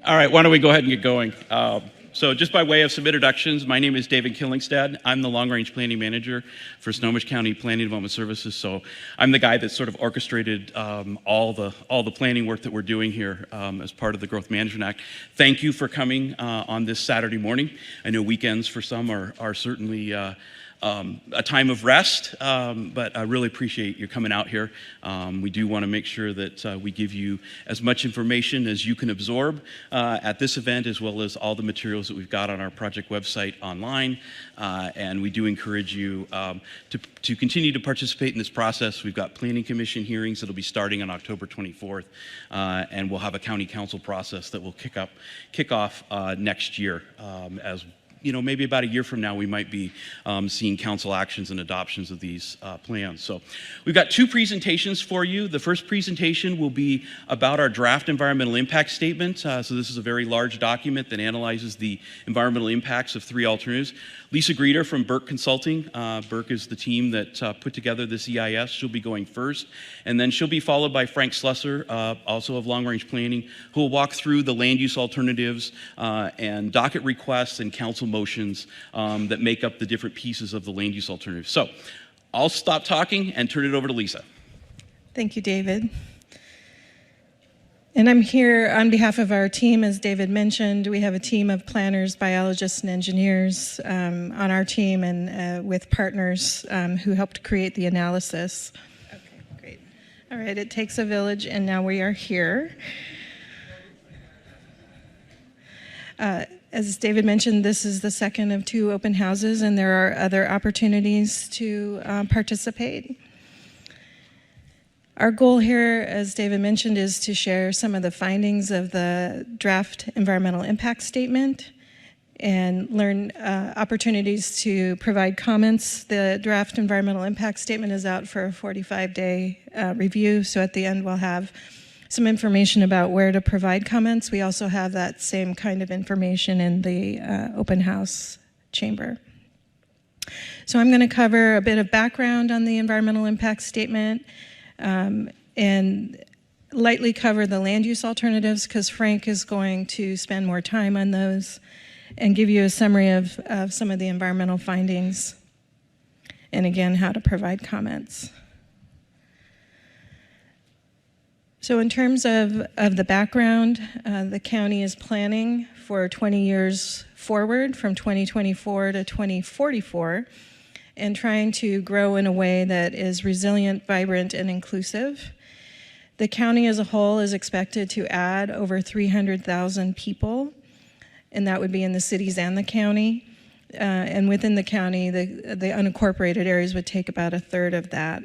All right, why don't we go ahead and get going? So just by way of some introductions, my name is David Killingstad. I'm the long-range planning manager for Snohomish County Planning Development Services. So I'm the guy that sort of orchestrated all the planning work that we're doing here as part of the Growth Management Act. Thank you for coming on this Saturday morning. I know weekends for some are certainly a time of rest, but I really appreciate you coming out here. We do want to make sure that we give you as much information as you can absorb at this event, as well as all the materials that we've got on our project website online. And we do encourage you to continue to participate in this process. We've got Planning Commission hearings that'll be starting on October 24th, and we'll have a county council process that will kick off next year as maybe about a year from now, we might be seeing council actions and adoptions of these plans. So we've got two presentations for you. The first presentation will be about our draft environmental impact statement. So this is a very large document that analyzes the environmental impacts of three alternatives. Lisa Greeter from Burke Consulting. Burke is the team that put together this EIS. She'll be going first. And then she'll be followed by Frank Slusser, also of Long Range Planning, who will walk through the land use alternatives and docket requests and council motions that make up the different pieces of the land use alternative. So I'll stop talking and turn it over to Lisa. Thank you, David. And I'm here on behalf of our team. As David mentioned, we have a team of planners, biologists, and engineers on our team, and with partners who helped create the analysis. Okay, great. All right, it takes a village, and now we are here. As David mentioned, this is the second of two open houses, and there are other opportunities to participate. Our goal here, as David mentioned, is to share some of the findings of the draft environmental impact statement and learn opportunities to provide comments. The draft environmental impact statement is out for a 45-day review, so at the end we'll have some information about where to provide comments. We also have that same kind of information in the open house chamber. So I'm going to cover a bit of background on the environmental impact statement and lightly cover the land use alternatives, because Frank is going to spend more time on those, and give you a summary of some of the environmental findings, and again, how to provide comments. So in terms of the background, the county is planning for 20 years forward, from 2024 to 2044, and trying to grow in a way that is resilient, vibrant, and inclusive. The county as a whole is expected to add over 300,000 people, and that would be in the cities and the county. And within the county, the unincorporated areas would take about a third of that.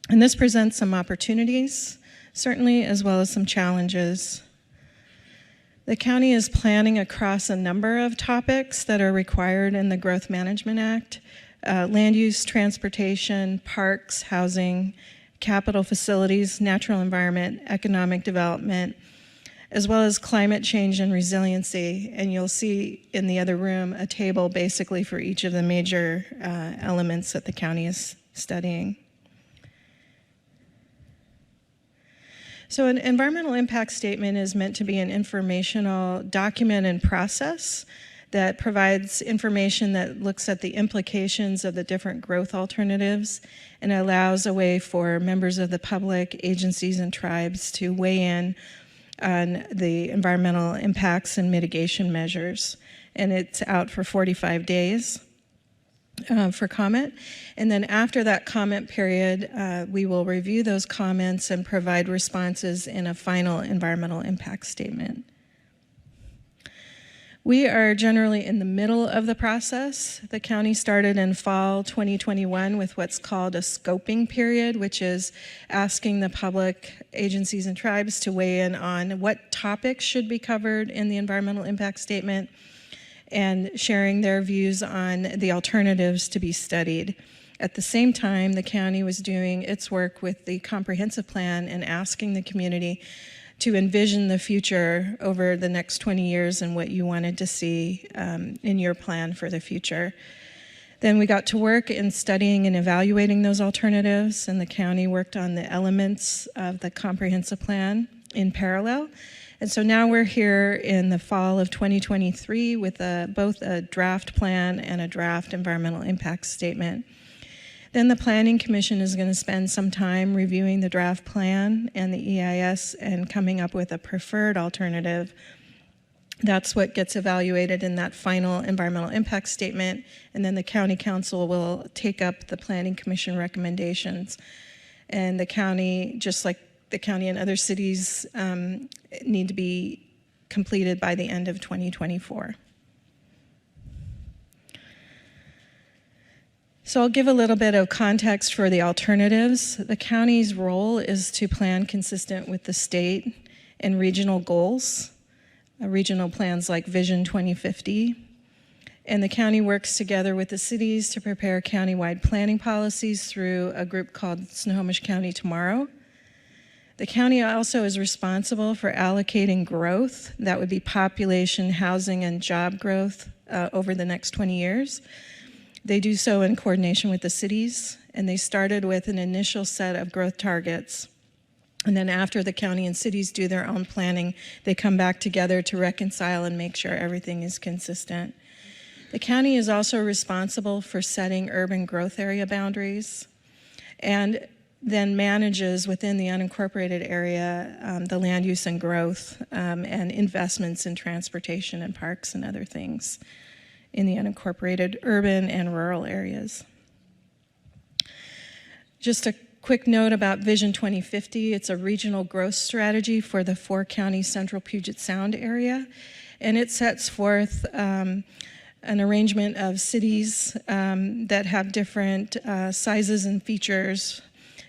And this presents some opportunities, certainly, as well as some challenges. The county is planning across a number of topics that are required in the Growth Management Act: land use, transportation, parks, housing, capital facilities, natural environment, economic development, as well as climate change and resiliency. And you'll see in the other room a table basically for each of the major elements that the county is studying. So an environmental impact statement is meant to be an informational document and process that provides information that looks at the implications of the different growth alternatives and allows a way for members of the public, agencies, and tribes to weigh in on the environmental impacts and mitigation measures. And it's out for 45 days for comment. And then after that comment period, we will review those comments and provide responses in a final environmental impact statement. We are generally in the middle of the process. The county started in fall 2021 with what's called a scoping period, which is asking the public, agencies, and tribes to weigh in on what topics should be covered in the environmental impact statement and sharing their views on the alternatives to be studied. At the same time, the county was doing its work with the comprehensive plan and asking the community to envision the future over the next 20 years and what you wanted to see in your plan for the future. Then we got to work in studying and evaluating those alternatives, and the county worked on the elements of the comprehensive plan in parallel. And so now we're here in the fall of 2023 with both a draft plan and a draft environmental impact statement. Then the Planning Commission is going to spend some time reviewing the draft plan and the EIS and coming up with a preferred alternative. That's what gets evaluated in that final environmental impact statement, and then the County Council will take up the Planning Commission recommendations. And the county, just like the county and other cities, need to be completed by the end of 2024. So I'll give a little bit of context for the alternatives. The county's role is to plan consistent with the state and regional goals, regional plans like Vision 2050. And the county works together with the cities to prepare countywide planning policies through a group called Snohomish County Tomorrow. The county also is responsible for allocating growth, that would be population, housing, and job growth over the next 20 years. They do so in coordination with the cities, and they started with an initial set of growth targets. And then after the county and cities do their own planning, they come back together to reconcile and make sure everything is consistent. The county is also responsible for setting urban growth area boundaries and then manages within the unincorporated area the land use and growth and investments in transportation and parks and other things in the unincorporated urban and rural areas. Just a quick note about Vision 2050. It's a regional growth strategy for the 4-county central Puget Sound area, and it sets forth an arrangement of cities that have different sizes and features,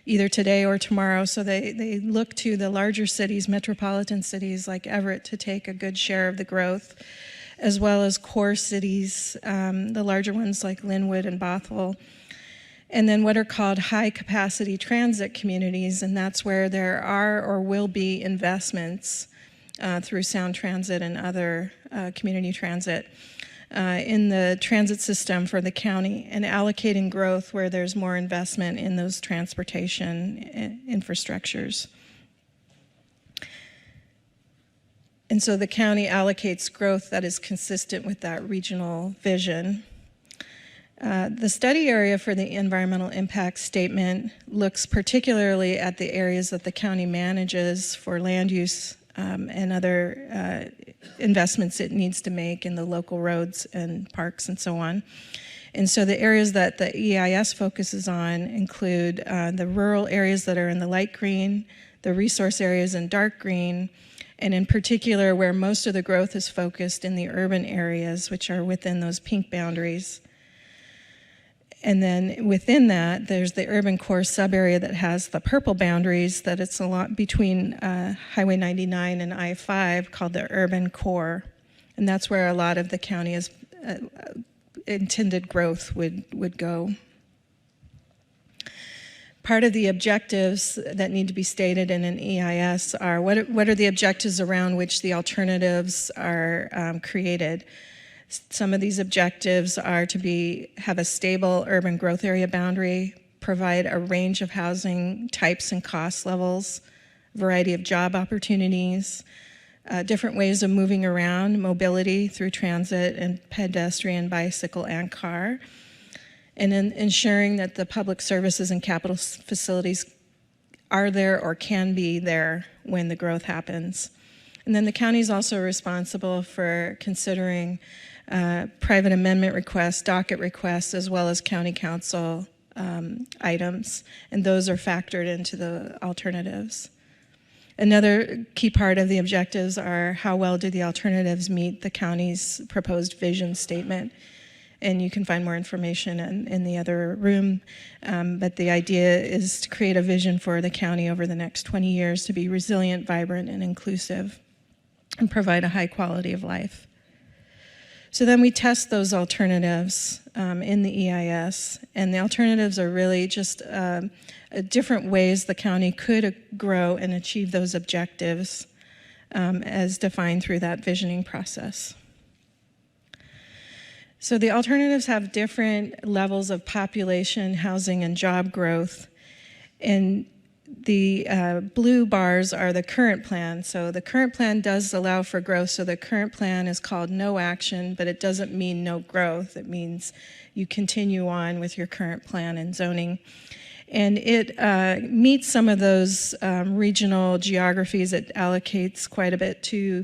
either today or tomorrow. So they look to the larger cities, metropolitan cities like Everett, to take a good share of the growth, as well as core cities, the larger ones like Linwood and Bothell, and then what are called high-capacity transit communities, and that's where there are or will be investments through Sound Transit and other community transit in the transit system for the county, and allocating growth where there's more investment in those transportation infrastructures. And so the county allocates growth that is consistent with that regional vision. The study area for the environmental impact statement looks particularly at the areas that the county manages for land use and other investments it needs to make in the local roads and parks and so on. And so the areas that the EIS focuses on include the rural areas that are in the light green, the resource areas in dark green, and in particular where most of the growth is focused in the urban areas, which are within those pink boundaries. And then within that, there's the urban core subarea that has the purple boundaries, that it's a lot between Highway 99 and I-5, called the urban core. And that's where a lot of the county's intended growth would go. Part of the objectives that need to be stated in an EIS are what are the objectives around which the alternatives are created. Some of these objectives are to have a stable urban growth area boundary, provide a range of housing types and cost levels, variety of job opportunities, different ways of moving around, mobility through transit and pedestrian, bicycle, and car, and then ensuring that the public services and capital facilities are there or can be there when the growth happens. And then the county is also responsible for considering private amendment requests, docket requests, as well as county council items, and those are factored into the alternatives. Another key part of the objectives are how well do the alternatives meet the county's proposed vision statement. And you can find more information in the other room. But the idea is to create a vision for the county over the next 20 years to be resilient, vibrant, and inclusive, and provide a high quality of life. So then we test those alternatives in the EIS, and the alternatives are really just different ways the county could grow and achieve those objectives as defined through that visioning process. So the alternatives have different levels of population, housing, and job growth. And The blue bars are the current plan. So the current plan does allow for growth. So the current plan is called no action, but it doesn't mean no growth. It means you continue on with your current plan and zoning. And it meets some of those regional geographies. It allocates quite a bit to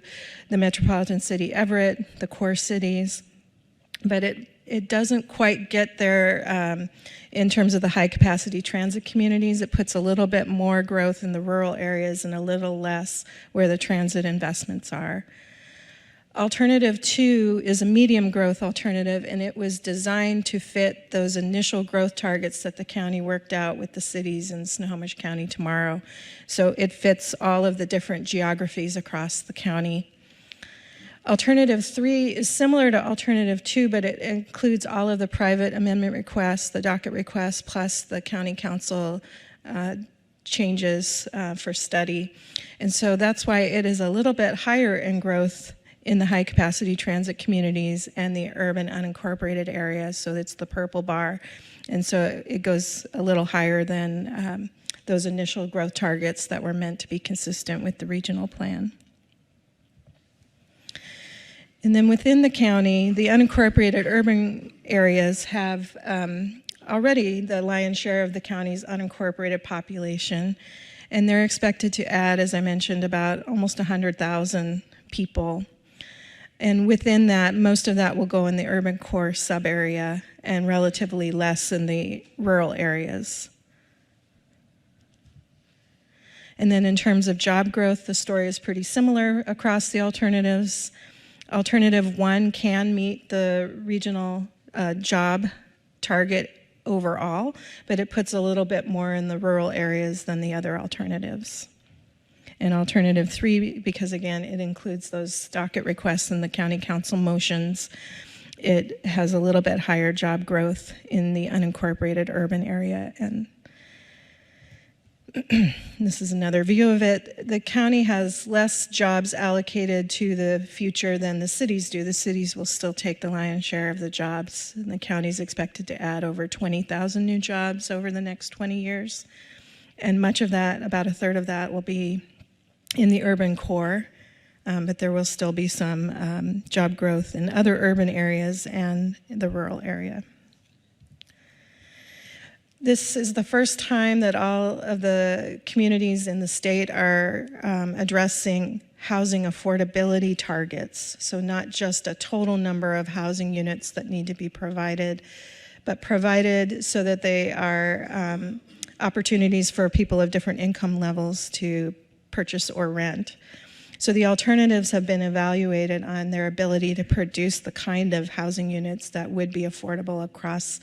the metropolitan city Everett, the core cities, but it doesn't quite get there in terms of the high capacity transit communities. It puts a little bit more growth in the rural areas and a little less where the transit investments are. Alternative 2 is a medium growth alternative, and it was designed to fit those initial growth targets that the county worked out with the cities in Snohomish County tomorrow. So it fits all of the different geographies across the county. Alternative 3 is similar to Alternative 2, but it includes all of the private amendment requests, the docket requests, plus the county council changes for study. And so that's why it is a little bit higher in growth in the high capacity transit communities and the urban unincorporated areas. So it's the purple bar. And so it goes a little higher than those initial growth targets that were meant to be consistent with the regional plan. And then within the county, the unincorporated urban areas have already the lion's share of the county's unincorporated population. And they're expected to add, as I mentioned, about almost 100,000 people. And within that, most of that will go in the urban core sub-area and relatively less in the rural areas. And then in terms of job growth, the story is pretty similar across the alternatives. Alternative 1 can meet the regional job target overall, but it puts a little bit more in the rural areas than the other alternatives. And Alternative 3, because again, it includes those docket requests and the county council motions, it has a little bit higher job growth in the unincorporated urban area. And this is another view of it. The county has less jobs allocated to the future than the cities do. The cities will still take the lion's share of the jobs, and the county is expected to add over 20,000 new jobs over the next 20 years. And much of that, about a third of that, will be in the urban core, but there will still be some job growth in other urban areas and the rural area. This is the first time that all of the communities in the state are addressing housing affordability targets. So not just a total number of housing units that need to be provided, but provided so that they are opportunities for people of different income levels to purchase or rent. So the alternatives have been evaluated on their ability to produce the kind of housing units that would be affordable across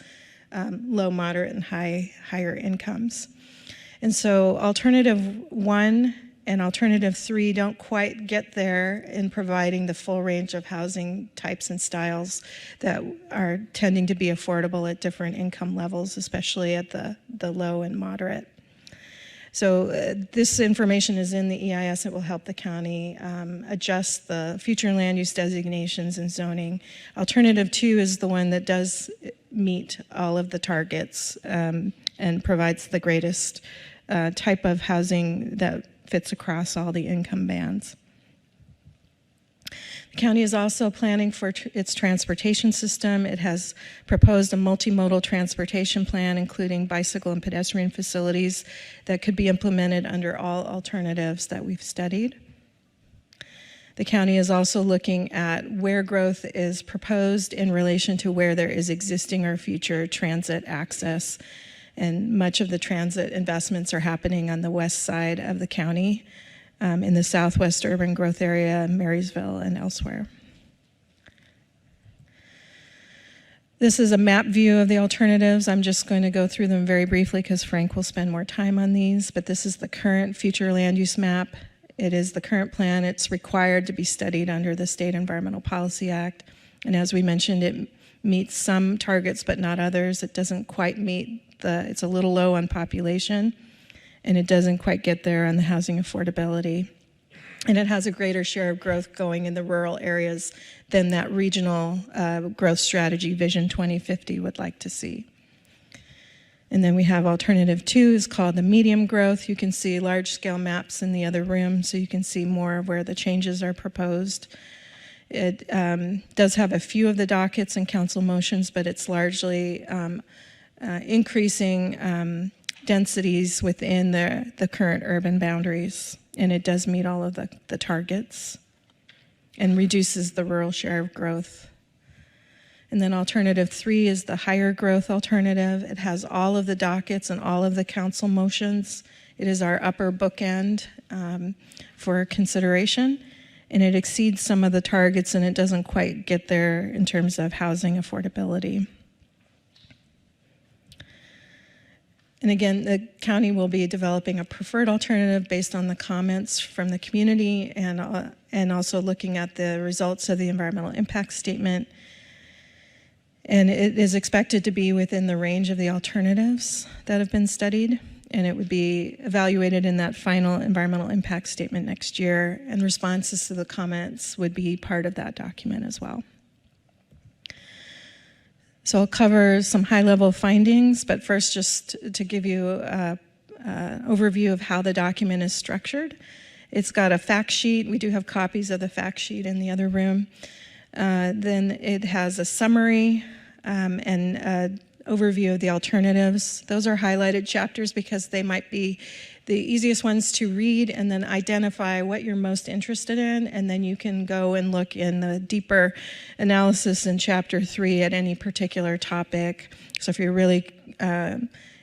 low, moderate, and higher incomes. And so Alternative 1 and Alternative 3 don't quite get there in providing the full range of housing types and styles that are tending to be affordable at different income levels, especially at the low and moderate. So this information is in the EIS. It will help the county adjust the future land use designations and zoning. Alternative 2 is the one that does meet all of the targets and provides the greatest type of housing that fits across all the income bands. The county is also planning for its transportation system. It has proposed a multimodal transportation plan, including bicycle and pedestrian facilities that could be implemented under all alternatives that we've studied. The county is also looking at where growth is proposed in relation to where there is existing or future transit access. And much of the transit investments are happening on the west side of the county, in the southwest urban growth area, Marysville, and elsewhere. This is a map view of the alternatives. I'm just going to go through them very briefly because Frank will spend more time on these, but this is the current future land use map. It is the current plan. It's required to be studied under the State Environmental Policy Act. And as we mentioned, it meets some targets but not others. It doesn't quite meet it's a little low on population, and it doesn't quite get there on the housing affordability. And it has a greater share of growth going in the rural areas than that regional growth strategy Vision 2050 would like to see. And then we have alternative 2 is called the medium growth. You can see large scale maps in the other room, so you can see more of where the changes are proposed. It does have a few of the dockets and council motions, but it's largely increasing densities within the current urban boundaries. And it does meet all of the targets and reduces the rural share of growth. And then alternative 3 is the higher growth alternative. It has all of the dockets and all of the council motions. It is our upper bookend for consideration, and it exceeds some of the targets, and it doesn't quite get there in terms of housing affordability. And again, the county will be developing a preferred alternative based on the comments from the community and also looking at the results of the environmental impact statement. And it is expected to be within the range of the alternatives that have been studied, and it would be evaluated in that final environmental impact statement next year, and responses to the comments would be part of that document as well. So I'll cover some high-level findings, but first just to give you an overview of how the document is structured. It's got a fact sheet. We do have copies of the fact sheet in the other room. Then it has a summary and an overview of the alternatives. Those are highlighted chapters because they might be the easiest ones to read, and then identify what you're most interested in, and then you can go and look in the deeper analysis in chapter 3 at any particular topic. So if you're really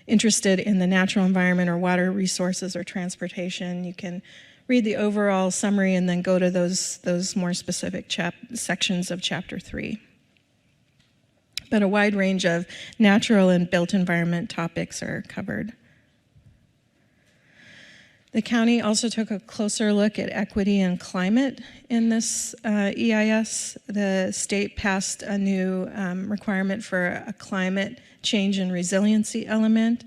interested in the natural environment or water resources or transportation, you can read the overall summary and then go to those more specific sections of chapter 3. But a wide range of natural and built environment topics are covered. The county also took a closer look at equity and climate in this EIS. The state passed a new requirement for a climate change and resiliency element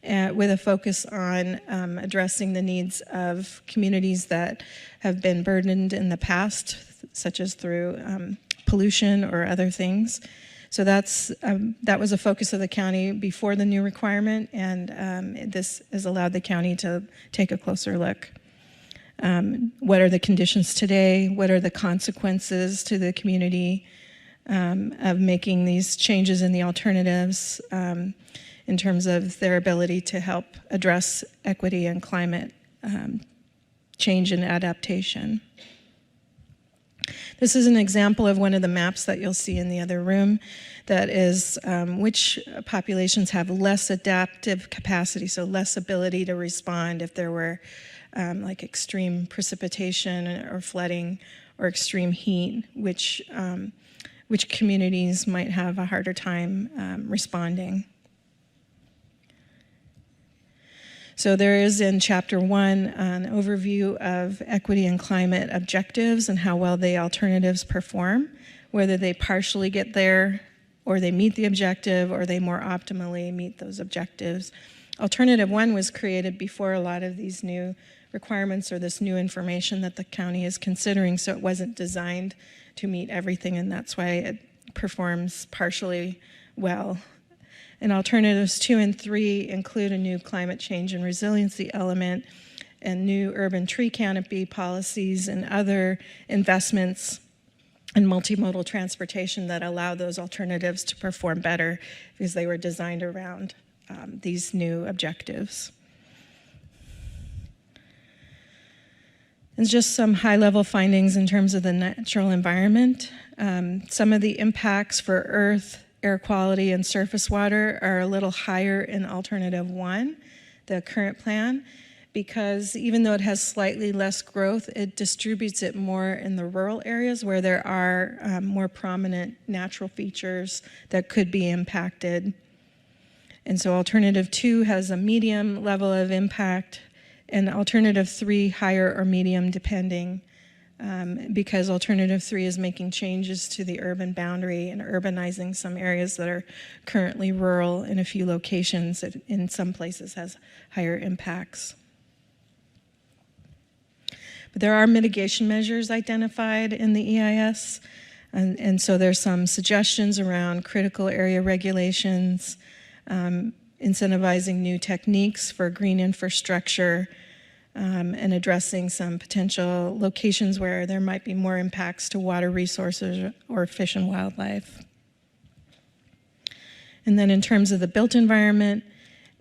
with a focus on addressing the needs of communities that have been burdened in the past, such as through pollution or other things. So that was a focus of the county before the new requirement, and this has allowed the county to take a closer look. What are the conditions today? What are the consequences to the community of making these changes in the alternatives in terms of their ability to help address equity and climate change and adaptation? This is an example of one of the maps that you'll see in the other room that is which populations have less adaptive capacity, so less ability to respond if there were like extreme precipitation or flooding or extreme heat, which communities might have a harder time responding. So there is in chapter 1 an overview of equity and climate objectives and how well the alternatives perform, whether they partially get there or they meet the objective or they more optimally meet those objectives. Alternative 1 was created before a lot of these new requirements or this new information that the county is considering, so it wasn't designed to meet everything, and that's why it performs partially well. And alternatives 2 and 3 include a new climate change and resiliency element and new urban tree canopy policies and other investments in multimodal transportation that allow those alternatives to perform better because they were designed around these new objectives. And just some high-level findings in terms of the natural environment. Some of the impacts for earth, air quality, and surface water are a little higher in alternative 1, the current plan, because even though it has slightly less growth, it distributes it more in the rural areas where there are more prominent natural features that could be impacted. And so alternative 2 has a medium level of impact, and alternative 3 higher or medium depending, because alternative 3 is making changes to the urban boundary and urbanizing some areas that are currently rural in a few locations. It, in some places, has higher impacts. But there are mitigation measures identified in the EIS, and so there's some suggestions around critical area regulations, incentivizing new techniques for green infrastructure, and addressing some potential locations where there might be more impacts to water resources or fish and wildlife. And then in terms of the built environment,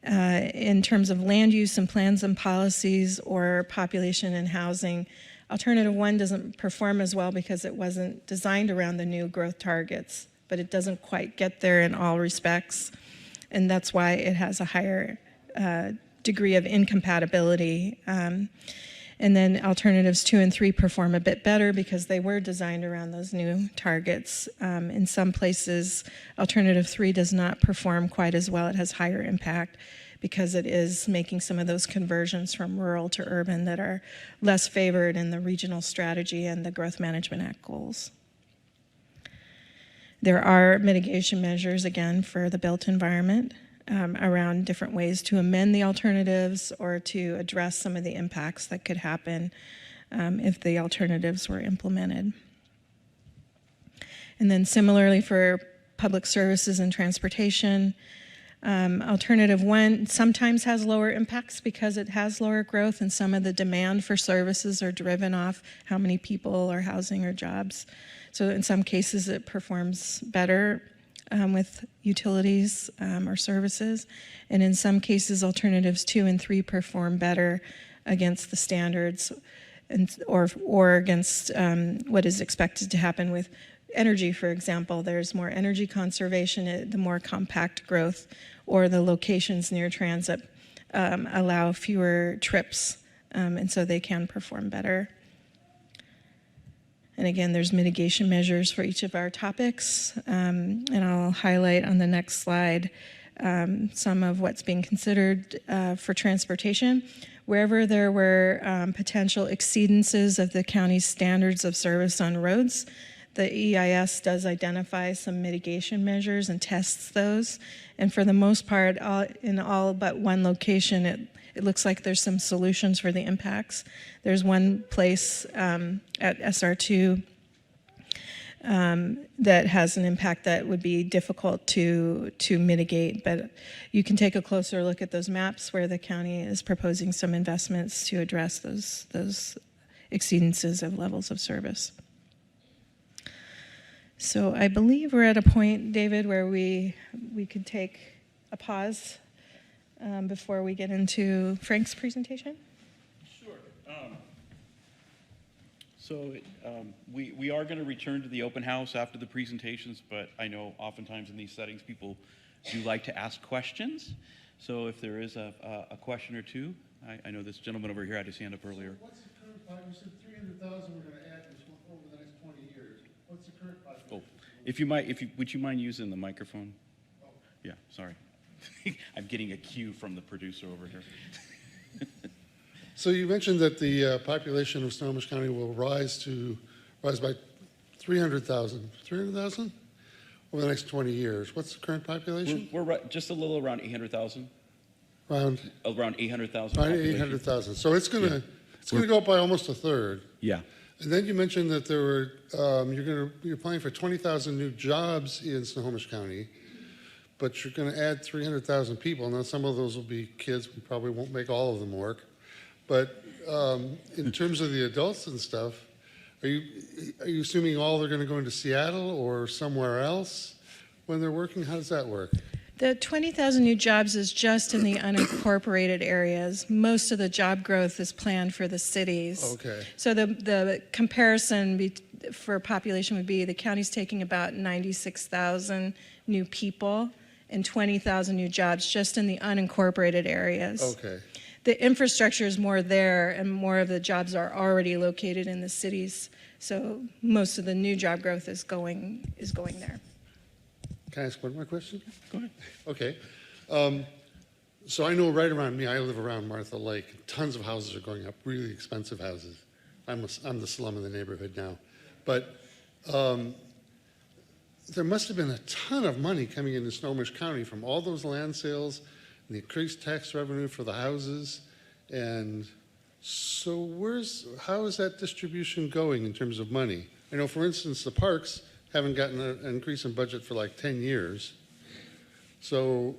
in terms of land use and plans and policies or population and housing, Alternative 1 doesn't perform as well because it wasn't designed around the new growth targets, but it doesn't quite get there in all respects. And that's why it has a higher degree of incompatibility. And then alternatives 2 and 3 perform a bit better because they were designed around those new targets. In some places, alternative 3 does not perform quite as well. It has higher impact because it is making some of those conversions from rural to urban that are less favored in the regional strategy and the Growth Management Act goals. There are mitigation measures, again, for the built environment around different ways to amend the alternatives or to address some of the impacts that could happen if the alternatives were implemented. And then similarly for public services and transportation, Alternative 1 sometimes has lower impacts because it has lower growth, and some of the demand for services are driven off how many people or housing or jobs. So in some cases it performs better with utilities or services, and in some cases alternatives 2 and 3 perform better against the standards or against what is expected to happen with energy. For example, there's more energy conservation, the more compact growth, or the locations near transit allow fewer trips, and so they can perform better. And again, there's mitigation measures for each of our topics, and I'll highlight on the next slide some of what's being considered for transportation. Wherever there were potential exceedances of the county's standards of service on roads, the EIS does identify some mitigation measures and tests those. And for the most part, in all but one location, it looks like there's some solutions for the impacts. There's one place at SR2 that has an impact that would be difficult to mitigate, but you can take a closer look at those maps where the county is proposing some investments to address those exceedances of levels of service. So I believe we're at a point, David, where we could take a pause before we get into Frank's presentation. Sure. We are going to return to the open house after the presentations, but I know oftentimes in these settings people do like to ask questions. So if there is a question or two, I know this gentleman over here had his hand up earlier. So what's the current population? You said 300,000 we're going to add over the next 20 years. What's the current population? Oh, would you mind using the microphone? Oh. Yeah, sorry. I'm getting a cue from the producer over here. So you mentioned that the population of Snohomish County will rise by 300,000. 300,000 over the next 20 years. What's the current population? We're just a little around 800,000. Around 800,000. Around 800,000. So it's going to go up by almost a third. Yeah. And then you mentioned that there were you're applying for 20,000 new jobs in Snohomish County, but you're going to add 300,000 people. Now some of those will be kids. We probably won't make all of them work. But in terms of the adults and stuff, are you assuming all are going to go into Seattle or somewhere else when they're working? How does that work? The 20,000 new jobs is just in the unincorporated areas. Most of the job growth is planned for the cities. Okay. So the comparison for population would be the county's taking about 96,000 new people and 20,000 new jobs just in the unincorporated areas. Okay. The infrastructure is more there, and more of the jobs are already located in the cities. So most of the new job growth is going there. Can I ask one more question? Go ahead. Okay. So I know right around me, I live around Martha Lake. Tons of houses are going up, really expensive houses. I'm the slum in the neighborhood now. But there must have been a ton of money coming into Snohomish County from all those land sales and the increased tax revenue for the houses. And so how is that distribution going in terms of money? I know, for instance, the parks haven't gotten an increase in budget for like 10 years. So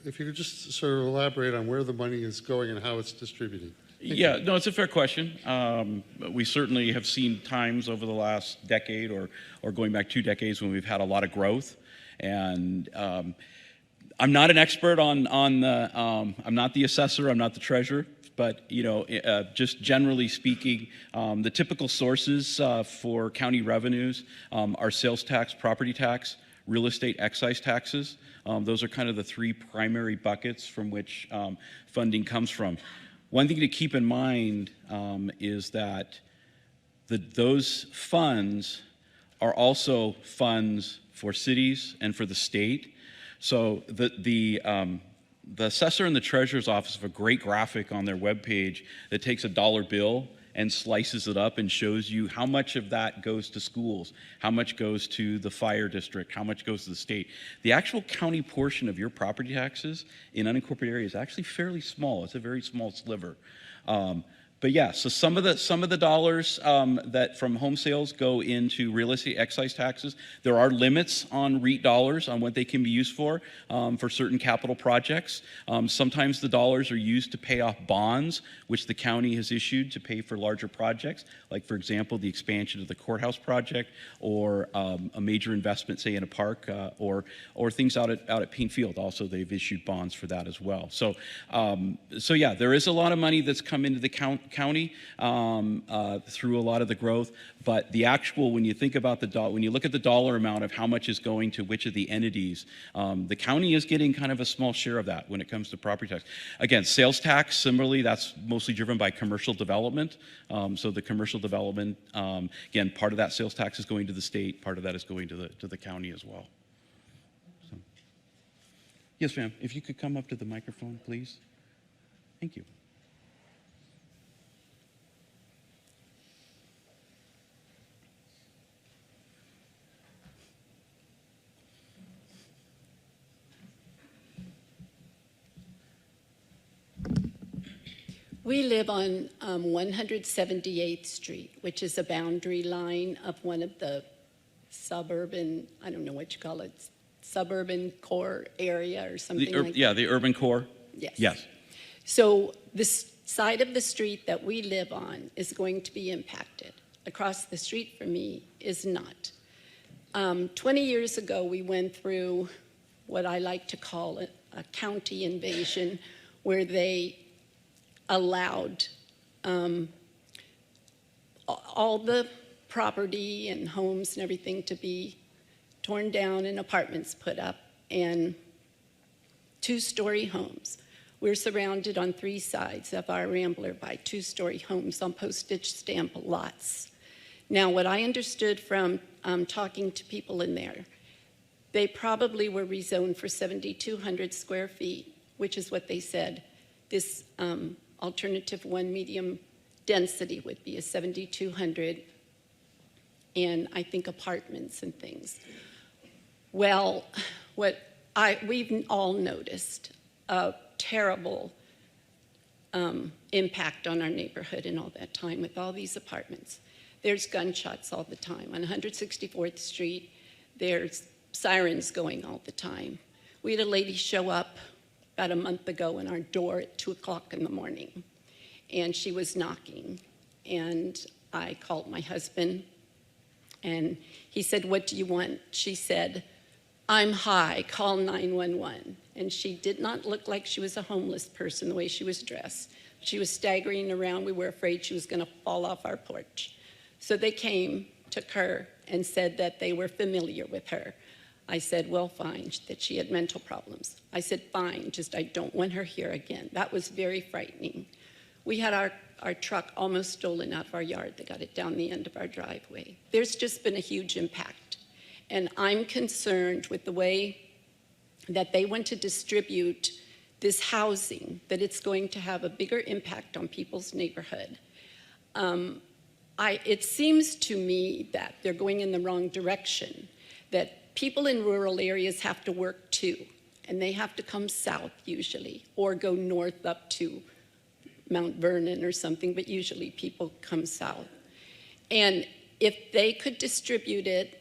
if you could just sort of elaborate on where the money is going and how it's distributed. Yeah, no, it's a fair question. We certainly have seen times over the last decade or going back 2 decades when we've had a lot of growth. And I'm not an expert on the, I'm not the assessor, I'm not the treasurer, but just generally speaking, the typical sources for county revenues are sales tax, property tax, real estate excise taxes. Those are kind of the 3 primary buckets from which funding comes from. One thing to keep in mind is that those funds are also funds for cities and for the state. So the assessor and the treasurer's office have a great graphic on their webpage that takes a dollar bill and slices it up and shows you how much of that goes to schools, how much goes to the fire district, how much goes to the state. The actual county portion of your property taxes in unincorporated areas is actually fairly small. It's a very small sliver. But yeah, so some of the dollars that from home sales go into real estate excise taxes. There are limits on REIT dollars on what they can be used for certain capital projects. Sometimes the dollars are used to pay off bonds, which the county has issued to pay for larger projects, like for example, the expansion of the courthouse project, or a major investment, say in a park, or things out at Payne Field. Also, they've issued bonds for that as well. So yeah, there is a lot of money that's come into the county through a lot of the growth, but the actual, when you think about when you look at the dollar amount of how much is going to which of the entities, the county is getting kind of a small share of that when it comes to property tax. Again, sales tax, similarly, that's mostly driven by commercial development. So the commercial development, again, part of that sales tax is going to the state, part of that is going to the county as well. So. Yes, ma'am, if you could come up to the microphone, please. Thank you. We live on 178th Street, which is a boundary line of one of the suburban, I don't know what you call it, suburban core area or something like that. Yeah, the urban core. Yes. Yes. So this side of the street that we live on is going to be impacted. Across the street from me is not. 20 years ago, we went through what I like to call a county invasion, where they allowed all the property and homes and everything to be torn down and apartments put up, and 2-story homes. We're surrounded on 3 sides of our Rambler by 2-story homes on postage stamp lots. Now, what I understood from talking to people in there, they probably were rezoned for 7,200 square feet, which is what they said. This alternative 1 medium density would be a 7,200, and I think apartments and things. Well, we've all noticed a terrible impact on our neighborhood in all that time with all these apartments. There's gunshots all the time. On 164th Street, there's sirens going all the time. We had a lady show up about a month ago in our door at 2 o'clock in the morning, and she was knocking, and I called my husband, and he said, "What do you want?" She said, "I'm high, call 911." And she did not look like she was a homeless person the way she was dressed. She was staggering around. We were afraid she was going to fall off our porch. So they came, took her, and said that they were familiar with her. I said, well, fine, that she had mental problems. I said, fine, just I don't want her here again. That was very frightening. We had our truck almost stolen out of our yard. They got it down the end of our driveway. There's just been a huge impact. And I'm concerned with the way that they want to distribute this housing, that it's going to have a bigger impact on people's neighborhood. It seems to me that they're going in the wrong direction, that people in rural areas have to work too, and they have to come south usually, or go north up to Mount Vernon or something, but usually people come south. And if they could distribute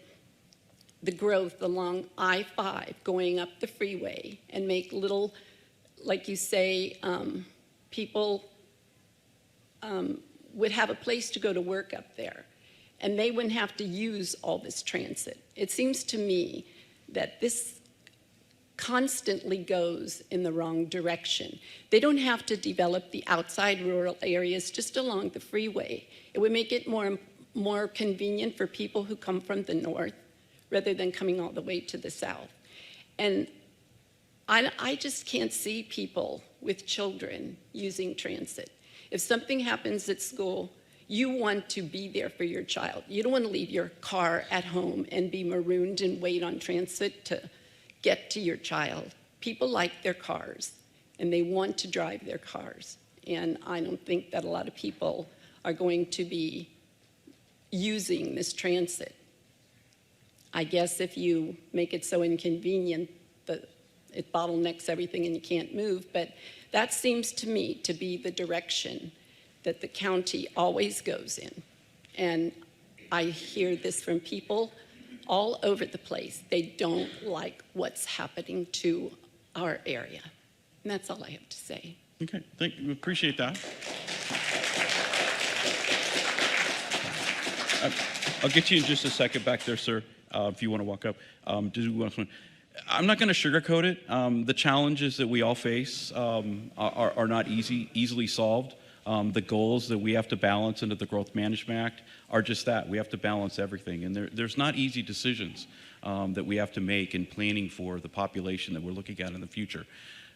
the growth along I-5 going up the freeway, and make little like you say, people would have a place to go to work up there, and they wouldn't have to use all this transit. It seems to me that this constantly goes in the wrong direction. They don't have to develop the outside rural areas just along the freeway. It would make it more convenient for people who come from the north rather than coming all the way to the south. And I just can't see people with children using transit. If something happens at school, you want to be there for your child. You don't want to leave your car at home and be marooned and wait on transit to get to your child. People like their cars, and they want to drive their cars. And I don't think that a lot of people are going to be using this transit. I guess if you make it so inconvenient that it bottlenecks everything and you can't move, but that seems to me to be the direction that the county always goes in. And I hear this from people all over the place. They don't like what's happening to our area. And that's all I have to say. Okay, thank you. Appreciate that. I'll get you in just a second back there, sir, if you want to walk up. I'm not going to sugarcoat it. The challenges that we all face are not easily solved. The goals that we have to balance under the Growth Management Act are just that. We have to balance everything. And there's not easy decisions that we have to make in planning for the population that we're looking at in the future.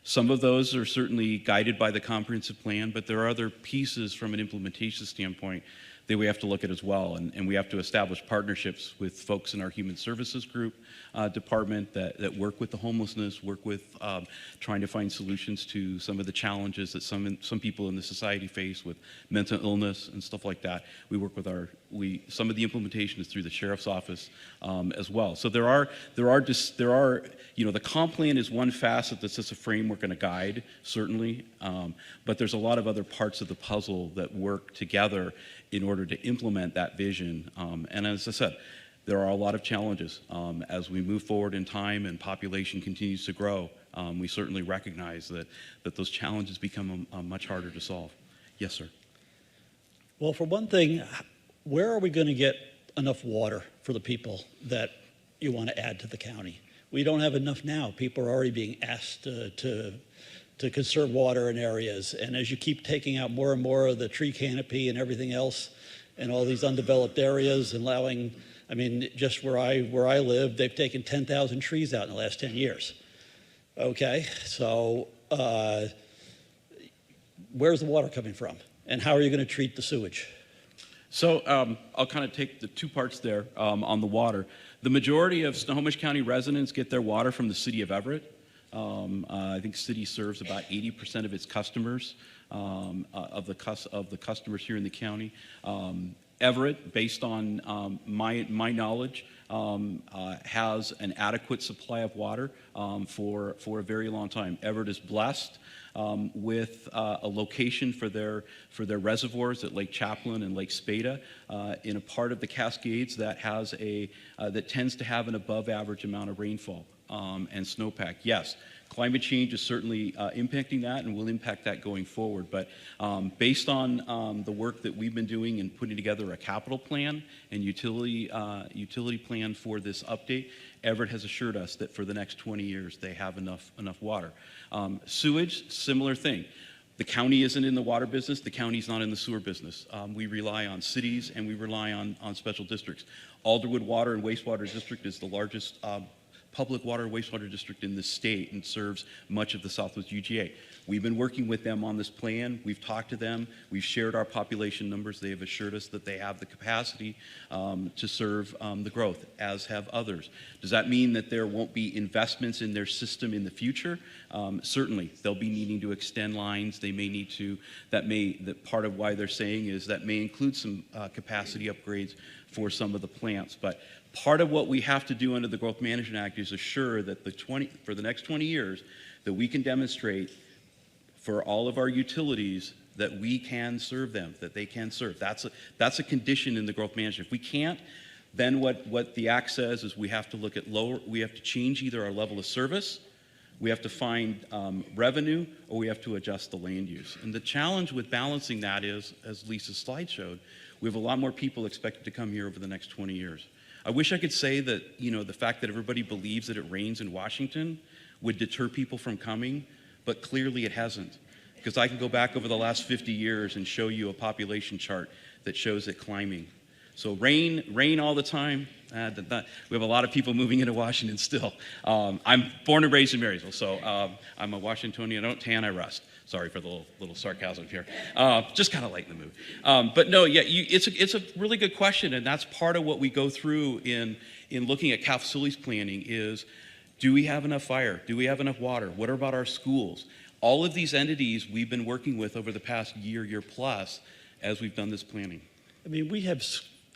Some of those are certainly guided by the comprehensive plan, but there are other pieces from an implementation standpoint that we have to look at as well. And we have to establish partnerships with folks in our human services group department that work with the homelessness, work with trying to find solutions to some of the challenges that some people in the society face with mental illness and stuff like that. We work with some of the implementation is through the sheriff's office as well. So there are, the comp plan is one facet that's just a framework and a guide, certainly, but there's a lot of other parts of the puzzle that work together in order to implement that vision. And as I said, there are a lot of challenges. As we move forward in time and population continues to grow, we certainly recognize that those challenges become much harder to solve. Yes, sir. Well, for one thing, where are we going to get enough water for the people that you want to add to the county? We don't have enough now. People are already being asked to conserve water in areas. And as you keep taking out more and more of the tree canopy and everything else in all these undeveloped areas and allowing, I mean, just where I live, they've taken 10,000 trees out in the last 10 years. Okay, so where's the water coming from? And how are you going to treat the sewage? So I'll kind of take the two parts there on the water. The majority of Snohomish County residents get their water from the city of Everett. I think city serves about 80% of its customers, of the customers here in the county. Everett, based on my knowledge, has an adequate supply of water for a very long time. Everett is blessed with a location for their reservoirs at Lake Chaplin and Lake Spada in a part of the Cascades that has that tends to have an above average amount of rainfall and snowpack. Yes, climate change is certainly impacting that and will impact that going forward. But based on the work that we've been doing in putting together a capital plan and utility plan for this update, Everett has assured us that for the next 20 years they have enough water. Sewage, similar thing. The county isn't in the water business. The county's not in the sewer business. We rely on cities and we rely on special districts. Alderwood Water and Wastewater District is the largest public water and wastewater district in the state and serves much of the Southwest UGA. We've been working with them on this plan. We've talked to them. We've shared our population numbers. They have assured us that they have the capacity to serve the growth, as have others. Does that mean that there won't be investments in their system in the future? Certainly. They'll be needing to extend lines. They may need to, that part of why they're saying is that may include some capacity upgrades for some of the plants. But part of what we have to do under the Growth Management Act is assure that for the next 20 years that we can demonstrate for all of our utilities that we can serve them, that they can serve. That's a condition in the Growth Management. If we can't, then what the Act says is we have to look at we have to change either our level of service, we have to find revenue, or we have to adjust the land use. And the challenge with balancing that is, as Lisa's slide showed, we have a lot more people expected to come here over the next 20 years. I wish I could say that, you know, the fact that everybody believes that it rains in Washington would deter people from coming, but clearly it hasn't. Because I can go back over the last 50 years and show you a population chart that shows it climbing. So rain all the time. We have a lot of people moving into Washington still. I'm born and raised in Marysville, so I'm a Washingtonian. I don't tan, I rust. Sorry for the little sarcasm here. Just kind of lighten the mood. But no, yeah, it's a really good question, and that's part of what we go through in looking at Cal facilities planning is, do we have enough fire? Do we have enough water? What about our schools? All of these entities we've been working with over the past year plus as we've done this planning. I mean, we have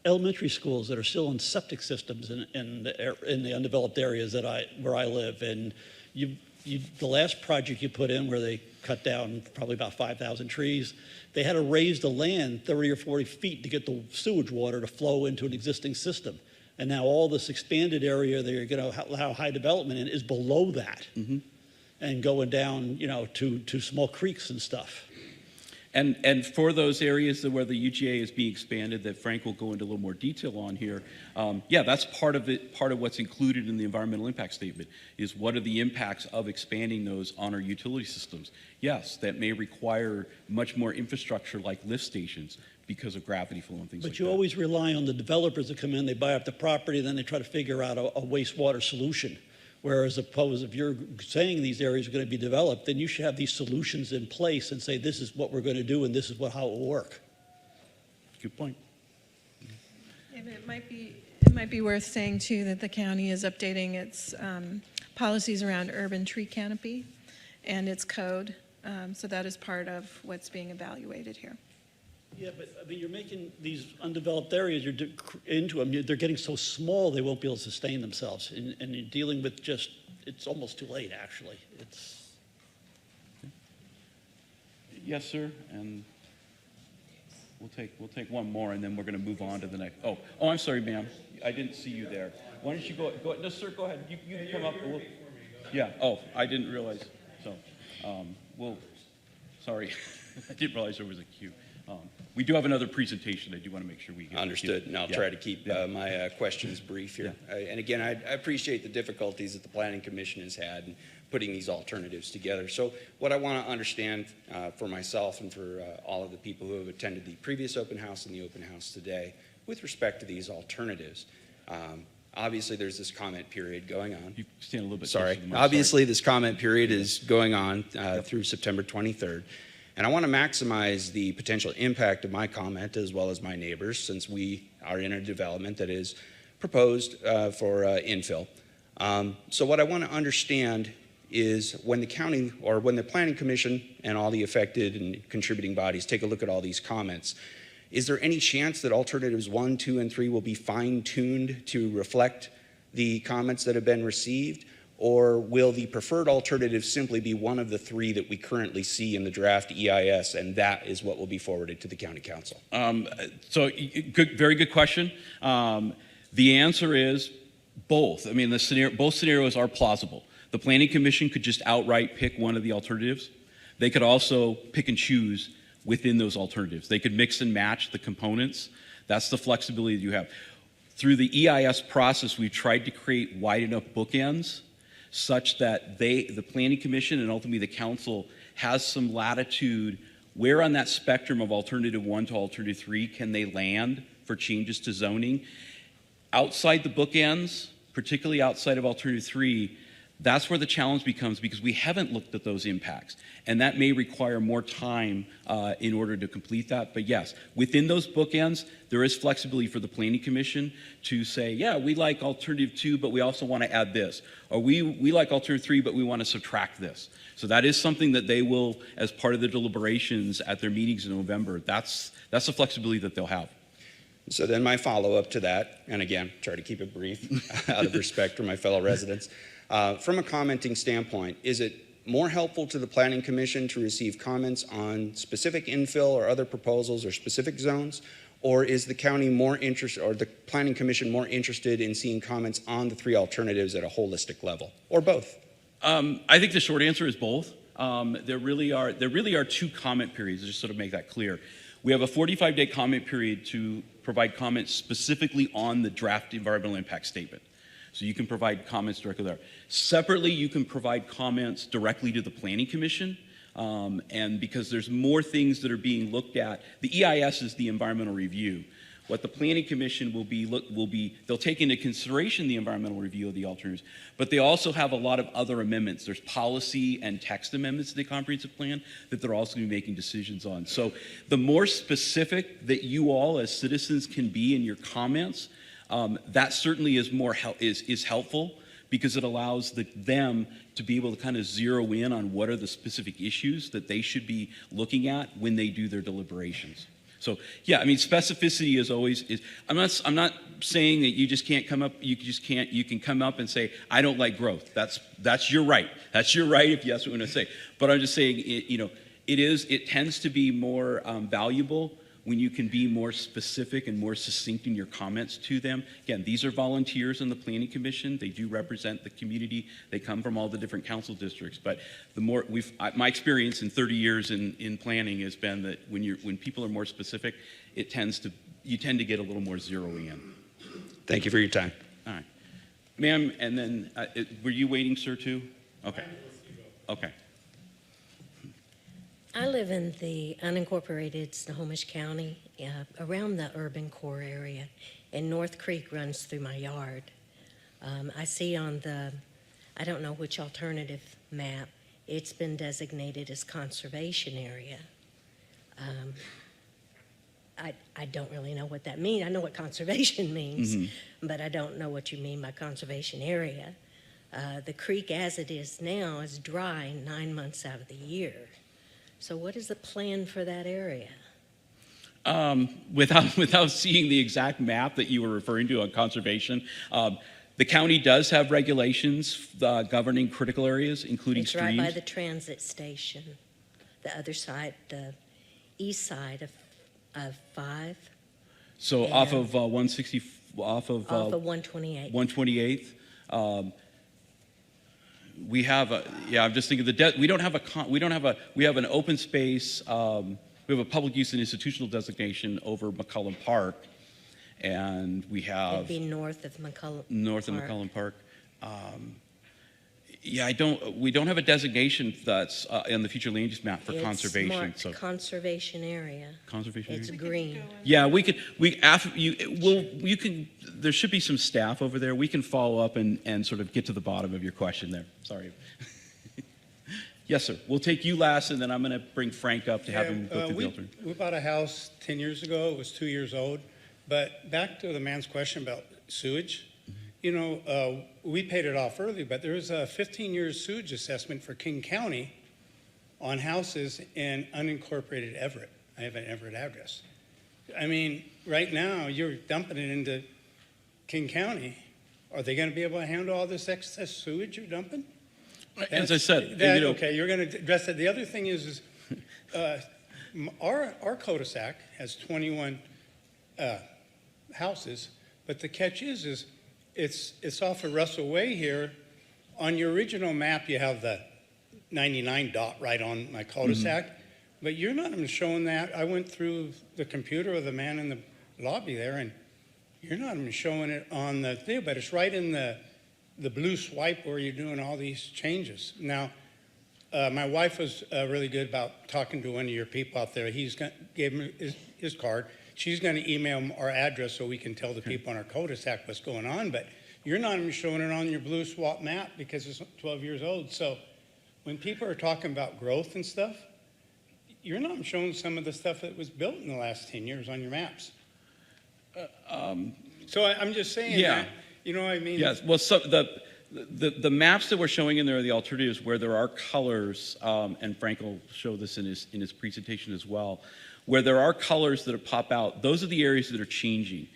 elementary schools that are still in septic systems in the undeveloped areas where I live, and the last project you put in where they cut down probably about 5,000 trees, they had to raise the land 30 or 40 feet to get the sewage water to flow into an existing system. And now all this expanded area that you're going to allow high development in is below that, and going down, you know, to small creeks and stuff. And for those areas where the UGA is being expanded, that Frank will go into a little more detail on here, yeah, that's part of it. Part of what's included in the environmental impact statement is what are the impacts of expanding those on our utility systems. Yes, that may require much more infrastructure like lift stations because of gravity flow and things like that. But you always rely on the developers that come in, they buy up the property, then they try to figure out a wastewater solution. Whereas opposed, if you're saying these areas are going to be developed, then you should have these solutions in place and say, this is what we're going to do and this is how it will work. Good point. And it might be worth saying too that the county is updating its policies around urban tree canopy and its code. So that is part of what's being evaluated here. Yeah, but I mean, you're making these undeveloped areas, you're into them, they're getting so small they won't be able to sustain themselves. And you're dealing with just, it's almost too late, actually. It's. Yes, sir. And we'll take one more, and then we're going to move on to the next. Oh, I'm sorry, ma'am. I didn't see you there. Why don't you go? No, sir. Go ahead. You come up. Yeah. Oh, I didn't realize. So, sorry, I didn't realize there was a queue. We do have another presentation. I do want to make sure we get Understood, and I'll try to keep my questions brief here. And again, I appreciate the difficulties that the Planning Commission has had in putting these alternatives together. So what I want to understand for myself and for all of the people who have attended the previous open house and the open house today, with respect to these alternatives, obviously there's this comment period going on. You stand a little bit. Sorry. Obviously this comment period is going on through September 23rd. And I want to maximize the potential impact of my comment as well as my neighbors, since we are in a development that is proposed for infill. So what I want to understand is when the county or when the Planning Commission and all the affected and contributing bodies take a look at all these comments, is there any chance that alternatives 1, 2, and 3 will be fine-tuned to reflect the comments that have been received? Or will the preferred alternative simply be one of the 3 that we currently see in the draft EIS, and that is what will be forwarded to the County Council? So very good question. The answer is both. I mean, both scenarios are plausible. The Planning Commission could just outright pick one of the alternatives. They could also pick and choose within those alternatives. They could mix and match the components. That's the flexibility that you have. Through the EIS process, we've tried to create wide enough bookends such that the Planning Commission and ultimately the council has some latitude where on that spectrum of alternative 1 to alternative 3 can they land for changes to zoning. Outside the bookends, particularly outside of alternative 3, that's where the challenge becomes because we haven't looked at those impacts. And that may require more time in order to complete that. But yes, within those bookends, there is flexibility for the Planning Commission to say, yeah, we like alternative 2, but we also want to add this. Or we like alternative 3, but we want to subtract this. So that is something that they will, as part of the deliberations at their meetings in November, that's the flexibility that they'll have. So then my follow-up to that, and again, try to keep it brief out of respect for my fellow residents. From a commenting standpoint, is it more helpful to the Planning Commission to receive comments on specific infill or other proposals or specific zones? Or is the county more interested, or the Planning Commission more interested in seeing comments on the 3 alternatives at a holistic level, or both? I think the short answer is both. There really are two comment periods, just sort of make that clear. We have a 45-day comment period to provide comments specifically on the draft environmental impact statement. So you can provide comments directly there. Separately, you can provide comments directly to the Planning Commission. And because there's more things that are being looked at, the EIS is the environmental review. What the Planning Commission will be, they'll take into consideration the environmental review of the alternatives, but they also have a lot of other amendments. There's policy and text amendments to the comprehensive plan that they're also going to be making decisions on. So the more specific that you all as citizens can be in your comments, that certainly is helpful, because it allows them to be able to kind of zero in on what are the specific issues that they should be looking at when they do their deliberations. So yeah, I mean, specificity is always, I'm not saying that you just can't come up, you can come up and say, I don't like growth. That's your right. That's your right if that's what you want to say. But I'm just saying, it tends to be more valuable when you can be more specific and more succinct in your comments to them. Again, these are volunteers in the Planning Commission. They do represent the community. They come from all the different council districts. But the more my experience in 30 years in planning has been that when people are more specific, you tend to get a little more zeroing in. Thank you for your time. All right, ma'am. And then were you waiting, sir, too? Okay. Okay. I live in the unincorporated Snohomish County, around the urban core area, and North Creek runs through my yard. I see on I don't know which alternative map, it's been designated as conservation area. I don't really know what that means. I know what conservation means, but I don't know what you mean by conservation area. The creek as it is now is dry 9 months out of the year. So what is the plan for that area? Without seeing the exact map that you were referring to on conservation, the county does have regulations governing critical areas, including it's streams. It's right by the transit station, the other side, the east side of 5. So off of 160, off of 128. 128th. We have I'm just thinking we have an open space. We have a public use and institutional designation over McCullum Park, and we have It'd be north of McCullum. North of McCullum Park. We don't have a designation that's in the future land use map for conservation. Marked conservation area. Conservation area. It's green. Yeah, there should be some staff over there. We can follow up and sort of get to the bottom of your question there. Sorry. Yes, sir. We'll take you last, and then I'm going to bring Frank up to have him go through the alternate. We bought a house 10 years ago. It was 2 years old. But back to the man's question about sewage. We paid it off early, but there was a 15-year sewage assessment for King County on houses in unincorporated Everett. I have an Everett address. I mean, right now, you're dumping it into King County. Are they going to be able to handle all this excess sewage you're dumping? As I said, okay, you're going to address that. The other thing is our cul-de-sac has 21 houses, but the catch is it's off of Russell Way here. On your original map, you have the 99 dot right on my cul-de-sac, but you're not even showing that. I went through the computer of the man in the lobby there, and you're not even showing it on the thing, but it's right in the blue swipe where you're doing all these changes. Now, my wife was really good about talking to one of your people out there. Gave him his card. She's going to email him our address so we can tell the people on our cul-de-sac what's going on, but you're not even showing it on your blue swap map because it's 12 years old. So when people are talking about growth and stuff, you're not showing some of the stuff that was built in the last 10 years on your maps. So I'm just saying that, you know what I mean? Yes, well, so the maps that we're showing in there are the alternatives where there are colors, and Frank will show this in his presentation as well, where there are colors that pop out. Those are the areas that are changing.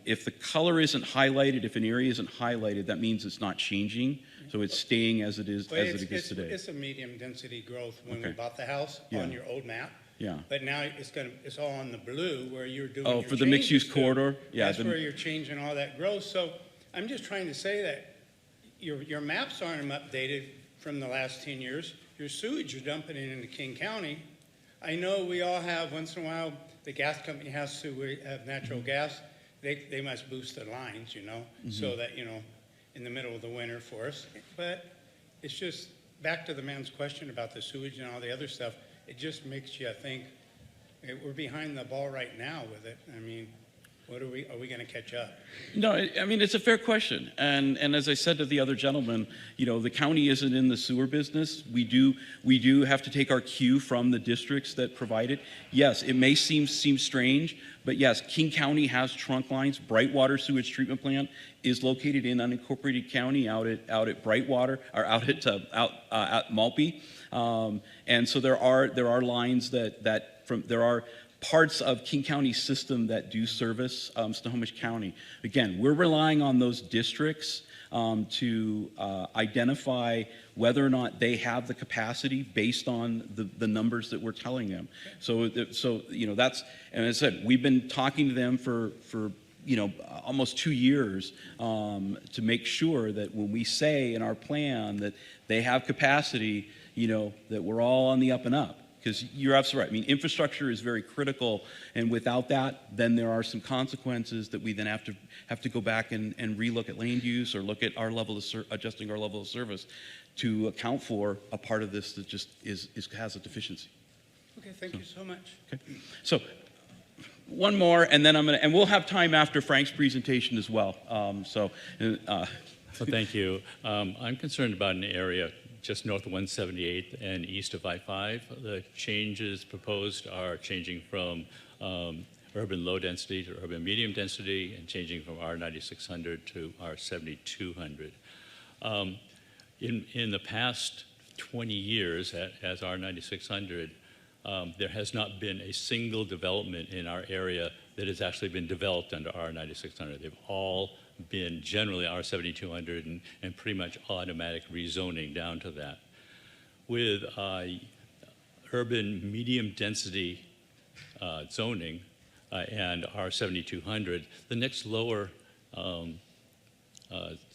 If the color isn't highlighted, if an area isn't highlighted, that means it's not changing. So it's staying as it is, exists today. It's a medium density growth when we bought the house on your old map. Yeah. But now it's all on the blue where you're doing. Oh, your for the mixed use changes. corridor. Yeah. That's where you're changing all that growth. So I'm just trying to say that, your maps aren't updated from the last 10 years. Your sewage you're dumping it into King County. I know we all have, once in a while, the gas company has to have natural gas. They must boost the lines, so that, in the middle of the winter for us. But it's just, back to the man's question about the sewage and all the other stuff, it just makes you think, we're behind the ball right now with it. I mean, are we going to catch up? No, I mean, it's a fair question. And as I said to the other gentleman, the county isn't in the sewer business. We do have to take our cue from the districts that provide it. Yes, it may seem strange, but yes, King County has trunk lines. Brightwater Sewage Treatment Plant is located in unincorporated county out at Brightwater, or out at Malpe. And so there are lines there are parts of King County's system that do service Snohomish County. Again, we're relying on those districts to identify whether or not they have the capacity based on the numbers that we're telling them. So that's, and as I said, we've been talking to them for almost 2 years to make sure that when we say in our plan that they have capacity, that we're all on the up and up. Because you're absolutely right. I mean, infrastructure is very critical, and without that, then there are some consequences that we then have to go back and relook at land use or look at our level of adjusting our level of service to account for a part of this that just has a deficiency. Okay, thank you so much. Okay, so one more, and then and we'll have time after Frank's presentation as well. Well, thank you. I'm concerned about an area just north of 178th and east of I-5. The changes proposed are changing from urban low density to urban medium density and changing from R9600 to R7200. In the past 20 years as R9600, there has not been a single development in our area that has actually been developed under R9600. They've all been generally R7200 and pretty much automatic rezoning down to that. With urban medium density zoning and R7200, the next lower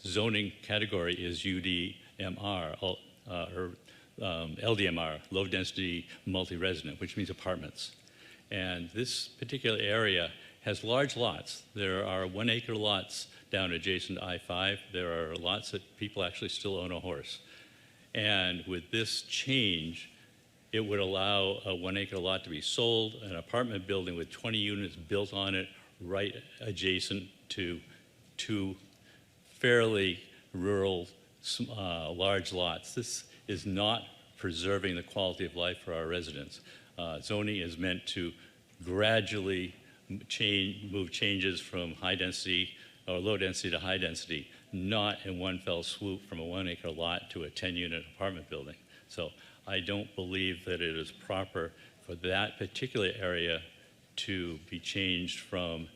zoning category is UDMR, or LDMR, low density multi-resident, which means apartments. And this particular area has large lots. There are 1 acre lots down adjacent to I-5. There are lots that people actually still own a horse. And with this change, it would allow a 1 acre lot to be sold, an apartment building with 20 units built on it right adjacent to two fairly rural large lots. This is not preserving the quality of life for our residents. Zoning is meant to gradually move changes from high density or low density to high density, not in one fell swoop from a 1 acre lot to a 10-unit apartment building. So I don't believe that it is proper for that particular area to be changed from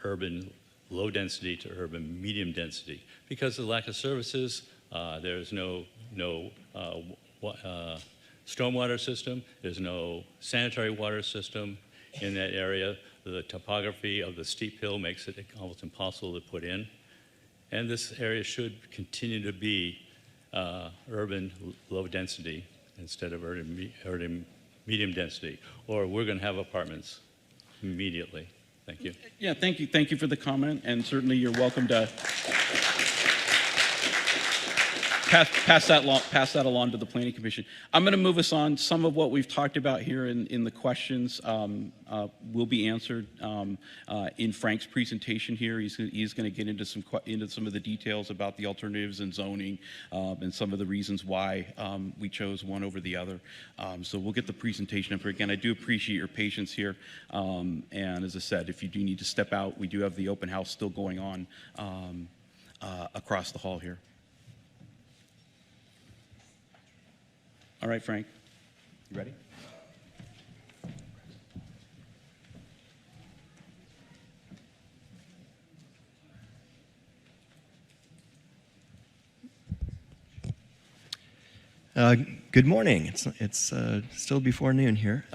urban low density to urban medium density. Because of the lack of services, there's no stormwater system, there's no sanitary water system in that area. The topography of the steep hill makes it almost impossible to put in. And this area should continue to be urban low density instead of urban medium density, or we're going to have apartments immediately. Thank you. Yeah, thank you. Thank you for the comment, and certainly you're welcome to pass that along to the Planning Commission. I'm going to move us on. Some of what we've talked about here in the questions will be answered in Frank's presentation here. He's going to get into some of the details about the alternatives in zoning and some of the reasons why we chose one over the other. So we'll get the presentation up. Again, I do appreciate your patience here. And as I said, if you do need to step out, we do have the open house still going on across the hall here. All right, Frank, you ready? Good morning. It's still before noon here.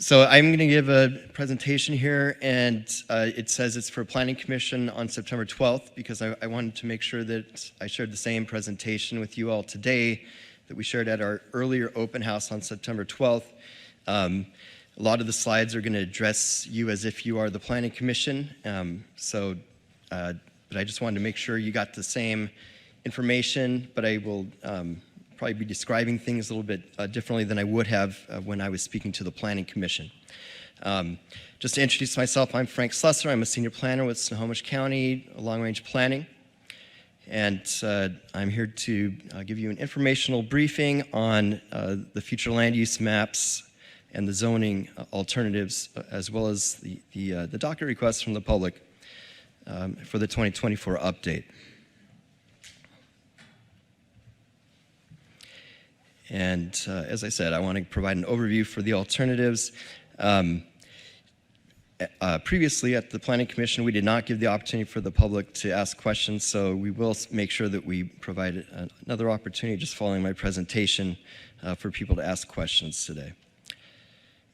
So I'm going to give a presentation here, and it says it's for Planning Commission on September 12th, because I wanted to make sure that I shared the same presentation with you all today that we shared at our earlier open house on September 12th. A lot of the slides are going to address you as if you are the Planning Commission, but I just wanted to make sure you got the same information, but I will probably be describing things a little bit differently than I would have when I was speaking to the Planning Commission. Just to introduce myself, I'm Frank Slusser. I'm a senior planner with Snohomish County Long Range Planning, and I'm here to give you an informational briefing on the future land use maps and the zoning alternatives, as well as the docket requests from the public for the 2024 update. And as I said, I want to provide an overview for the alternatives. Previously at the Planning Commission, we did not give the opportunity for the public to ask questions, so we will make sure that we provide another opportunity just following my presentation for people to ask questions today.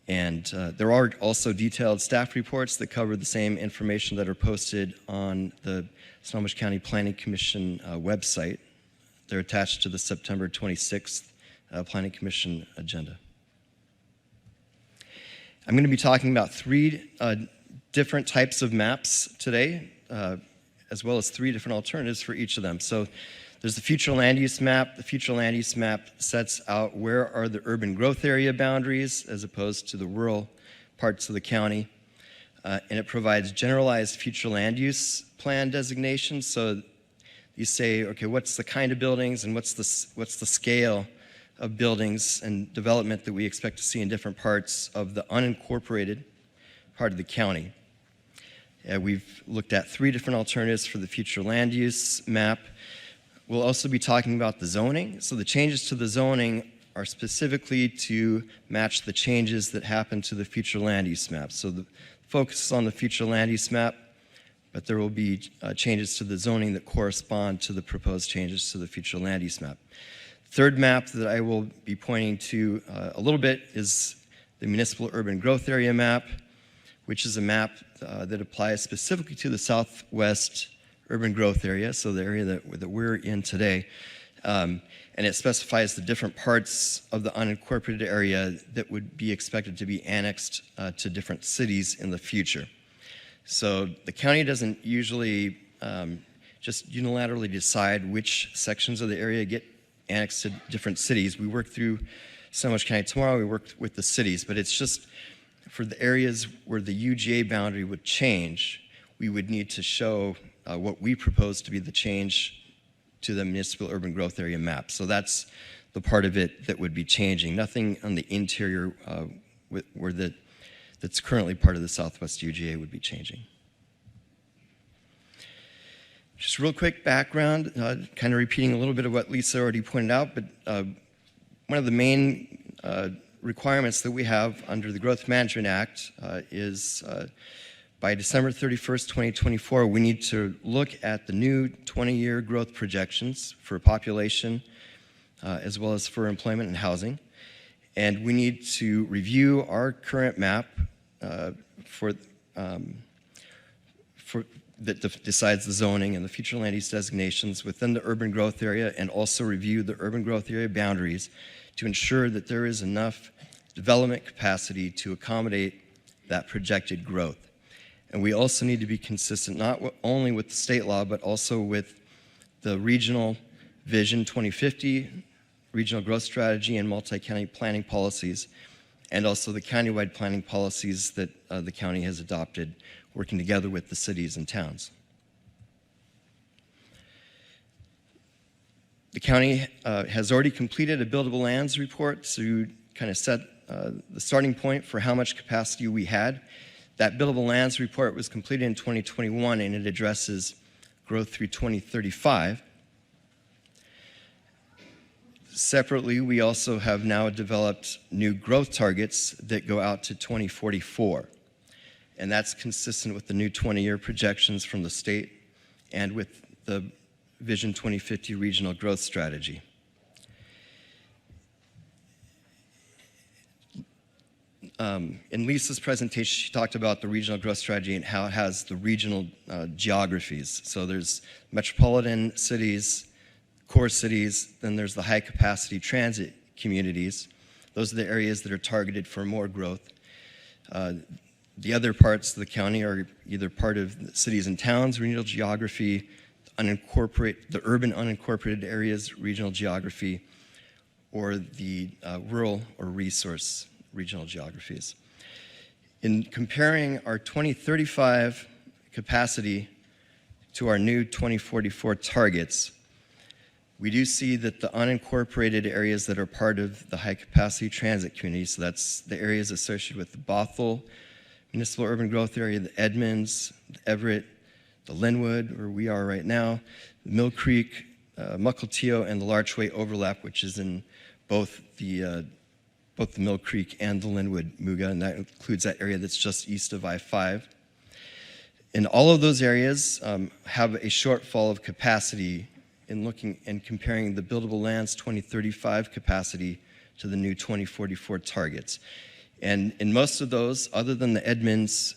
And there are also detailed staff reports that cover the same information that are posted on the Snohomish County Planning Commission website. They're attached to the September 26th Planning Commission agenda. I'm going to be talking about three different types of maps today, as well as three different alternatives for each of them. So there's the future land use map. The future land use map sets out where are the urban growth area boundaries as opposed to the rural parts of the county. And it provides generalized future land use plan designations. So you say, okay, what's the kind of buildings and what's the scale of buildings and development that we expect to see in different parts of the unincorporated part of the county. We've looked at three different alternatives for the future land use map. We'll also be talking about the zoning. So the changes to the zoning are specifically to match the changes that happen to the future land use map. So the focus is on the future land use map, but there will be changes to the zoning that correspond to the proposed changes to the future land use map. Third map that I will be pointing to a little bit is the municipal urban growth area map, which is a map that applies specifically to the southwest urban growth area, so the area that we're in today. And it specifies the different parts of the unincorporated area that would be expected to be annexed to different cities in the future. So the county doesn't usually just unilaterally decide which sections of the area get annexed to different cities. We work through Snohomish County tomorrow, we work with the cities, but it's just for the areas where the UGA boundary would change, we would need to show what we propose to be the change to the municipal urban growth area map. So that's the part of it that would be changing. Nothing on the interior that's currently part of the Southwest UGA would be changing. Just real quick background, kind of repeating a little bit of what Lisa already pointed out, but one of the main requirements that we have under the Growth Management Act is by December 31st, 2024, we need to look at the new 20-year growth projections for population as well as for employment and housing. And we need to review our current map that decides the zoning and the future land use designations within the urban growth area, and also review the urban growth area boundaries to ensure that there is enough development capacity to accommodate that projected growth. And we also need to be consistent not only with the state law, but also with the regional Vision 2050, regional growth strategy, and multi-county planning policies, and also the countywide planning policies that the county has adopted, working together with the cities and towns. The county has already completed a buildable lands report to kind of set the starting point for how much capacity we had. That buildable lands report was completed in 2021, and it addresses growth through 2035. Separately, we also have now developed new growth targets that go out to 2044. And that's consistent with the new 20-year projections from the state and with the Vision 2050 regional growth strategy. in Lisa's presentation, she talked about the regional growth strategy and how it has the regional geographies. So there's metropolitan cities, core cities, then there's the high capacity transit communities. Those are the areas that are targeted for more growth. The other parts of the county are either part of the cities and towns, regional geography, the urban unincorporated areas, regional geography, or the rural or resource regional geographies. In comparing our 2035 capacity to our new 2044 targets, we do see that the unincorporated areas that are part of the high capacity transit community, so that's the areas associated with the Bothell Municipal Urban Growth Area, the Edmonds, the Everett, the Linwood, where we are right now, the Mill Creek, Mukilteo, and the Larchway overlap, which is in both the Mill Creek and the Linwood MUGA, and that includes that area that's just east of I-5. And all of those areas have a shortfall of capacity in looking and comparing the buildable lands 2035 capacity to the new 2044 targets. And in most of those, other than the Edmonds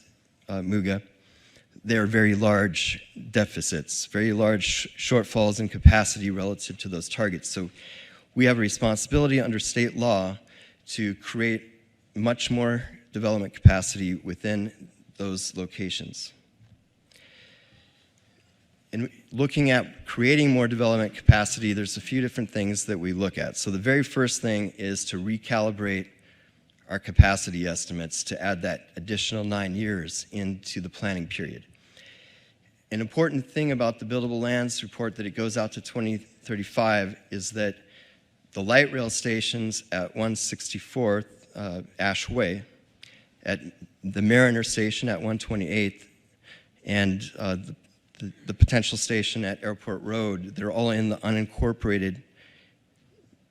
MUGA, there are very large deficits, very large shortfalls in capacity relative to those targets. So we have a responsibility under state law to create much more development capacity within those locations. In looking at creating more development capacity, there's a few different things that we look at. So the very first thing is to recalibrate our capacity estimates to add that additional 9 years into the planning period. An important thing about the buildable lands report that it goes out to 2035 is that the light rail stations at 164th Ash Way, at the Mariner Station at 128th, and the potential station at Airport Road, they're all in the unincorporated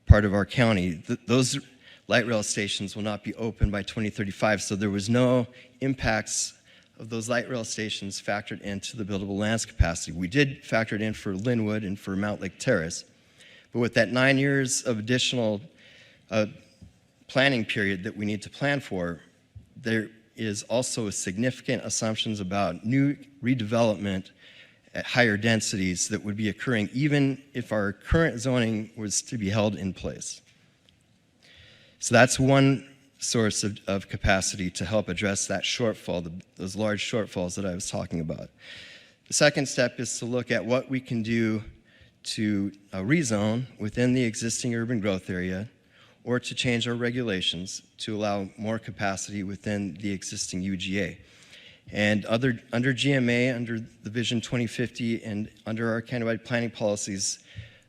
part of our county. Those light rail stations will not be open by 2035, so there was no impacts of those light rail stations factored into the buildable lands capacity. We did factor it in for Linwood and for Mount Lake Terrace, but with that 9 years of additional planning period that we need to plan for, there is also significant assumptions about new redevelopment at higher densities that would be occurring even if our current zoning was to be held in place. So that's one source of capacity to help address that shortfall, those large shortfalls that I was talking about. The second step is to look at what we can do to rezone within the existing urban growth area or to change our regulations to allow more capacity within the existing UGA. And under GMA, under the Vision 2050, and under our countywide planning policies,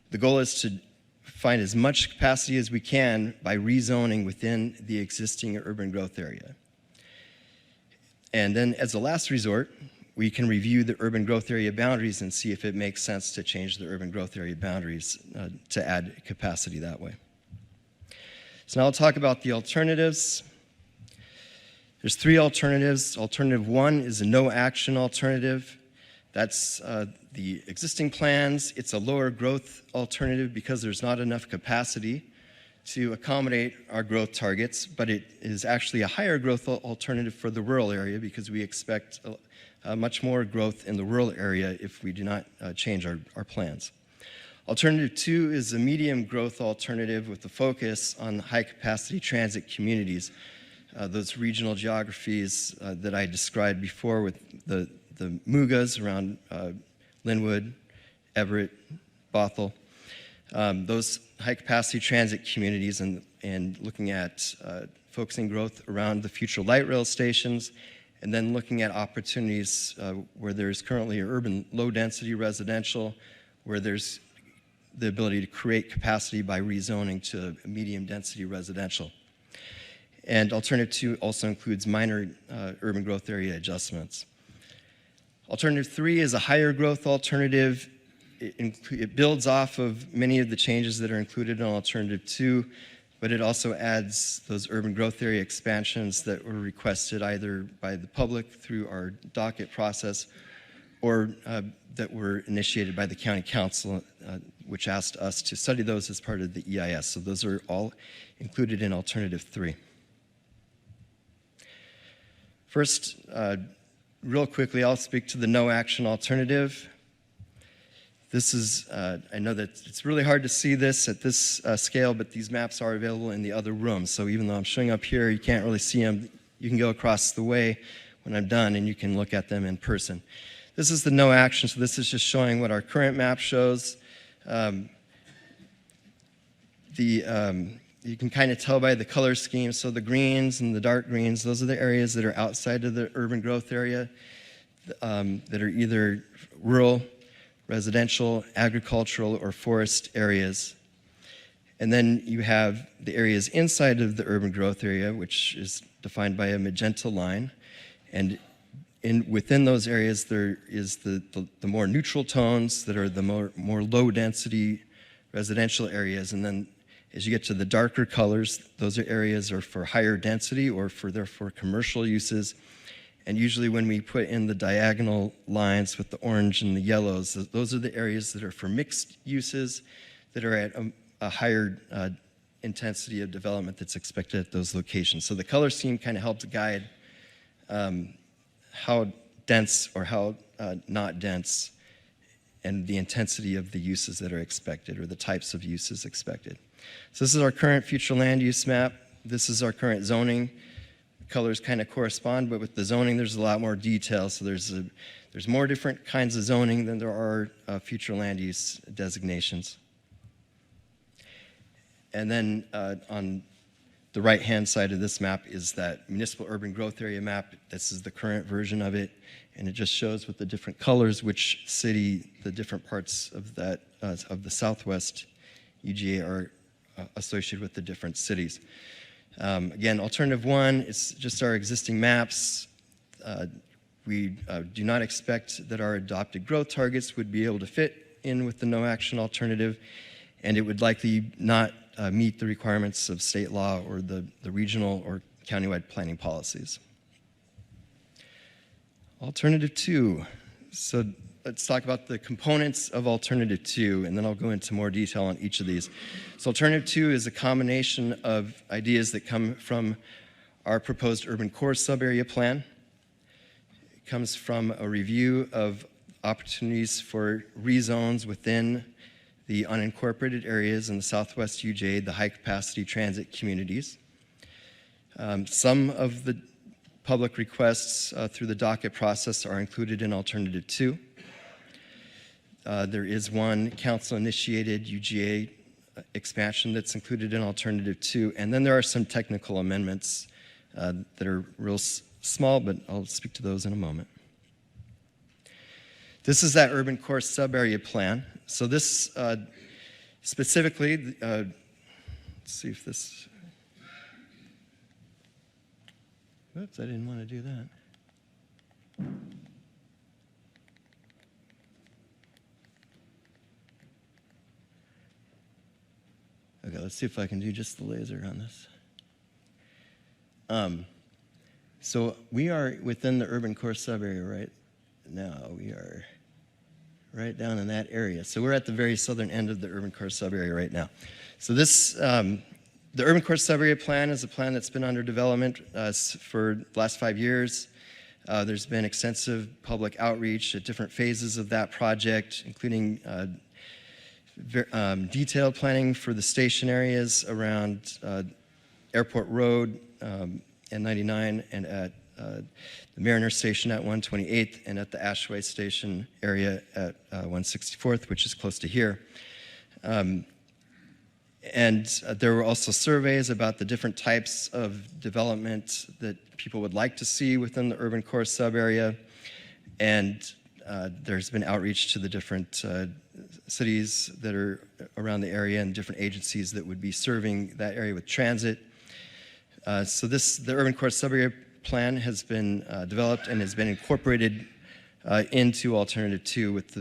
the goal is to find as much capacity as we can by rezoning within the existing urban growth area. And then as a last resort, we can review the urban growth area boundaries and see if it makes sense to change the urban growth area boundaries to add capacity that way. So now I'll talk about the alternatives. There's three alternatives. Alternative one is a no action alternative. That's the existing plans. It's a lower growth alternative because there's not enough capacity to accommodate our growth targets, but it is actually a higher growth alternative for the rural area because we expect much more growth in the rural area if we do not change our plans. Alternative two is a medium growth alternative with the focus on high capacity transit communities, those regional geographies that I described before with the MUGAs around Linwood, Everett, Bothell, those high capacity transit communities and looking at focusing growth around the future light rail stations, and then looking at opportunities where there's currently urban low density residential, where there's the ability to create capacity by rezoning to medium density residential. And alternative two also includes minor urban growth area adjustments. Alternative three is a higher growth alternative. It builds off of many of the changes that are included in alternative two, but it also adds those urban growth area expansions that were requested either by the public through our docket process or that were initiated by the county council, which asked us to study those as part of the EIS. So those are all included in alternative three. First, real quickly, I'll speak to the no action alternative. This is, I know that it's really hard to see this at this scale, but these maps are available in the other rooms. So even though I'm showing up here, you can't really see them. You can go across the way when I'm done and you can look at them in person. This is the no action, so this is just showing what our current map shows. You can kind of tell by the color scheme. So the greens and the dark greens, those are the areas that are outside of the urban growth area that are either rural, residential, agricultural, or forest areas. And then you have the areas inside of the urban growth area, which is defined by a magenta line. And within those areas, there is the more neutral tones that are the more low density residential areas. And then as you get to the darker colors, those areas are for higher density or for commercial uses. And usually when we put in the diagonal lines with the orange and the yellows, those are the areas that are for mixed uses that are at a higher intensity of development that's expected at those locations. So the color scheme kind of helps guide how dense or how not dense and the intensity of the uses that are expected or the types of uses expected. So this is our current future land use map. This is our current zoning. Colors kind of correspond, but with the zoning, there's a lot more detail. So there's more different kinds of zoning than there are future land use designations. And then on the right-hand side of this map is that municipal urban growth area map. This is the current version of it, and it just shows with the different colors which city the different parts of that of the Southwest UGA are associated with the different cities. Again, alternative one is just our existing maps. We do not expect that our adopted growth targets would be able to fit in with the no action alternative, and it would likely not meet the requirements of state law or the regional or countywide planning policies. Alternative two. So let's talk about the components of alternative two, and then I'll go into more detail on each of these. So alternative two is a combination of ideas that come from our proposed urban core sub-area plan. It comes from a review of opportunities for rezones within the unincorporated areas in the Southwest UJ, the high-capacity transit communities. Some of the public requests through the docket process are included in alternative two. There is one council-initiated UGA expansion that's included in alternative two, and then there are some technical amendments that are real small, but I'll speak to those in a moment. This is that urban core sub-area plan. So this specifically, let's see if this, oops, I didn't want to do that. Okay, let's see if I can do just the laser on this. So we are within the urban core sub-area right now. We are right down in that area. So we're at the very southern end of the urban core sub-area right now. So this, the urban core sub-area plan is a plan that's been under development for the last 5 years. There's been extensive public outreach at different phases of that project, including detailed planning for the station areas around Airport Road and 99 and at the Mariner Station at 128th and at the Ashway Station area at 164th, which is close to here. And there were also surveys about the different types of development that people would like to see within the urban core sub-area. And there's been outreach to the different cities that are around the area and different agencies that would be serving that area with transit. So the urban core sub-area plan has been developed and has been incorporated into alternative two with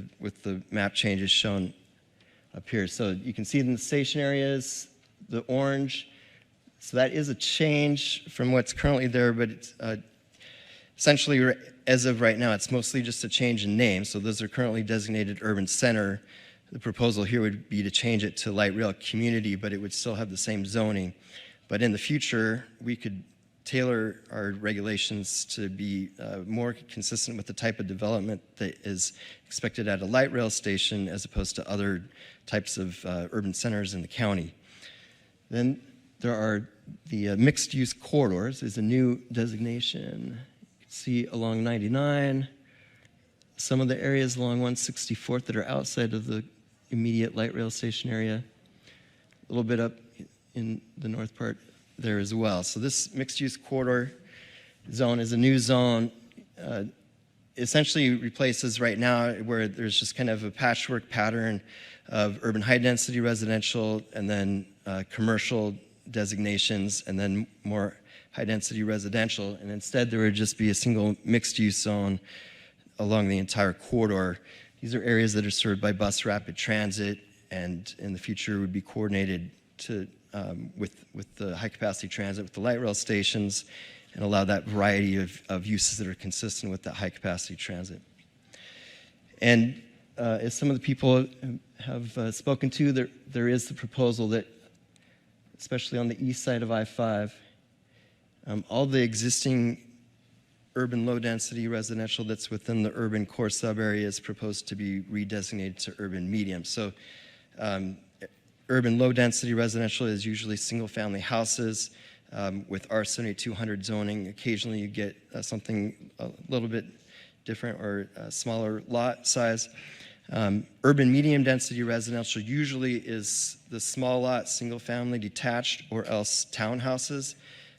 the map changes shown up here. So you can see in the station areas, the orange. So that is a change from what's currently there, but it's essentially, as of right now, it's mostly just a change in name. So those are currently designated urban center. The proposal here would be to change it to light rail community, but it would still have the same zoning. But in the future, we could tailor our regulations to be more consistent with the type of development that is expected at a light rail station as opposed to other types of urban centers in the county. Then there are the mixed-use corridors. There's a new designation. You can see along 99, some of the areas along 164th that are outside of the immediate light rail station area, a little bit up in the north part there as well. So this mixed-use corridor zone is a new zone, essentially replaces right now where there's just kind of a patchwork pattern of urban high-density residential and then commercial designations and then more high-density residential. And instead there would just be a single mixed-use zone along the entire corridor. These are areas that are served by bus rapid transit and in the future would be coordinated to with the high-capacity transit, with the light rail stations, and allow that variety of uses that are consistent with that high-capacity transit. And as some of the people have spoken to, there is the proposal that, especially on the east side of I-5, all the existing urban low-density residential that's within the urban core sub-area is proposed to be redesignated to urban medium. So urban low-density residential is usually single-family houses with R7200 zoning. Occasionally you get something a little bit different or a smaller lot size. Urban medium-density residential usually is the small lot, single-family, detached, or else townhouses.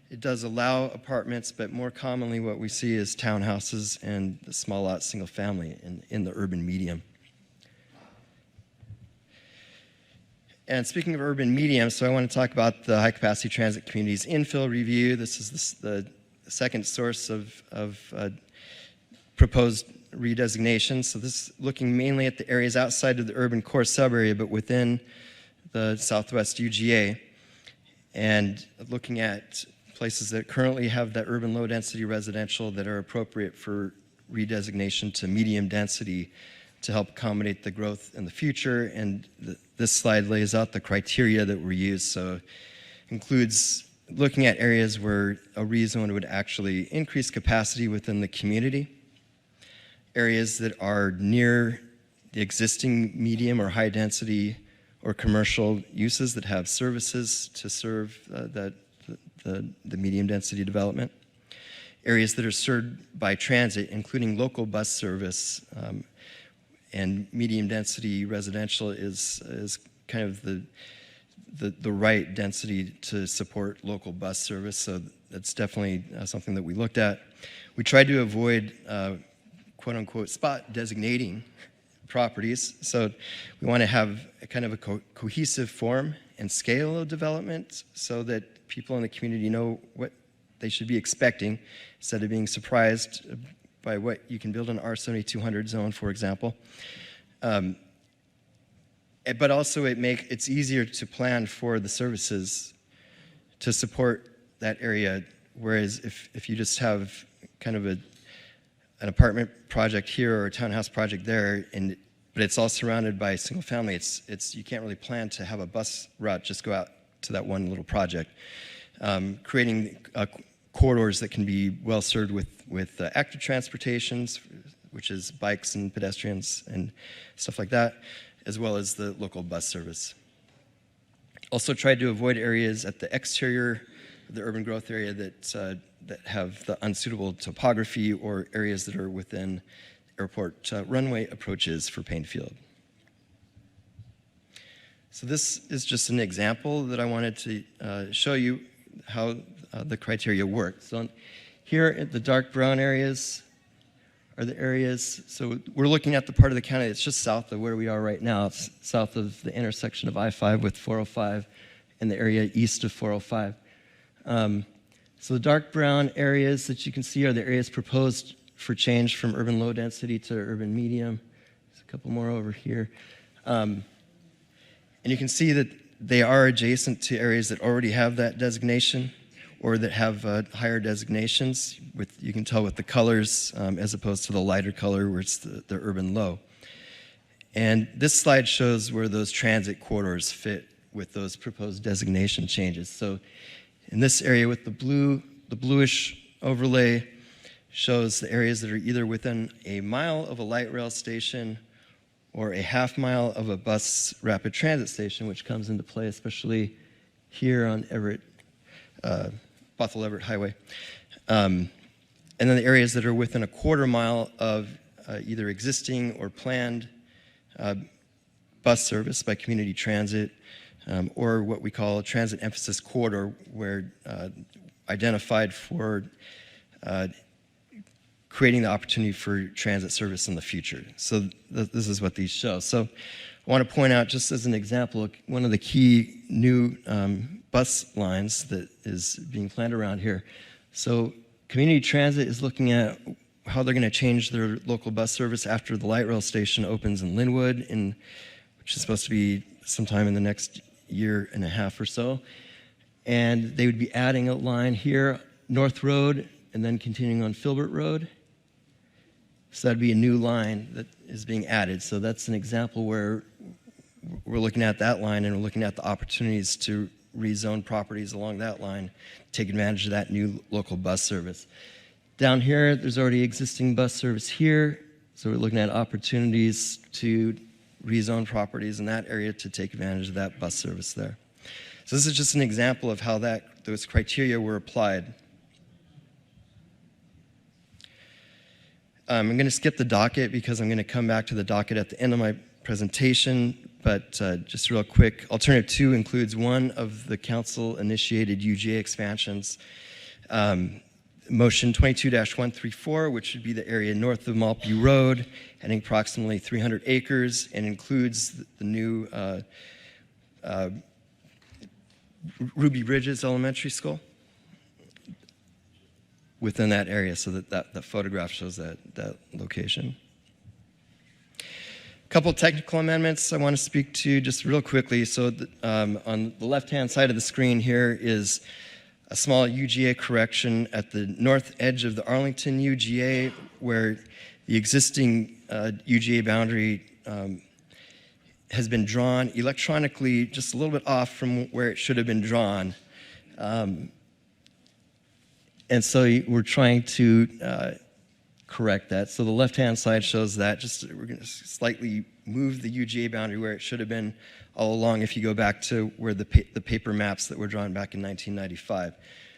It does allow apartments, but more commonly what we see is townhouses and the small lot, single-family in the urban medium. And speaking of urban medium, so I want to talk about the high-capacity transit communities infill review. This is the second source of proposed redesignation. So this is looking mainly at the areas outside of the urban core sub-area, but within the Southwest UGA, and looking at places that currently have that urban low-density residential that are appropriate for redesignation to medium density to help accommodate the growth in the future. And this slide lays out the criteria that were used. So it includes looking at areas where a rezone would actually increase capacity within the community, areas that are near the existing medium or high density or commercial uses that have services to serve the medium density development, areas that are served by transit, including local bus service, and medium density residential is kind of the right density to support local bus service. So that's definitely something that we looked at. We tried to avoid quote unquote spot designating properties. So we want to have a kind of a cohesive form and scale of development so that people in the community know what they should be expecting instead of being surprised by what you can build an R7200 zone, for example. But also it's easier to plan for the services to support that area, whereas if you just have kind of an apartment project here or a townhouse project there, but it's all surrounded by single family, you can't really plan to have a bus route just go out to that one little project. Creating corridors that can be well served with active transportations, which is bikes and pedestrians and stuff like that, as well as the local bus service. Also tried to avoid areas at the exterior of the urban growth area that have the unsuitable topography or areas that are within airport runway approaches for Painfield. So this is just an example that I wanted to show you how the criteria work. So here, the dark brown areas are the areas, so we're looking at the part of the county that's just south of where we are right now. It's south of the intersection of I-5 with 405 and the area east of 405. So the dark brown areas that you can see are the areas proposed for change from urban low density to urban medium. There's a couple more over here. And you can see that they are adjacent to areas that already have that designation or that have higher designations. You can tell with the colors as opposed to the lighter color where it's the urban low. And this slide shows where those transit corridors fit with those proposed designation changes. So in this area with the blue the bluish overlay shows the areas that are either within a mile of a light rail station or a half mile of a bus rapid transit station, which comes into play especially here on Bothell Everett Highway. And then the areas that are within a quarter mile of either existing or planned bus service by community transit, or what we call a transit emphasis corridor, where identified for creating the opportunity for transit service in the future. So this is what these show. So I want to point out, just as an example, one of the key new bus lines that is being planned around here. So community transit is looking at how they're going to change their local bus service after the light rail station opens in Linwood, which is supposed to be sometime in the next year and a half or so. And they would be adding a line here, North Road, and then continuing on Filbert Road. So that'd be a new line that is being added. So that's an example where we're looking at that line and we're looking at the opportunities to rezone properties along that line, take advantage of that new local bus service. Down here, there's already existing bus service here, so we're looking at opportunities to rezone properties in that area to take advantage of that bus service there. So this is just an example of how those criteria were applied. I'm going to skip the docket because I'm going to come back to the docket at the end of my presentation, but just real quick, Alternative 2 includes one of the council-initiated UGA expansions. Motion 22-134, which would be the area north of Maltby Road, adding approximately 300 acres, and includes the new Ruby Bridges Elementary School within that area, so that photograph shows that location. A couple technical amendments I want to speak to just real quickly. So on the left-hand side of the screen here is a small UGA correction at the north edge of the Arlington UGA, where the existing UGA boundary has been drawn electronically just a little bit off from where it should have been drawn. And so we're trying to correct that. So the left-hand side shows that. We're going to slightly move the UGA boundary where it should have been all along if you go back to where the paper maps that were drawn back in 1995.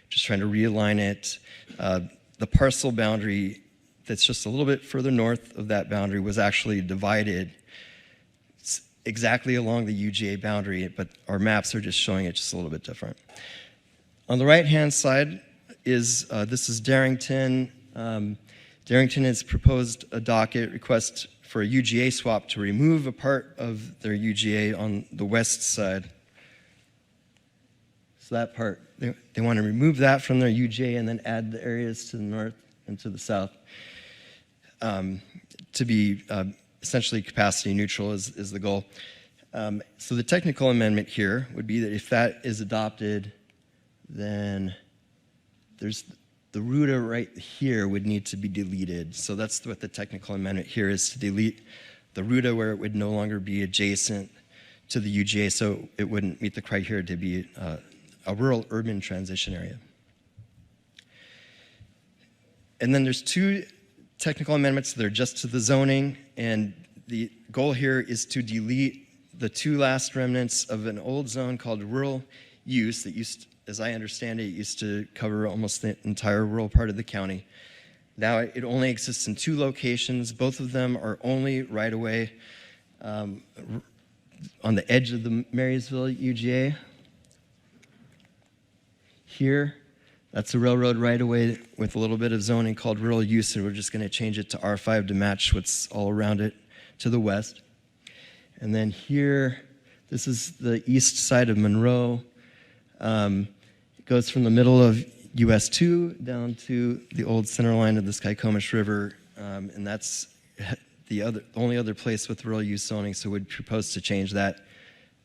Just trying to realign it. The parcel boundary that's just a little bit further north of that boundary was actually divided exactly along the UGA boundary, but our maps are just showing it just a little bit different. On the right-hand side is, this is Darrington. Darrington has proposed a docket request for a UGA swap to remove a part of their UGA on the west side. So that part, they want to remove that from their UGA and then add the areas to the north and to the south to be essentially capacity neutral is the goal. So the technical amendment here would be that if that is adopted, then there's the ruta right here would need to be deleted. So that's what the technical amendment here is, to delete the ruta where it would no longer be adjacent to the UGA, so it wouldn't meet the criteria to be a rural urban transition area. And then there's two technical amendments that are just to the zoning, and the goal here is to delete the two last remnants of an old zone called rural use that used, as I understand it, used to cover almost the entire rural part of the county. Now it only exists in two locations. Both of them are only right away on the edge of the Marysville UGA. Here, that's a railroad right-of-way with a little bit of zoning called rural use, and we're just going to change it to R5 to match what's all around it to the west. And then here, this is the east side of Monroe. It goes from the middle of US 2 down to the old center line of the Snohomish River, and that's the only other place with rural use zoning, so we'd propose to change that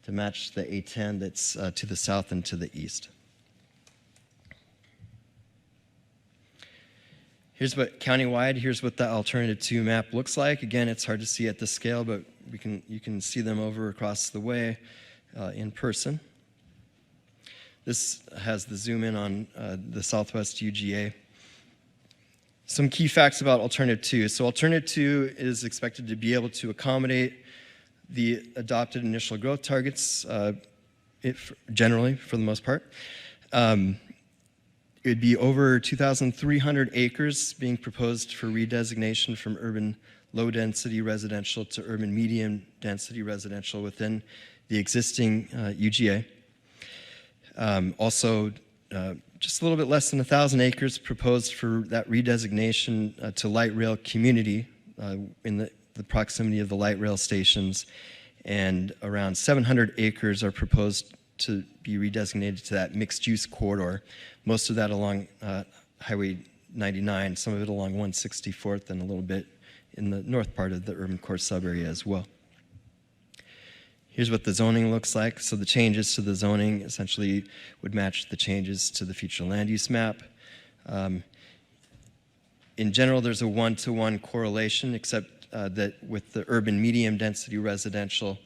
to match the A10 that's to the south and to the east. Here's what countywide, here's what the alternative 2 map looks like. Again, it's hard to see at this scale, but you can see them over across the way in person. This has the zoom in on the Southwest UGA. Some key facts about Alternative 2. So Alternative 2 is expected to be able to accommodate the adopted initial growth targets, generally, for the most part. It would be over 2,300 acres being proposed for redesignation from urban low-density residential to urban medium-density residential within the existing UGA. Also, just a little bit less than 1,000 acres proposed for that redesignation to light rail community in the proximity of the light rail stations, and around 700 acres are proposed to be redesignated to that mixed-use corridor, most of that along Highway 99, some of it along 164th, and a little bit in the north part of the urban core sub-area as well. Here's what the zoning looks like. So the changes to the zoning essentially would match the changes to the future land use map. In general, there's a one-to-one correlation, except that with the urban medium density residential,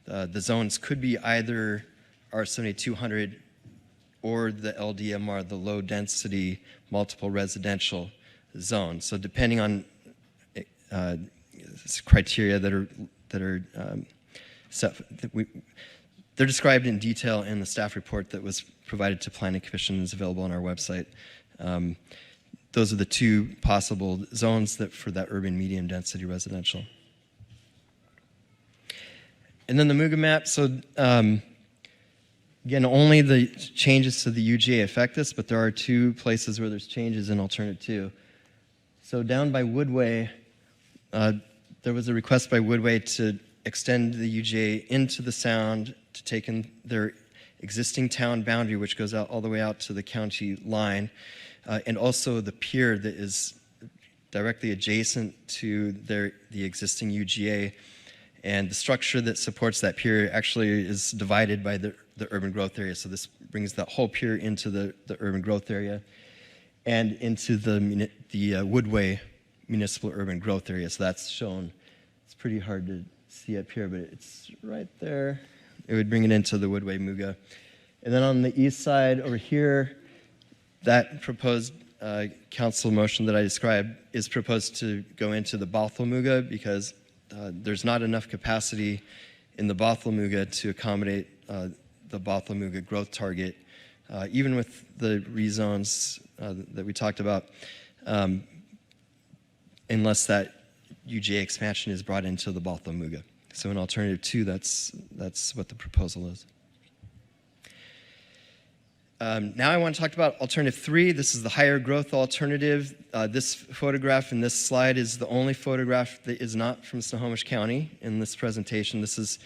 the zones could be either R7200 or the LDMR, the low density multiple residential zone. So depending on criteria that are set, they're described in detail in the staff report that was provided to Planning Commission and is available on our website. Those are the two possible zones for that urban medium density residential. And then the MUGA map. So again, only the changes to the UGA affect this, but there are two places where there's changes in Alternative 2. So down by Woodway, there was a request by Woodway to extend the UGA into the Sound to take in their existing town boundary, which goes out all the way out to the county line, and also the pier that is directly adjacent to the existing UGA. And the structure that supports that pier actually is divided by the urban growth area. So this brings that whole pier into the urban growth area and into the Woodway municipal urban growth area. So that's shown. It's pretty hard to see up here, but it's right there. It would bring it into the Woodway MUGA. And then on the east side over here, that proposed council motion that I described is proposed to go into the Bothell MUGA because there's not enough capacity in the Bothell MUGA to accommodate the Bothell MUGA growth target, even with the rezones that we talked about, unless that UGA expansion is brought into the Bothell MUGA. So in Alternative 2, that's what the proposal is. Now I want to talk about Alternative 3. This is the higher growth alternative. This photograph in this slide is the only photograph that is not from Snohomish County in this presentation. This is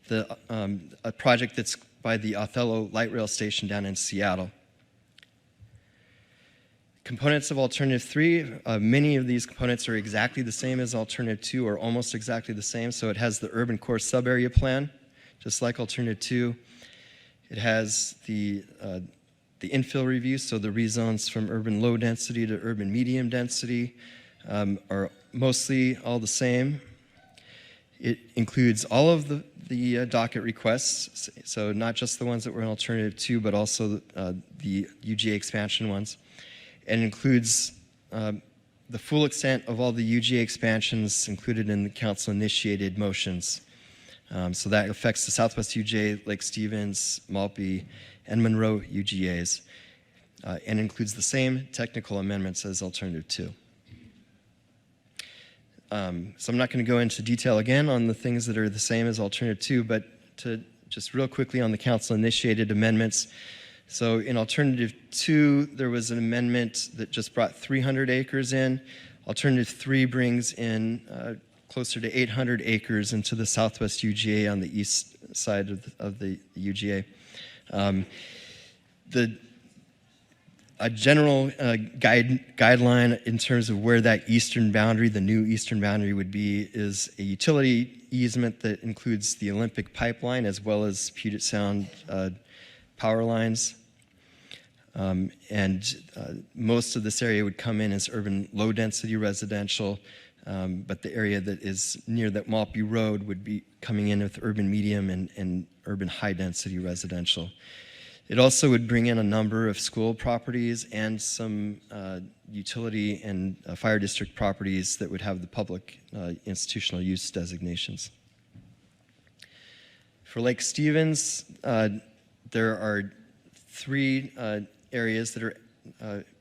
a project that's by the Othello Light Rail Station down in Seattle. Components of Alternative 3, many of these components are exactly the same as Alternative 2 or almost exactly the same. So it has the urban core sub-area plan, just like Alternative 2. It has the infill review, so the rezones from urban low density to urban medium density are mostly all the same. It includes all of the docket requests, so not just the ones that were in Alternative 2, but also the UGA expansion ones. And includes the full extent of all the UGA expansions included in the council-initiated motions. So that affects the Southwest UGA, Lake Stevens, Maltby, and Monroe UGAs, and includes the same technical amendments as Alternative 2. So I'm not going to go into detail again on the things that are the same as Alternative 2, but to just real quickly on the council-initiated amendments. So in Alternative 2, there was an amendment that just brought 300 acres in. Alternative 3 brings in closer to 800 acres into the Southwest UGA on the east side of the UGA. A general guideline in terms of where that eastern boundary, the new eastern boundary would be, is a utility easement that includes the Olympic pipeline as well as Puget Sound power lines. Most of this area would come in as urban low-density residential, but the area that is near that Maltby Road would be coming in with urban medium and urban high-density residential. It also would bring in a number of school properties and some utility and fire district properties that would have the public institutional use designations. For Lake Stevens, there are 3 areas that are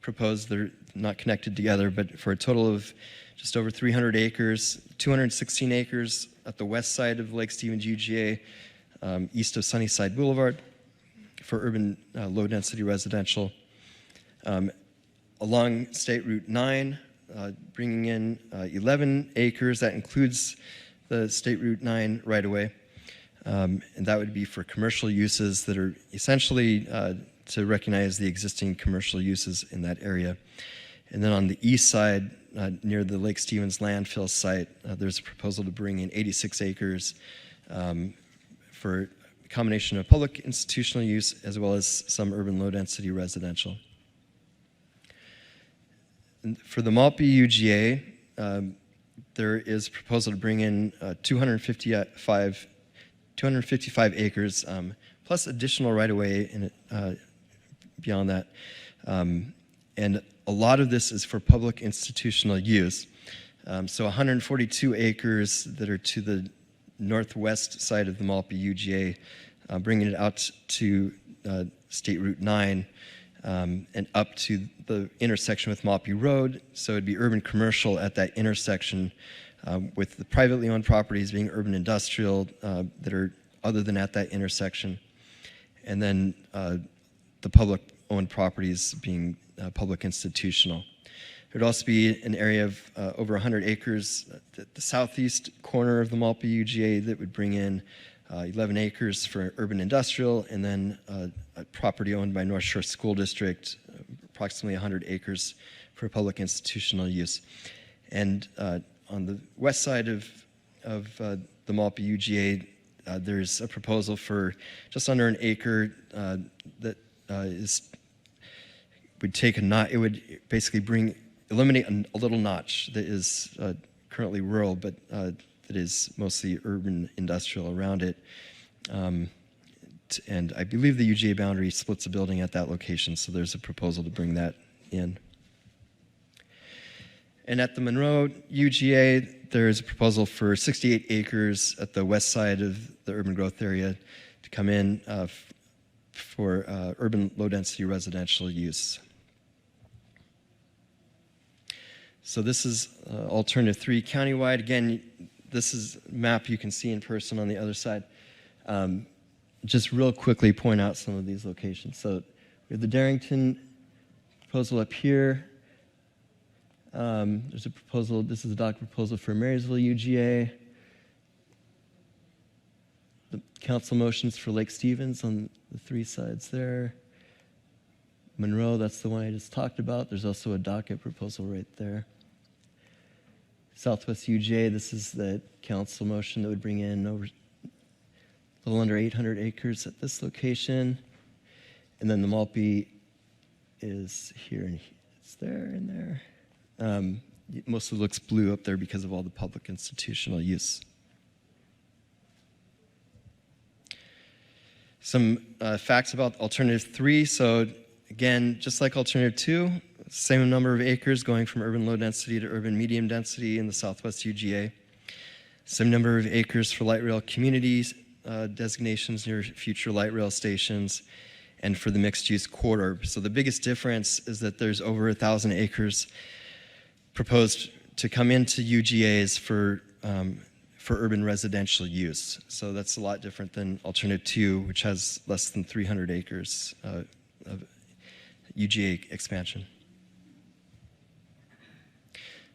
proposed. They're not connected together, but for a total of just over 300 acres, 216 acres at the west side of Lake Stevens UGA, east of Sunnyside Boulevard, for urban low-density residential. Along State Route 9, bringing in 11 acres. That includes the State Route 9 right-of-way. And that would be for commercial uses that are essentially to recognize the existing commercial uses in that area. And then on the east side, near the Lake Stevens landfill site, there's a proposal to bring in 86 acres for a combination of public institutional use as well as some urban low-density residential. And for the Maltby UGA, there is a proposal to bring in 255 acres, plus additional right-of-way in it, beyond that. And a lot of this is for public institutional use. So 142 acres that are to the northwest side of the Maltby UGA, bringing it out to State Route 9 and up to the intersection with Maltby Road. So it'd be urban commercial at that intersection, with the privately owned properties being urban industrial that are other than at that intersection. And then the public owned properties being public institutional. There would also be an area of over 100 acres at the southeast corner of the Maltby UGA that would bring in 11 acres for urban industrial, and then a property owned by North Shore School District, approximately 100 acres for public institutional use. And on the west side of the Maltby UGA, there's a proposal for just under an acre that would take it would basically eliminate a little notch that is currently rural, but that is mostly urban industrial around it. And I believe the UGA boundary splits a building at that location, so there's a proposal to bring that in. And at the Monroe UGA, there is a proposal for 68 acres at the west side of the urban growth area to come in for urban low-density residential use. So this is alternative 3 countywide. Again, this is a map you can see in person on the other side. Just real quickly point out some of these locations. So we have the Darrington proposal up here. There's a proposal, this is a dock proposal for Marysville UGA. The council motions for Lake Stevens on the 3 sides there. Monroe, that's the one I just talked about. There's also a docket proposal right there. Southwest UGA, this is the council motion that would bring in over a little under 800 acres at this location. And then the Maltby is here, and it's there and there. It mostly looks blue up there because of all the public institutional use. Some facts about alternative 3. So again, just like alternative 2, same number of acres going from urban low density to urban medium density in the Southwest UGA. Same number of acres for light rail communities, designations near future light rail stations, and for the mixed use corridor. So the biggest difference is that there's over 1,000 acres proposed to come into UGAs for urban residential use. So that's a lot different than alternative 2, which has less than 300 acres of UGA expansion.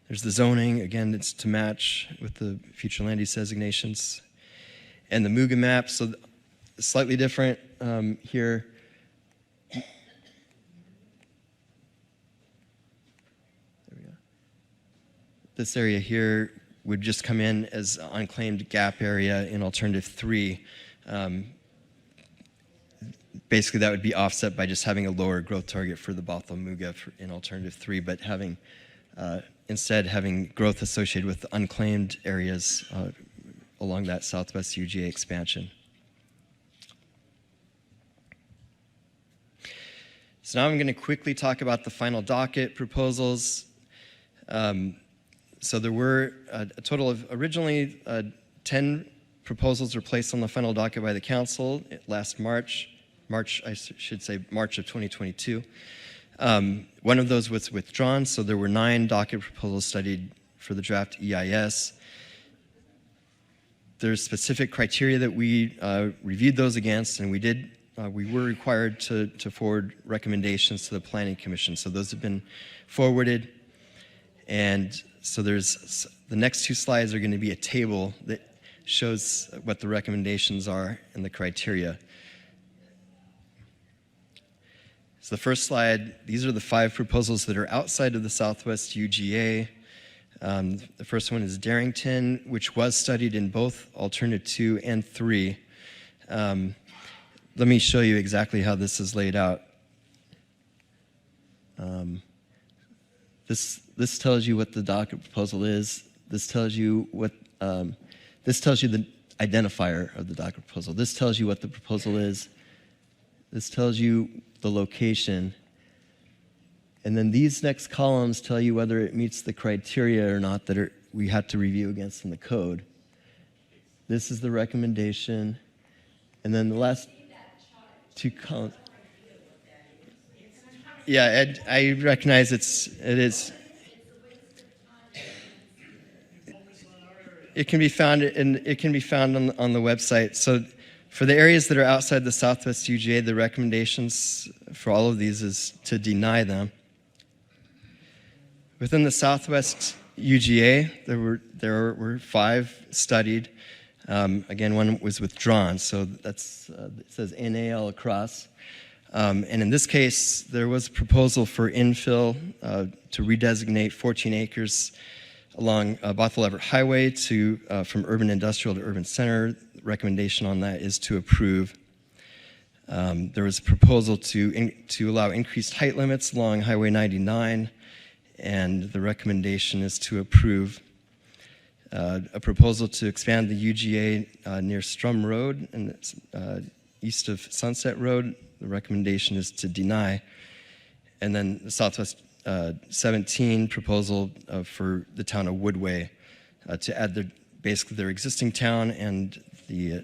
There's the zoning. Again, it's to match with the future land use designations. And the MUGA map, so slightly different here. There we go. This area here would just come in as unclaimed gap area in alternative 3. Basically, that would be offset by just having a lower growth target for the Bothell MUGA in alternative 3, but having instead having growth associated with the unclaimed areas along that Southwest UGA expansion. So now I'm going to quickly talk about the final docket proposals. So there were a total of originally 10 proposals were placed on the final docket by the council last March, I should say March of 2022. One of those was withdrawn, so there were 9 docket proposals studied for the draft EIS. There's specific criteria that we reviewed those against, and we were required to forward recommendations to the Planning Commission. So those have been forwarded. And so the next 2 slides are going to be a table that shows what the recommendations are and the criteria. So the first slide, these are the 5 proposals that are outside of the Southwest UGA. The first one is Darrington, which was studied in both Alternative 2 and 3. Let me show you exactly how this is laid out. This tells you what the docket proposal is. This tells you the identifier of the docket proposal. This tells you what the proposal is. This tells you the location. And then these next columns tell you whether it meets the criteria or not that we had to review against in the code. This is the recommendation. And then the last 2 columns. Yeah, Ed, I recognize it is. It can be found on the website. So for the areas that are outside the Southwest UGA, the recommendations for all of these is to deny them. Within the Southwest UGA, there were 5 studied. Again, one was withdrawn, so that's it says NA all across. And in this case, there was a proposal for infill to redesignate 14 acres along Bothell Everett Highway from urban industrial to urban center. The recommendation on that is to approve. There was a proposal to allow increased height limits along Highway 99, and the recommendation is to approve. A proposal to expand the UGA near Strum Road and east of Sunset Road. The recommendation is to deny. And then the Southwest 17 proposal for the town of Woodway to add basically their existing town and the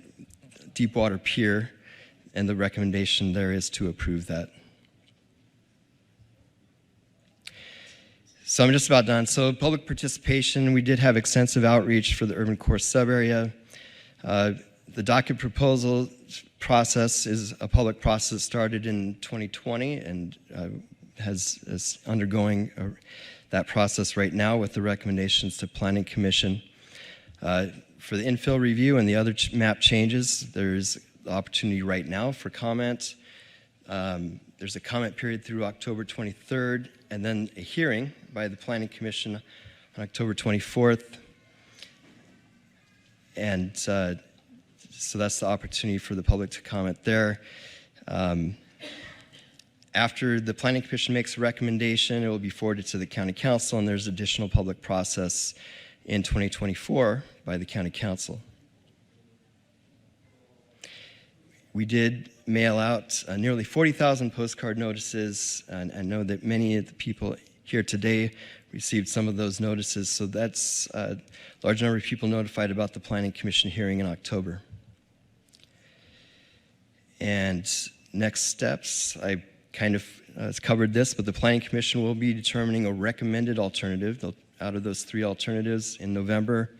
Deepwater Pier, and the recommendation there is to approve that. So I'm just about done. So public participation, we did have extensive outreach for the urban core sub-area. The docket proposal process is a public process started in 2020 and is undergoing that process right now with the recommendations to Planning Commission. For the infill review and the other map changes, there's the opportunity right now for comment. There's a comment period through October 23rd, and then a hearing by the Planning Commission on October 24th. And so that's the opportunity for the public to comment there. After the Planning Commission makes a recommendation, it will be forwarded to the County Council, and there's additional public process in 2024 by the County Council. We did mail out nearly 40,000 postcard notices, and I know that many of the people here today received some of those notices, so that's a large number of people notified about the Planning Commission hearing in October. And next steps, I kind of covered this, but the Planning Commission will be determining a recommended alternative out of those 3 alternatives in November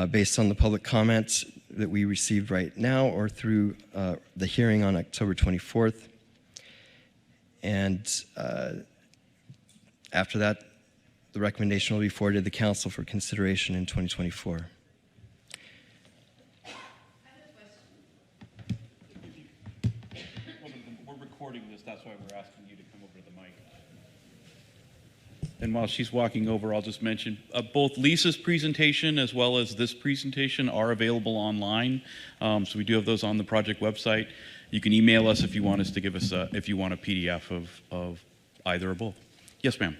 based on the public comments that we received right now or through the hearing on October 24th. And after that, the recommendation will be forwarded to the Council for consideration in 2024. We're recording this, that's why we're asking you to come over to the mic. And while she's walking over, I'll just mention both Lisa's presentation as well as this presentation are available online. So we do have those on the project website. You can email us if you want us to give us if you want a PDF of either or both. Yes, ma'am.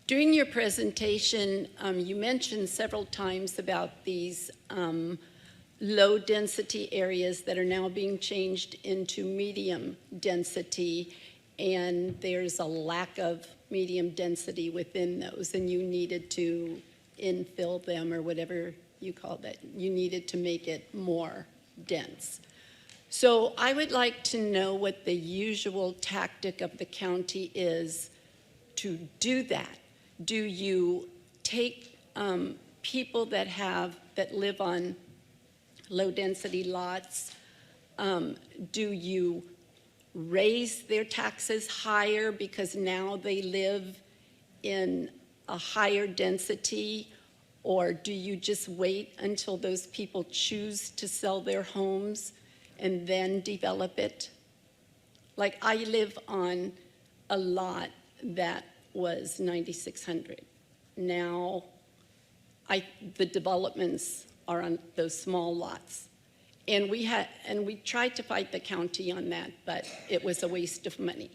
During your presentation, you mentioned several times about these low density areas that are now being changed into medium density. and there's a lack of medium density within those, and you needed to infill them or whatever you call that. You needed to make it more dense. So I would like to know what the usual tactic of the county is to do that. Do you take people that live on low-density lots? Do you raise their taxes higher because now they live in a higher density? Or do you just wait until those people choose to sell their homes and then develop it? Like, I live on a lot that was 9,600. Now, the developments are on those small lots. And we tried to fight the county on that, but it was a waste of money.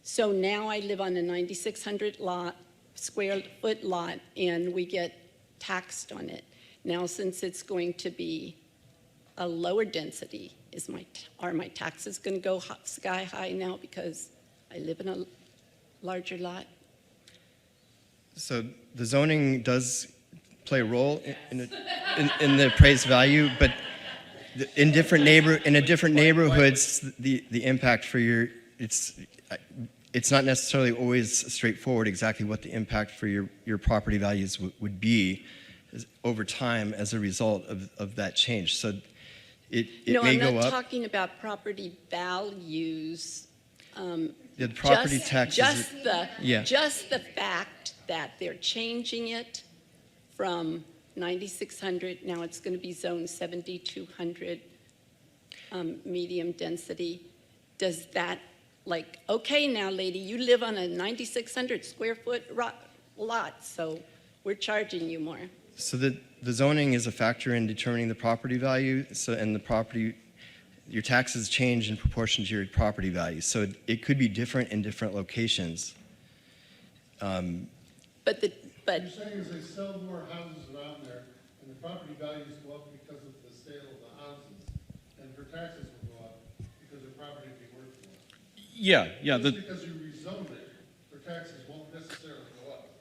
So now I live on a 9,600 square foot lot, and we get taxed on it. Now, since it's going to be a lower density, are my taxes going to go sky high now because I live in a larger lot? So the zoning does play a role in the appraised value, but in different neighborhoods, the impact for it's not necessarily always straightforward exactly what the impact for your property values would be over time as a result of that change. So it may go up. No, I'm not talking about property values. The property taxes. Just the fact that they're changing it from 9,600, now it's going to be zone 7,200 medium density. Does that, like, okay, now, lady, you live on a 9,600 square foot lot, so we're charging you more. So the zoning is a factor in determining the property value. So your taxes change in proportion to your property value. So it could be different in different locations. But What you're saying is they sell more houses around there, and the property values go up because of the sale of the houses, and her taxes will go up because her property will be worth more. Yeah. Just because you rezoned it, her taxes won't necessarily go up.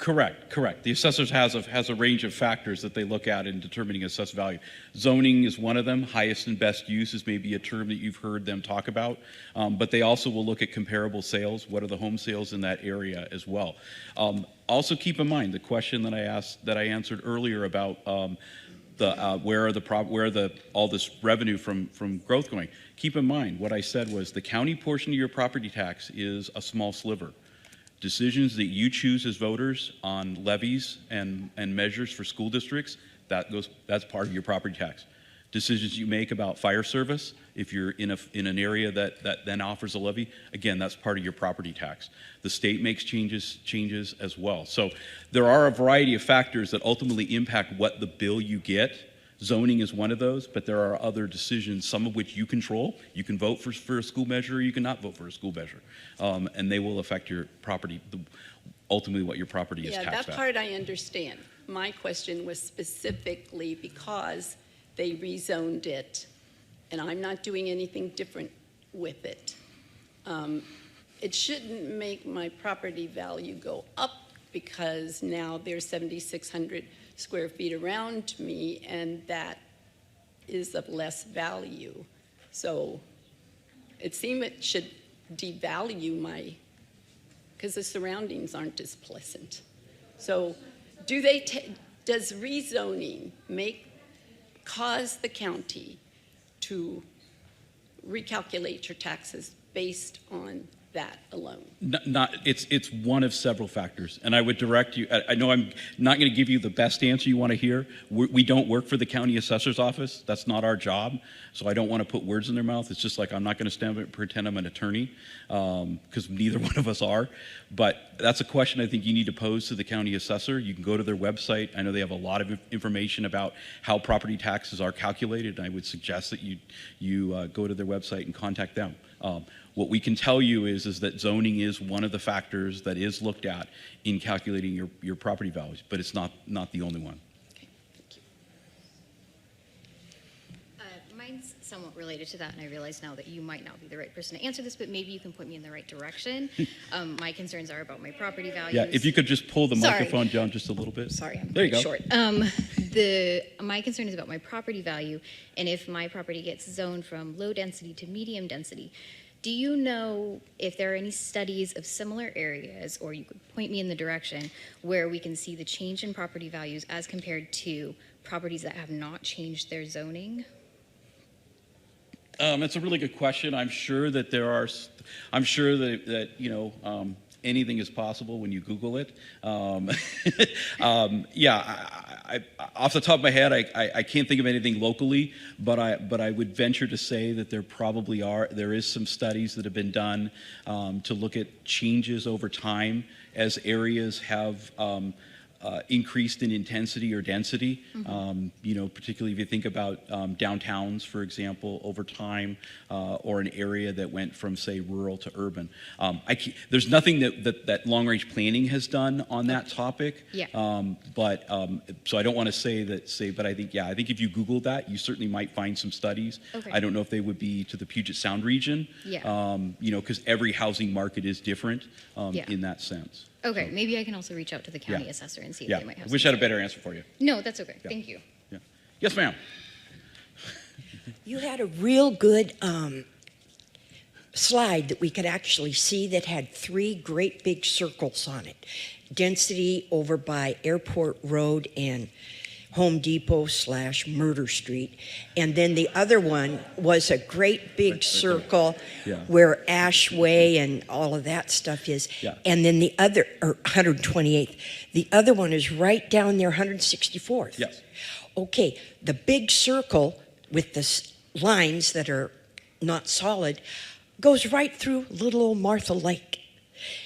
Correct. The assessors has a range of factors that they look at in determining assessed value. Zoning is one of them. Highest and best use is maybe a term that you've heard them talk about. But they also will look at comparable sales. What are the home sales in that area as well? Also keep in mind the question that I answered earlier about where all this revenue from growth going. Keep in mind what I said was the county portion of your property tax is a small sliver. Decisions that you choose as voters on levies and measures for school districts, that's part of your property tax. Decisions you make about fire service, if you're in an area that then offers a levy, again, that's part of your property tax. The state makes changes as well. So there are a variety of factors that ultimately impact what the bill you get. Zoning is one of those, but there are other decisions, some of which you control. You can vote for a school measure, or you cannot vote for a school measure. And they will affect your property, ultimately what your property is taxed at. Yeah, that part I understand. My question was specifically because they rezoned it, and I'm not doing anything different with it. It shouldn't make my property value go up because now there's 7,600 square feet around me, and that is of less value. So it seems it should devalue because the surroundings aren't as pleasant. So does rezoning cause the county to recalculate your taxes based on that alone? It's one of several factors, and I would direct you. I know I'm not going to give you the best answer you want to hear. We don't work for the county assessor's office. That's not our job, so I don't want to put words in their mouth. It's just like I'm not going to stand up and pretend I'm an attorney, because neither one of us are. But that's a question I think you need to pose to the county assessor. You can go to their website. I know they have a lot of information about how property taxes are calculated, and I would suggest that you go to their website and contact them. What we can tell you is that zoning is one of the factors that is looked at in calculating your property values, but it's not the only one. Okay, thank you. My mine's somewhat related to that, and I realize now that you might not be the right person to answer this, but maybe you can point me in the right direction. My concerns are about my property values. Yeah, if you could just pull the Sorry. microphone down just a little bit. Sorry, I'm there you quite go. short. My concern is about my property value, and if my property gets zoned from low density to medium density. Do you know if there are any studies of similar areas, or you could point me in the direction, where we can see the change in property values as compared to properties that have not changed their zoning? That's a really good question. I'm sure that there are. I'm sure that you know anything is possible when you Google it. Yeah, I, off the top of my head, I can't think of anything locally, but I would venture to say that there probably are. There is some studies that have been done to look at changes over time as areas have increased in intensity or density. You know, particularly if you think about downtowns, for example, over time, or an area that went from, say, rural to urban. There's nothing that long-range planning has done on that topic. Yeah. So I don't want to say, but I think, yeah, I think if you Google that, you certainly might find some studies. Okay. I don't know if they would be to the Puget Sound region. Yeah. You know, because every housing market is different Yeah. in that sense. Okay, maybe I can also reach out to the county Yeah. assessor and see if Yeah, they might have I wish I had a better answer for you. No, that's okay. Yeah. Thank you. Yeah. Yes, ma'am. You had a real good slide that we could actually see that had 3 great big circles on it. Density over by Airport Road and Home Depot / Murder Street. And then the other one was a great big circle Yeah. where Ash Way and all of that stuff is. Yeah. And then the other, or 128th, the other one is right down there, 164th. Yes. Okay, the big circle with the lines that are not solid goes right through little old Martha Lake.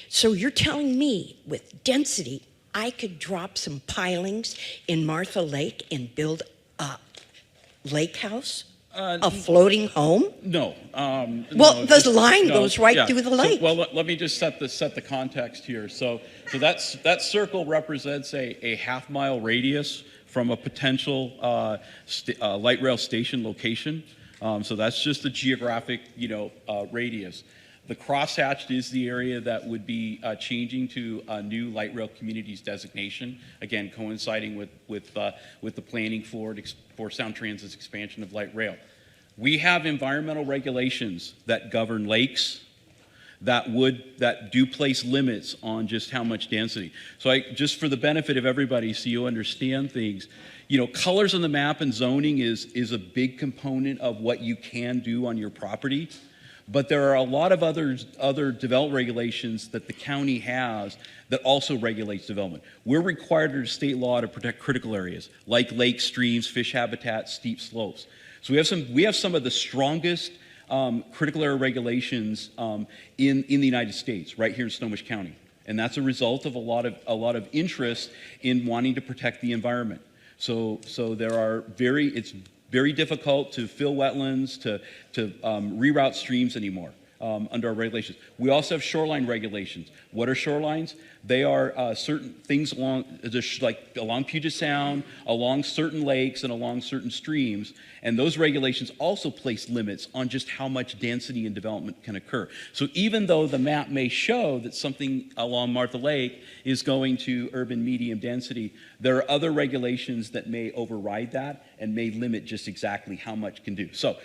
So you're telling me with density, I could drop some pilings in Martha Lake and build a lake house? A floating home? No. Well, the line goes right through the lake. So, well, let me just set the context here. So that circle represents a half-mile radius from a potential light rail station location. So that's just the geographic, radius. The crosshatched is the area that would be changing to a new light rail communities designation. Again, coinciding with the planning for Sound Transit's expansion of light rail. We have environmental regulations that govern lakes that do place limits on just how much density. So just for the benefit of everybody, so you understand things, colors on the map and zoning is a big component of what you can do on your property. But there are a lot of other development regulations that the county has that also regulates development. We're required under state law to protect critical areas like lakes, streams, fish habitats, steep slopes. So we have some of the strongest critical area regulations in the United States, right here in Snohomish County, and that's a result of a lot of interest in wanting to protect the environment. So it's very difficult to fill wetlands, to reroute streams anymore under our regulations. We also have shoreline regulations. What are shorelines? They are certain things along Puget Sound, along certain lakes, and along certain streams. And those regulations also place limits on just how much density and development can occur. So even though the map may show that something along Martha Lake is going to urban medium density, there are other regulations that may override that and may limit just exactly how much can do. So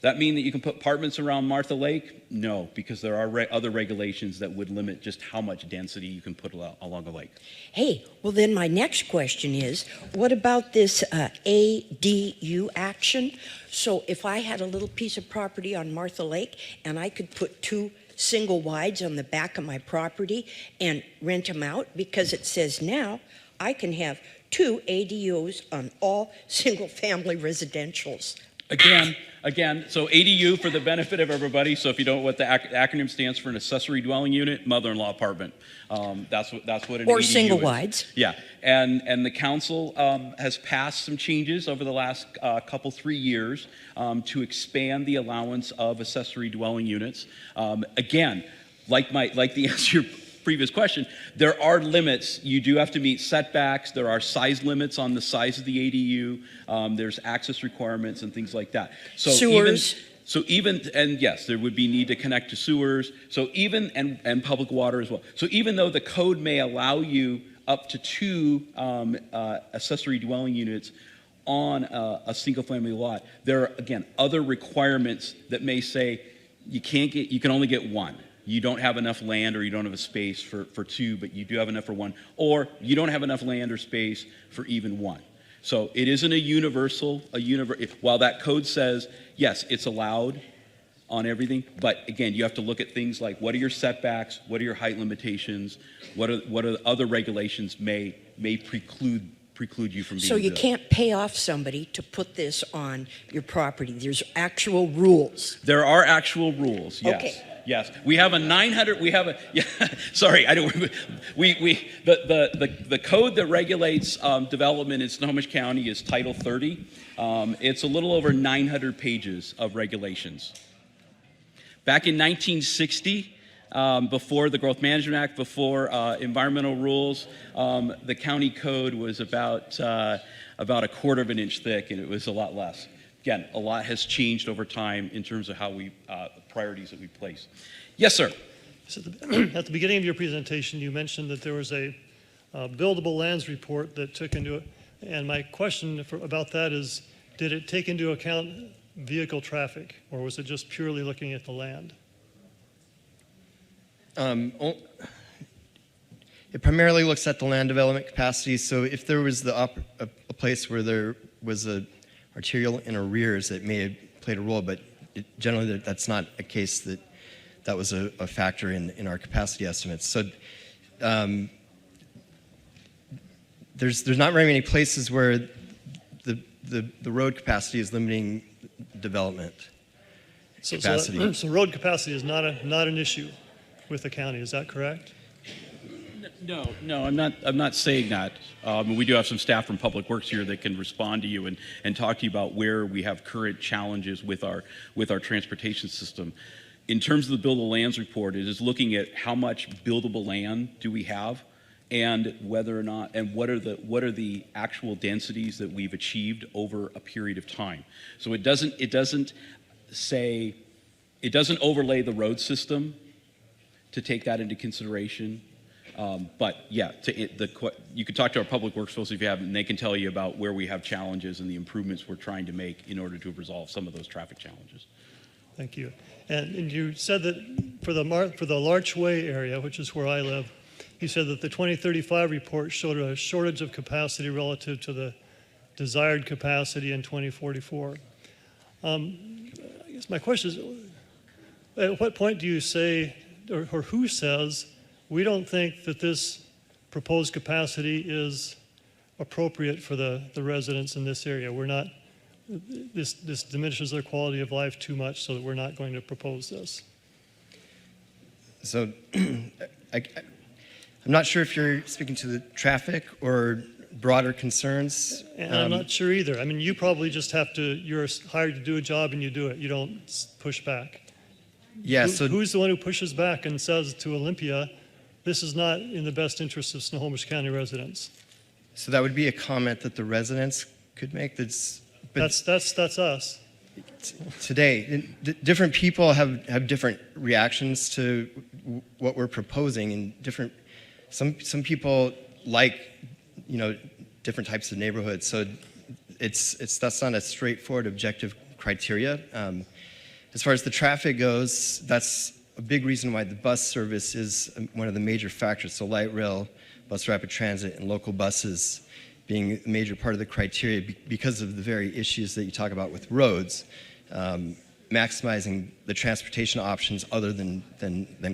that mean that you can put apartments around Martha Lake? No, because there are other regulations that would limit just how much density you can put along a lake. Hey, well then my next question is, what about this ADU action? So if I had a little piece of property on Martha Lake and I could put 2 single wides on the back of my property and rent them out, because it says now I can have 2 ADUs on all single family residentials. Again, so ADU, for the benefit of everybody, so if you don't know what the acronym stands for, an accessory dwelling unit, mother-in-law apartment. That's what an ADU is. Or single wides. Yeah, and the council has passed some changes over the last 3 years to expand the allowance of accessory dwelling units. Again, like the answer previous question, there are limits. You do have to meet setbacks. There are size limits on the size of the ADU. There's access requirements and things like that. So Sewers. and yes, there would be need to connect to sewers. So even, and public water as well. So even though the code may allow you up to 2 accessory dwelling units on a single-family lot, there are, again, other requirements that may say you can only get 1. You don't have enough land or you don't have a space for 2, but you do have enough for 1, or you don't have enough land or space for even 1. So it isn't a universal, while that code says, yes, it's allowed on everything, but again, you have to look at things like what are your setbacks, what are your height limitations, what are other regulations may preclude you from being So you built. can't pay off somebody to put this on your property. There's actual rules. There are actual rules, yes. Okay. Yes, we have a 900. We have a. Yeah, sorry, I don't. The code that regulates development in Snohomish County is Title 30. It's a little over 900 pages of regulations. Back in 1960, before the Growth Management Act, before environmental rules, the county code was about a 1/4 of an inch thick, and it was a lot less. Again, a lot has changed over time in terms of how we priorities that we place. Yes, sir. So at the beginning of your presentation, you mentioned that there was a buildable lands report that took into it, and my question about that is, did it take into account vehicle traffic, or was it just purely looking at the land? It primarily looks at the land development capacity. So if there was a place where there was a arterial in arrears, it may have played a role, but generally that's not a case that was a factor in our capacity estimates. So there's not very many places where the road capacity is limiting development capacity. So road capacity is not an issue with the county, is that correct? No, I'm not saying that. We do have some staff from Public Works here that can respond to you and talk to you about where we have current challenges with our transportation system. In terms of the buildable lands report, it is looking at how much buildable land do we have, and whether or not, and what are the actual densities that we've achieved over a period of time. So it doesn't overlay the road system to take that into consideration. But yeah, you could talk to our Public Works folks if you haven't, and they can tell you about where we have challenges and the improvements we're trying to make in order to resolve some of those traffic challenges. Thank you. And you said that for the Larchway area, which is where I live, you said that the 2035 report showed a shortage of capacity relative to the desired capacity in 2044. I guess my question is, at what point do you say, or who says, we don't think that this proposed capacity is appropriate for the residents in this area? We're not, this diminishes their quality of life too much, so that we're not going to propose this. So I'm not sure if you're speaking to the traffic or broader concerns. And I'm not sure either. I mean, you probably just have to, you're hired to do a job and you do it. You don't push back. Yeah, Who's the one who pushes back and says to Olympia, this is not in the best interest of Snohomish County residents? So that would be a comment that the residents could make. That's us. Today, different people have different reactions to what we're proposing, and different. Some people like, different types of neighborhoods. So that's not a straightforward objective criteria. As far as the traffic goes, that's a big reason why the bus service is one of the major factors. So light rail, bus rapid transit, and local buses being a major part of the criteria because of the very issues that you talk about with roads, maximizing the transportation options other than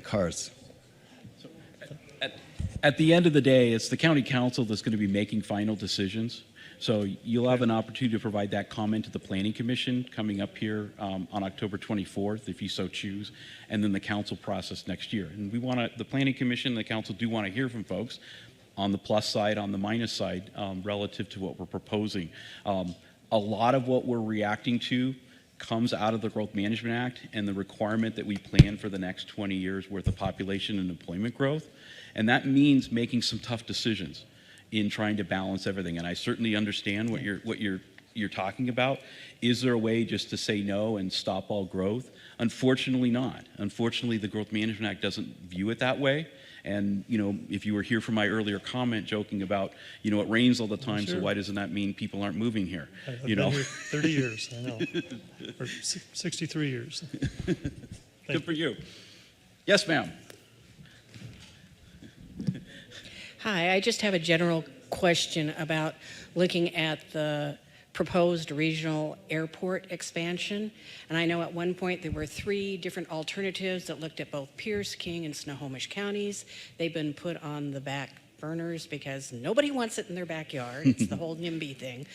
cars. So at the end of the day, it's the county council that's going to be making final decisions. So you'll have an opportunity to provide that comment to the Planning Commission coming up here on October 24th, if you so choose, and then the council process next year. And the Planning Commission and the council do want to hear from folks on the plus side, on the minus side, relative to what we're proposing. A lot of what we're reacting to comes out of the Growth Management Act and the requirement that we plan for the next 20 years worth of population and employment growth. And that means making some tough decisions in trying to balance everything. And I certainly understand what you're talking about. Is there a way just to say no and stop all growth? Unfortunately not. Unfortunately, the Growth Management Act doesn't view it that way. And, you know, if you were here for my earlier comment joking about, you know, it rains all the time, Sure. so why doesn't that mean people aren't moving here? I've You been know? here 30 years, I know, or 63 years. Good for you. Yes, ma'am. Hi, I just have a general question about looking at the proposed regional airport expansion. And I know at one point there were 3 different alternatives that looked at both Pierce, King, and Snohomish counties. They've been put on the back burners because nobody wants it in their backyard. It's the whole NIMBY thing.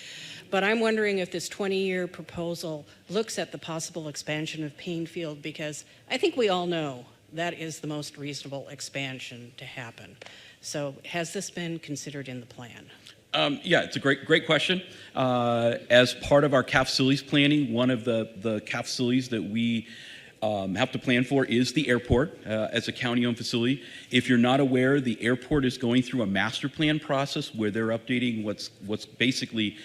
But I'm wondering if this 20-year proposal looks at the possible expansion of Payne Field, because I think we all know that is the most reasonable expansion to happen. So has this been considered in the plan? Yeah, it's a great question. As part of our CAF facilities planning, one of the CAF facilities that we have to plan for is the airport as a county-owned facility. If you're not aware, the airport is going through a master plan process where they're updating what's basically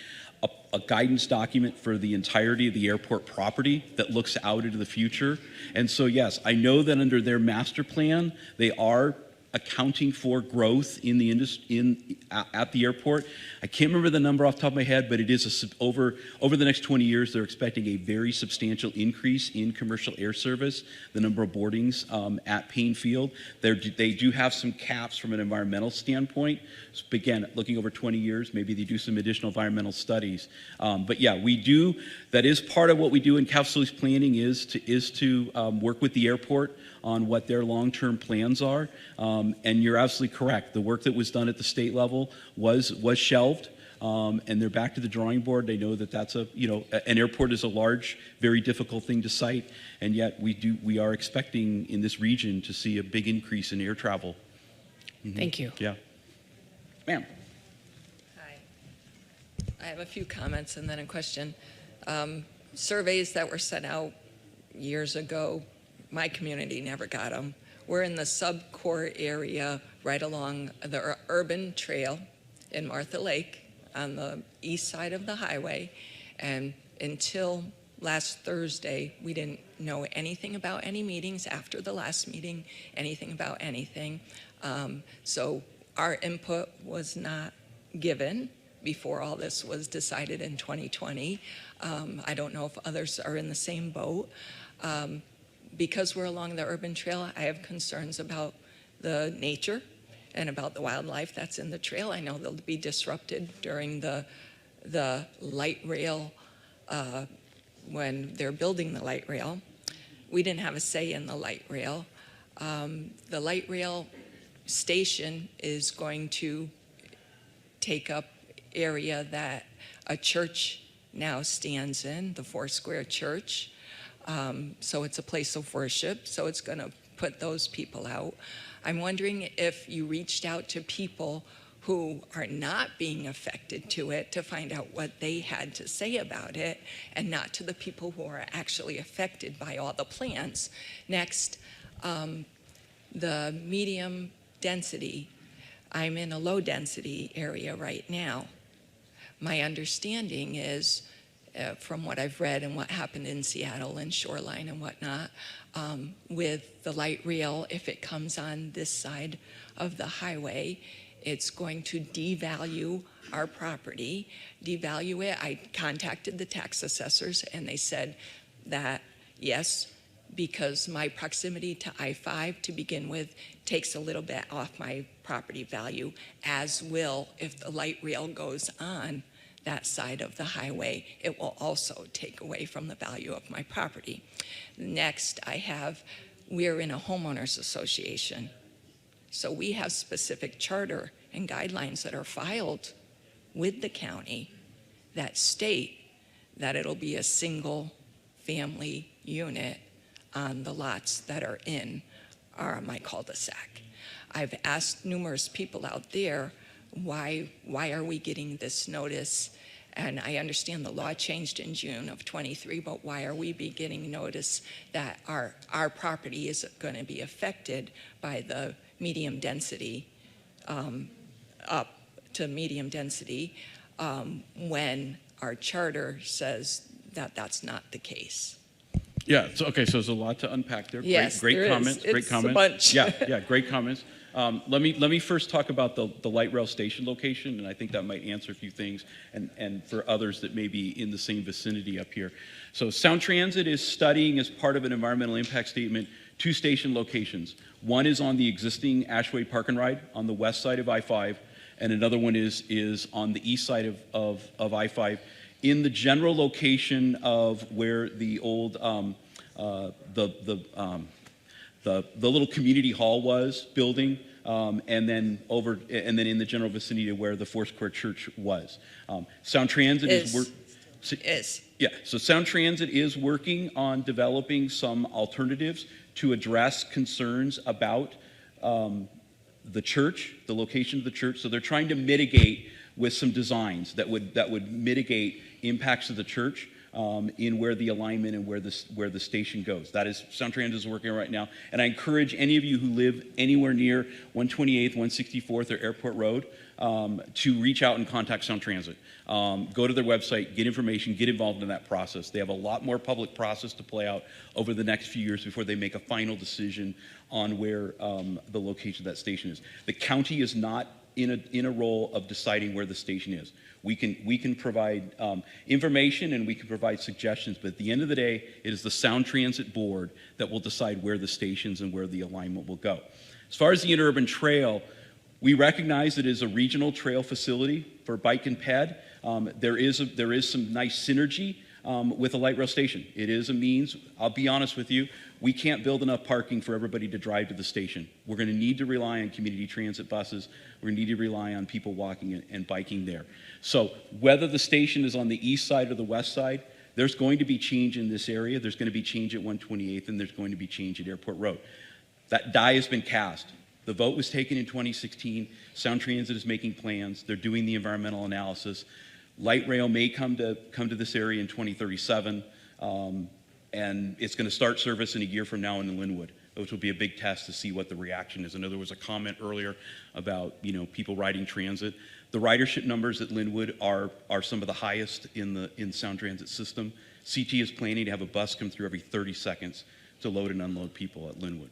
a guidance document for the entirety of the airport property that looks out into the future. And so, yes, I know that under their master plan, they are accounting for growth in the at the airport. I can't remember the number off the top of my head, but it is over the next 20 years, they're expecting a very substantial increase in commercial air service, the number of boardings at Payne Field. They do have some caps from an environmental standpoint. So again, looking over 20 years, maybe they do some additional environmental studies. But yeah, we do, that is part of what we do in CAF facilities planning is to work with the airport on what their long-term plans are. And you're absolutely correct. The work that was done at the state level was shelved, and they're back to the drawing board. They know that that's an airport is a large, very difficult thing to site, and yet we are expecting in this region to see a big increase in air travel. Mm-hmm. Thank you. Yeah. Ma'am. Hi. I have a few comments and then a question. Surveys that were sent out years ago, my community never got them. We're in the sub-core area right along the urban trail in Martha Lake on the east side of the highway. And until last Thursday, we didn't know anything about any meetings after the last meeting, anything about anything. So our input was not given before all this was decided in 2020. I don't know if others are in the same boat. Because we're along the urban trail, I have concerns about the nature and about the wildlife that's in the trail. I know they'll be disrupted during the light rail when they're building the light rail. We didn't have a say in the light rail. The light rail station is going to take up area that a church now stands in, the Foursquare Church. So it's a place of worship, so it's going to put those people out. I'm wondering if you reached out to people who are not being affected to it to find out what they had to say about it, and not to the people who are actually affected by all the plans. Next, the medium density. I'm in a low density area right now. My understanding is, from what I've read and what happened in Seattle and Shoreline and whatnot, with the light rail, if it comes on this side of the highway, it's going to devalue our property, devalue it. I contacted the tax assessors and they said that, yes, because my proximity to I-5 to begin with takes a little bit off my property value, as will if the light rail goes on that side of the highway, it will also take away from the value of my property. Next, we're in a homeowners association. So we have specific charter and guidelines that are filed with the county that state that it'll be a single family unit on the lots that are in my cul-de-sac. I've asked numerous people out there, why are we getting this notice? And I understand the law changed in June of 23, but why are we getting notice that our property is going to be affected by the medium density, up to medium density, when our charter says that that's not the case? Yeah, so, okay, so there's a lot to unpack there. Yes, great there is. comments, great It's a comments. bunch. Yeah, great comments. Let me first talk about the light rail station location, and I think that might answer a few things, and for others that may be in the same vicinity up here. So Sound Transit is studying, as part of an environmental impact statement, 2 station locations. One is on the existing Ashway Park and Ride on the west side of I-5, and another one is on the east side of I-5, in the general location of where the old the little community hall was building, and then in the general vicinity of where the Foursquare Church was. Sound Transit so Sound Transit is working on developing some alternatives to address concerns about the church, the location of the church. So they're trying to mitigate with some designs that would mitigate impacts of the church in where the alignment and where the station goes. That is, Sound Transit is working on right now. And I encourage any of you who live anywhere near 128th, 164th, or Airport Road to reach out and contact Sound Transit. Go to their website, get information, get involved in that process. They have a lot more public process to play out over the next few years before they make a final decision on where the location of that station is. The county is not in a role of deciding where the station is. We can provide information and we can provide suggestions, but at the end of the day, it is the Sound Transit Board that will decide where the stations and where the alignment will go. As far as the interurban trail, we recognize it is a regional trail facility for bike and ped. There is some nice synergy with a light rail station. It is a means. I'll be honest with you, we can't build enough parking for everybody to drive to the station. We're going to need to rely on community transit buses. We're going to need to rely on people walking and biking there. So whether the station is on the east side or the west side, there's going to be change in this area. There's going to be change at 128th, and there's going to be change at Airport Road. That die has been cast. The vote was taken in 2016. Sound Transit is making plans. They're doing the environmental analysis. Light rail may come to this area in 2037, and it's going to start service in a year from now in Linwood, which will be a big test to see what the reaction is. I know there was a comment earlier about people riding transit. The ridership numbers at Linwood are some of the highest in Sound Transit system. CT is planning to have a bus come through every 30 seconds to load and unload people at Linwood.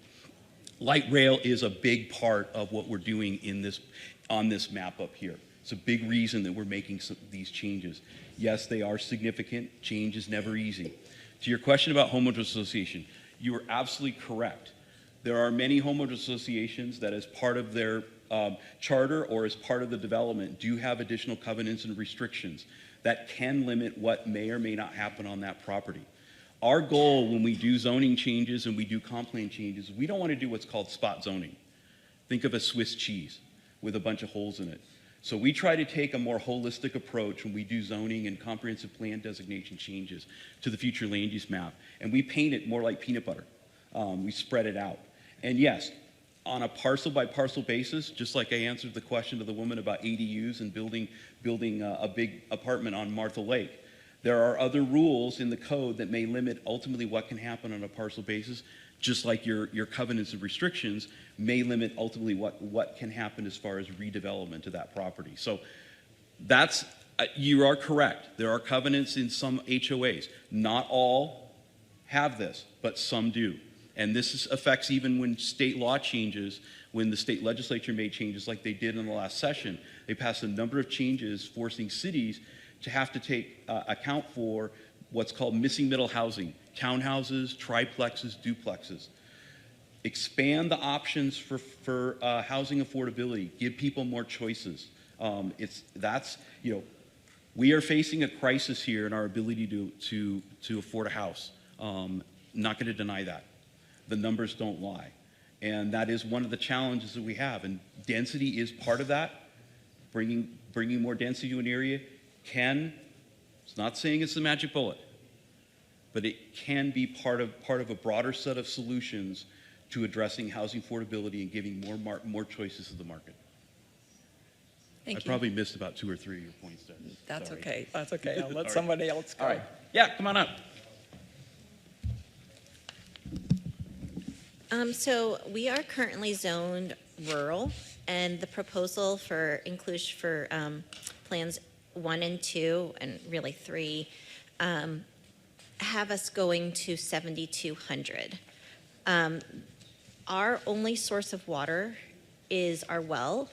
Light rail is a big part of what we're doing on this map up here. It's a big reason that we're making these changes. Yes, they are significant. Change is never easy. To your question about homeowners association, you are absolutely correct. There are many homeowners associations that, as part of their charter or as part of the development, do have additional covenants and restrictions that can limit what may or may not happen on that property. Our goal when we do zoning changes and we do comp plan changes, we don't want to do what's called spot zoning. Think of a Swiss cheese with a bunch of holes in it. So we try to take a more holistic approach when we do zoning and comprehensive plan designation changes to the future land use map. And we paint it more like peanut butter. We spread it out. And yes, on a parcel by parcel basis, just like I answered the question to the woman about ADUs and building a big apartment on Martha Lake, there are other rules in the code that may limit ultimately what can happen on a parcel basis, just like your covenants and restrictions may limit ultimately what can happen as far as redevelopment of that property. So that's, you are correct. There are covenants in some HOAs. Not all have this, but some do. And this affects even when state law changes, when the state legislature made changes like they did in the last session. They passed a number of changes forcing cities to have to take account for what's called missing middle housing, townhouses, triplexes, duplexes. Expand the options for housing affordability. Give people more choices. We are facing a crisis here in our ability to afford a house. Not going to deny that. The numbers don't lie. And that is one of the challenges that we have. And density is part of that. Bringing more density to an area it's not saying it's the magic bullet, but it can be part of a broader set of solutions to addressing housing affordability and giving more choices to the market. Thank I you. probably missed about 2 or 3 of your points there. That's Sorry. okay. That's okay. I'll let Sorry. somebody else go. All right. Yeah, come on up. So we are currently zoned rural, and the proposal for inclusion for plans 1 and 2, and really 3, have us going to 7,200. Our only source of water is our well,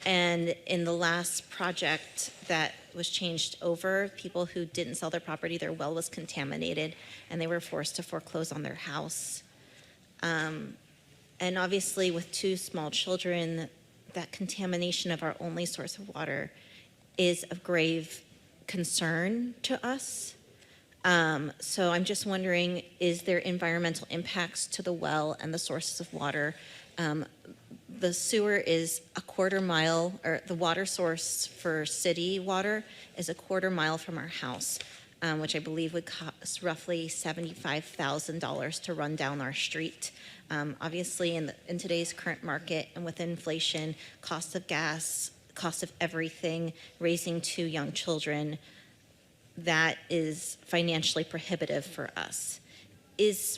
and in the last project that was changed over, people who didn't sell their property, their well was contaminated, and they were forced to foreclose on their house. And obviously with 2 small children, that contamination of our only source of water is of grave concern to us. So I'm just wondering, is there environmental impacts to the well and the sources of water? The sewer is a 1/4 mile, or the water source for city water is a 1/4 mile from our house, which I believe would cost roughly $75,000 to run down our street. Obviously, in today's current market and with inflation, cost of gas, cost of everything, raising 2 young children, that is financially prohibitive for us.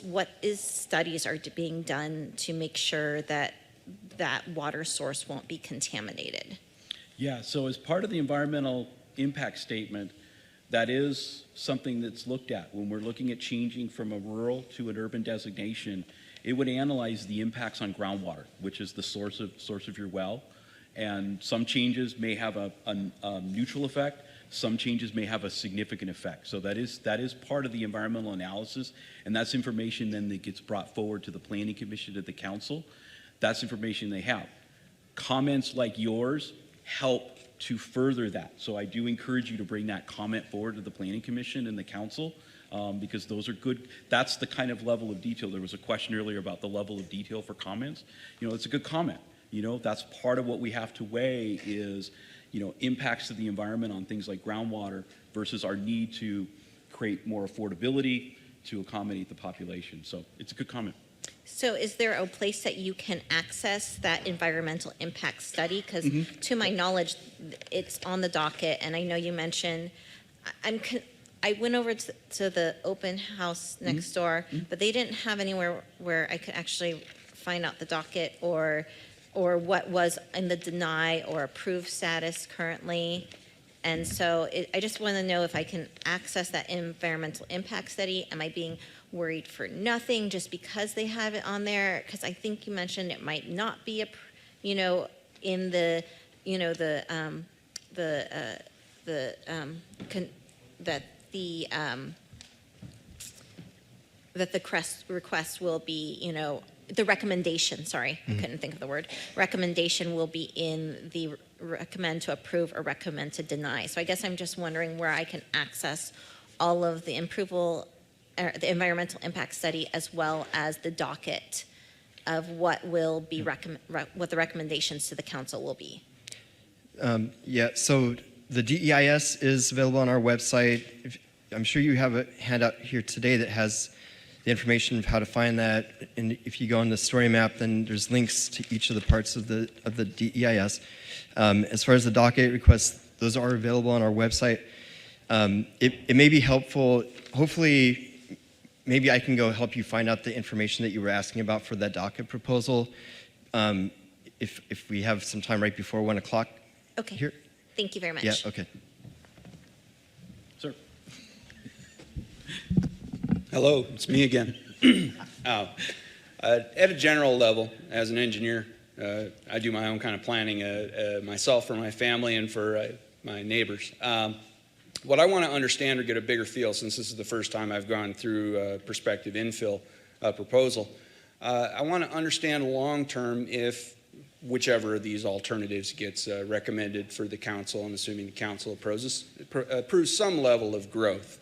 What studies are being done to make sure that that water source won't be contaminated? Yeah, so as part of the environmental impact statement, that is something that's looked at. When we're looking at changing from a rural to an urban designation, it would analyze the impacts on groundwater, which is the source of your well. And some changes may have a neutral effect. Some changes may have a significant effect. So that is part of the environmental analysis, and that's information then that gets brought forward to the Planning Commission, to the council. That's information they have. Comments like yours help to further that. So I do encourage you to bring that comment forward to the Planning Commission and the council, because those are good. That's the kind of level of detail. There was a question earlier about the level of detail for comments. It's a good comment. That's part of what we have to weigh is, impacts to the environment on things like groundwater versus our need to create more affordability to accommodate the population. So it's a good comment. So is there a place that you can access that environmental impact study? Because to my knowledge, it's on the docket, and I know you mentioned, I went over to the open house next door, but they didn't have anywhere where I could actually find out the docket or what was in the deny or approved status currently. And so I just want to know if I can access that environmental impact study. Am I being worried for nothing just because they have it on there? Because I think you mentioned it might not be, in the, that the request will be, the recommendation, sorry, I couldn't think of the word. Recommendation will be in the recommend to approve or recommend to deny. So I guess I'm just wondering where I can access all of the the environmental impact study, as well as the docket of what will be what the recommendations to the council will be. So the DEIS is available on our website. I'm sure you have a handout here today that has the information of how to find that. And if you go on the story map, then there's links to each of the parts of the DEIS. As far as the docket requests, those are available on our website. It may be helpful, hopefully, maybe I can go help you find out the information that you were asking about for that docket proposal, if we have some time right before 1 o'clock. Okay. Here. Thank you very much. Yeah, okay. Sir. Hello, it's me again. At a general level, as an engineer, I do my own kind of planning myself for my family and for my neighbors. What I want to understand or get a bigger feel, since this is the first time I've gone through a prospective infill proposal, I want to understand long-term if whichever of these alternatives gets recommended for the council, and assuming the council approves some level of growth.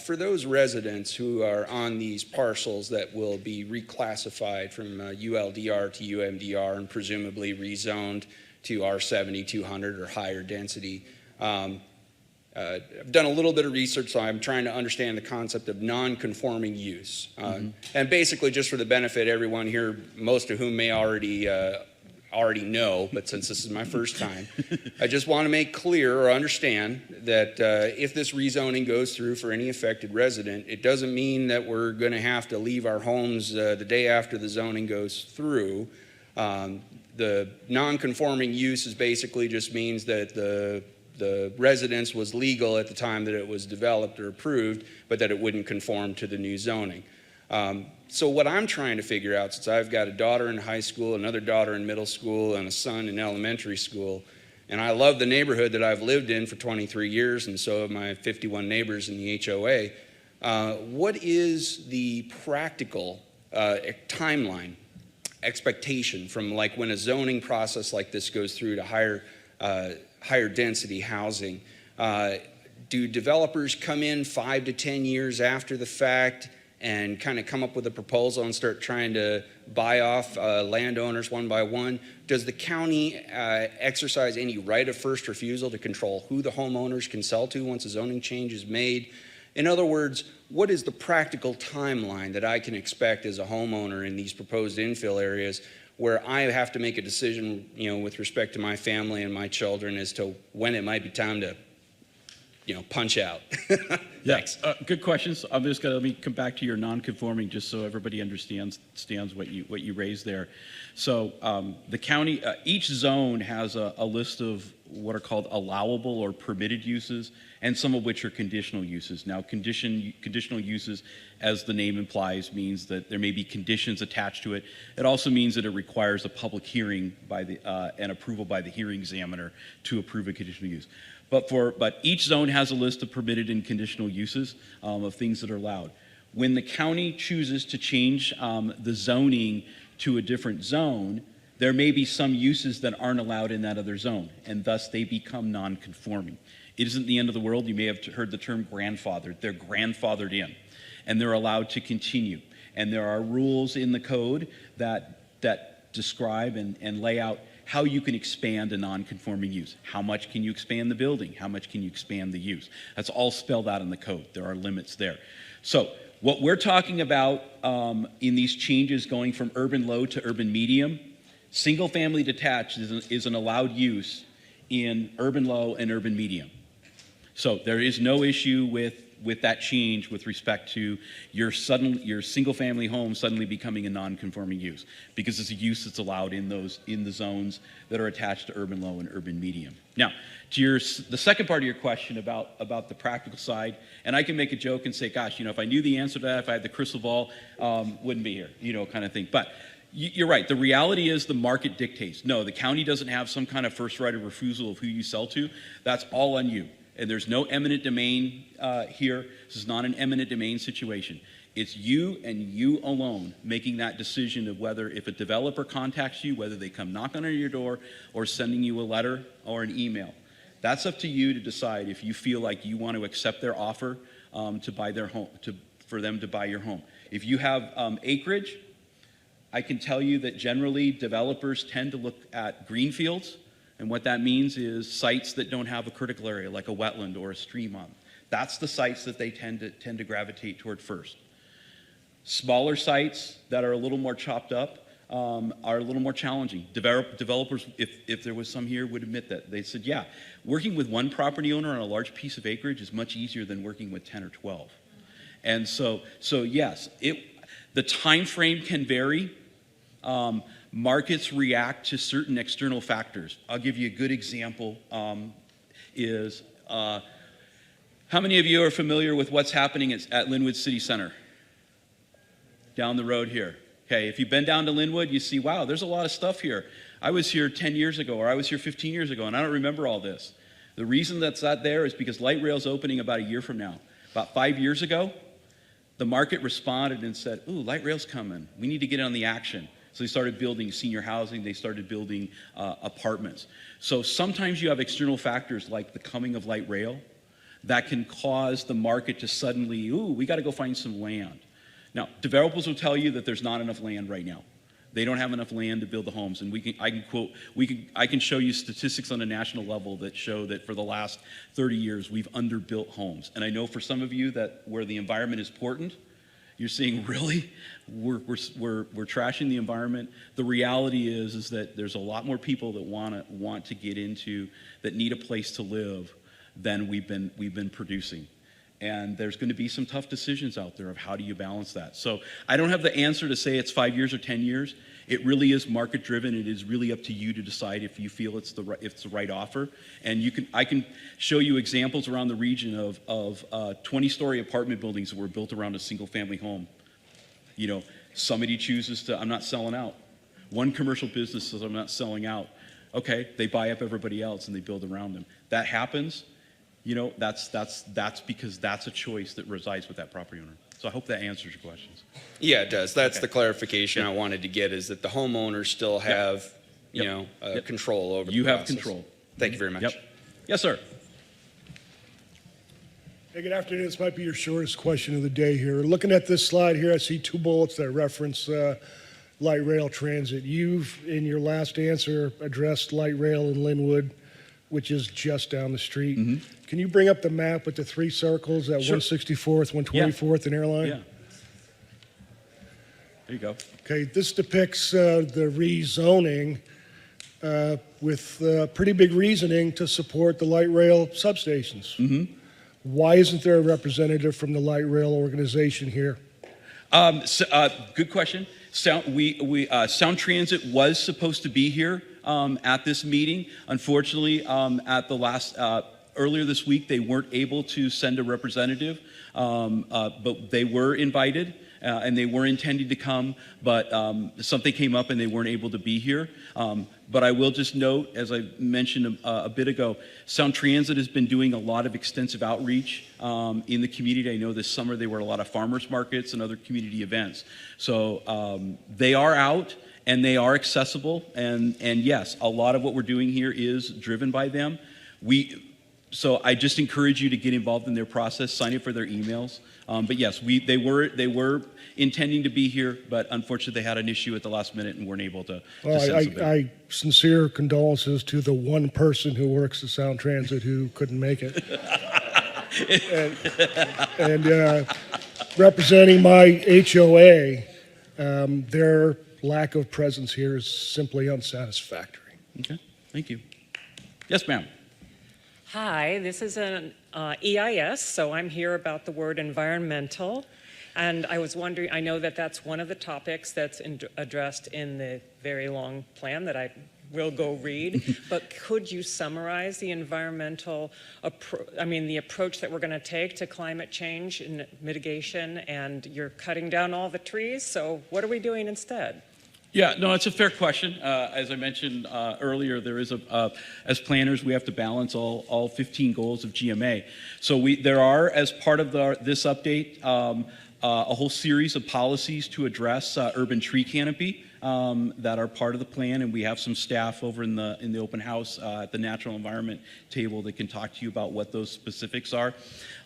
For those residents who are on these parcels that will be reclassified from ULDR to UMDR and presumably rezoned to R70, 200 or higher density, I've done a little bit of research, so I'm trying to understand the concept of non-conforming use. And basically, just for the benefit of everyone here, most of whom may already already know, but since this is my first time, I just want to make clear or understand that if this rezoning goes through for any affected resident, it doesn't mean that we're going to have to leave our homes the day after the zoning goes through. The non-conforming use is basically just means that the residence was legal at the time that it was developed or approved, but that it wouldn't conform to the new zoning. So what I'm trying to figure out, since I've got a daughter in high school, another daughter in middle school, and a son in elementary school, and I love the neighborhood that I've lived in for 23 years, and so have my 51 neighbors in the HOA, what is the practical timeline, expectation from like when a zoning process like this goes through to higher density housing? Do developers come in 5 to 10 years after the fact and kind of come up with a proposal and start trying to buy off landowners one by one? Does the county exercise any right of first refusal to control who the homeowners can sell to once a zoning change is made? In other words, what is the practical timeline that I can expect as a homeowner in these proposed infill areas where I have to make a decision, with respect to my family and my children as to when it might be time to, punch out? Thanks. Good questions. I'm just going to let me come back to your non-conforming, just so everybody understands what you raised there. So the county, each zone has a list of what are called allowable or permitted uses, and some of which are conditional uses. Now, conditional uses, as the name implies, means that there may be conditions attached to it. It also means that it requires a public hearing by and approval by the hearing examiner to approve a conditional use. But each zone has a list of permitted and conditional uses of things that are allowed. When the county chooses to change the zoning to a different zone, there may be some uses that aren't allowed in that other zone, and thus they become non-conforming. It isn't the end of the world. You may have heard the term grandfathered. They're grandfathered in, and they're allowed to continue. And there are rules in the code that describe and lay out how you can expand a non-conforming use. How much can you expand the building? How much can you expand the use? That's all spelled out in the code. There are limits there. So what we're talking about in these changes going from urban low to urban medium, single-family detached is an allowed use in urban low and urban medium. So there is no issue with that change with respect to your single-family home suddenly becoming a non-conforming use, because it's a use that's allowed in the zones that are attached to urban low and urban medium. Now, to the second part of your question about the practical side, and I can make a joke and say, gosh, if I knew the answer to that, if I had the crystal ball, wouldn't be here, kind of thing. But you're right. The reality is the market dictates. No, the county doesn't have some kind of first right of refusal of who you sell to. That's all on you. And there's no eminent domain here. This is not an eminent domain situation. It's you and you alone making that decision of whether, if a developer contacts you, whether they come knocking on your door or sending you a letter or an email. That's up to you to decide if you feel like you want to accept their offer to buy their home, for them to buy your home. If you have acreage, I can tell you that generally developers tend to look at greenfields. And what that means is sites that don't have a critical area, like a wetland or a stream on them. That's the sites that they tend to gravitate toward first. Smaller sites that are a little more chopped up are a little more challenging. Developers, if there was some here, would admit that. They said, yeah, working with one property owner on a large piece of acreage is much easier than working with 10 or 12. And so yes, the time frame can vary. Markets react to certain external factors. I'll give you a good example. How many of you are familiar with what's happening at Linwood City Center? Down the road here. Okay, if you've been down to Linwood, you see, wow, there's a lot of stuff here. I was here 10 years ago, or I was here 15 years ago, and I don't remember all this. The reason that's not there is because light rail's opening about a year from now. About 5 years ago, the market responded and said, ooh, light rail's coming. We need to get on the action. So they started building senior housing, they started building apartments. So sometimes you have external factors like the coming of light rail that can cause the market to suddenly, ooh, we got to go find some land. Now, developers will tell you that there's not enough land right now. They don't have enough land to build the homes, and I can show you statistics on a national level that show that for the last 30 years we've underbuilt homes. And I know for some of you that where the environment is important, You're seeing, really? We're trashing the environment. The reality is that there's a lot more people that want to get into, that need a place to live than we've been producing. And there's going to be some tough decisions out there of how do you balance that. So I don't have the answer to say it's 5 years or 10 years. It really is market driven. It is really up to you to decide if you feel it's the right offer. And I can show you examples around the region of 20-story apartment buildings that were built around a single family home. You know, somebody chooses to, I'm not selling out. One commercial business says, I'm not selling out. Okay, they buy up everybody else and they build around them. That happens. You know, that's because that's a choice that resides with that property owner. So I hope that answers your questions. Yeah, it does. That's the clarification I wanted to get, is that the homeowners still have, you know, control over the process. You have control. Thank you very much. Yep. Yes, sir. Hey, good afternoon. This might be your shortest question of the day here. Looking at this slide here, I see 2 bullets that reference light rail transit. You've, in your last answer, addressed light rail in Linwood, which is just down the street. Mm-hmm. Can you bring up the map with the 3 circles at Sure. 164th, 124th, and Airline? Yeah. There you go. Okay, this depicts the rezoning with pretty big reasoning to support the light rail substations. Mm-hmm. Why isn't there a representative from the light rail organization here? Good question. Sound Transit was supposed to be here at this meeting. Unfortunately, at the last earlier this week, they weren't able to send a representative, but they were invited. And they were intending to come, but something came up and they weren't able to be here. But I will just note, as I mentioned a bit ago, Sound Transit has been doing a lot of extensive outreach in the community. I know this summer they were at a lot of farmers markets and other community events. So they are out and they are accessible. And yes, a lot of what we're doing here is driven by them. So I just encourage you to get involved in their process, sign up for their emails. But yes, they were intending to be here, but unfortunately they had an issue at the last minute and weren't able to send somebody. I sincere condolences to the one person who works at Sound Transit who couldn't make it. and representing my HOA, their lack of presence here is simply unsatisfactory. Okay, thank you. Yes, ma'am. Hi, this is an EIS, so I'm here about the word environmental. And I was wondering, I know that that's one of the topics that's addressed in the very long plan that I will go read, but could you summarize the environmental, the approach that we're going to take to climate change and mitigation? And you're cutting down all the trees, so what are we doing instead? Yeah, no, it's a fair question. As I mentioned earlier, there is as planners, we have to balance all 15 goals of GMA. So there are, as part of this update, a whole series of policies to address urban tree canopy that are part of the plan, and we have some staff over in the open house at the natural environment table that can talk to you about what those specifics are.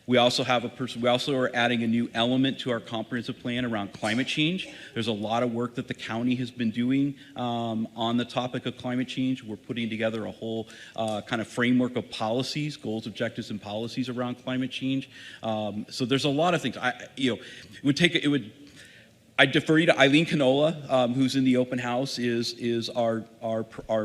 We also have we also are adding a new element to our comprehensive plan around climate change. There's a lot of work that the county has been doing on the topic of climate change. We're putting together a whole kind of framework of policies, goals, objectives, and policies around climate change. So there's a lot of things. I defer you to Eileen Canola, who's in the open house, is our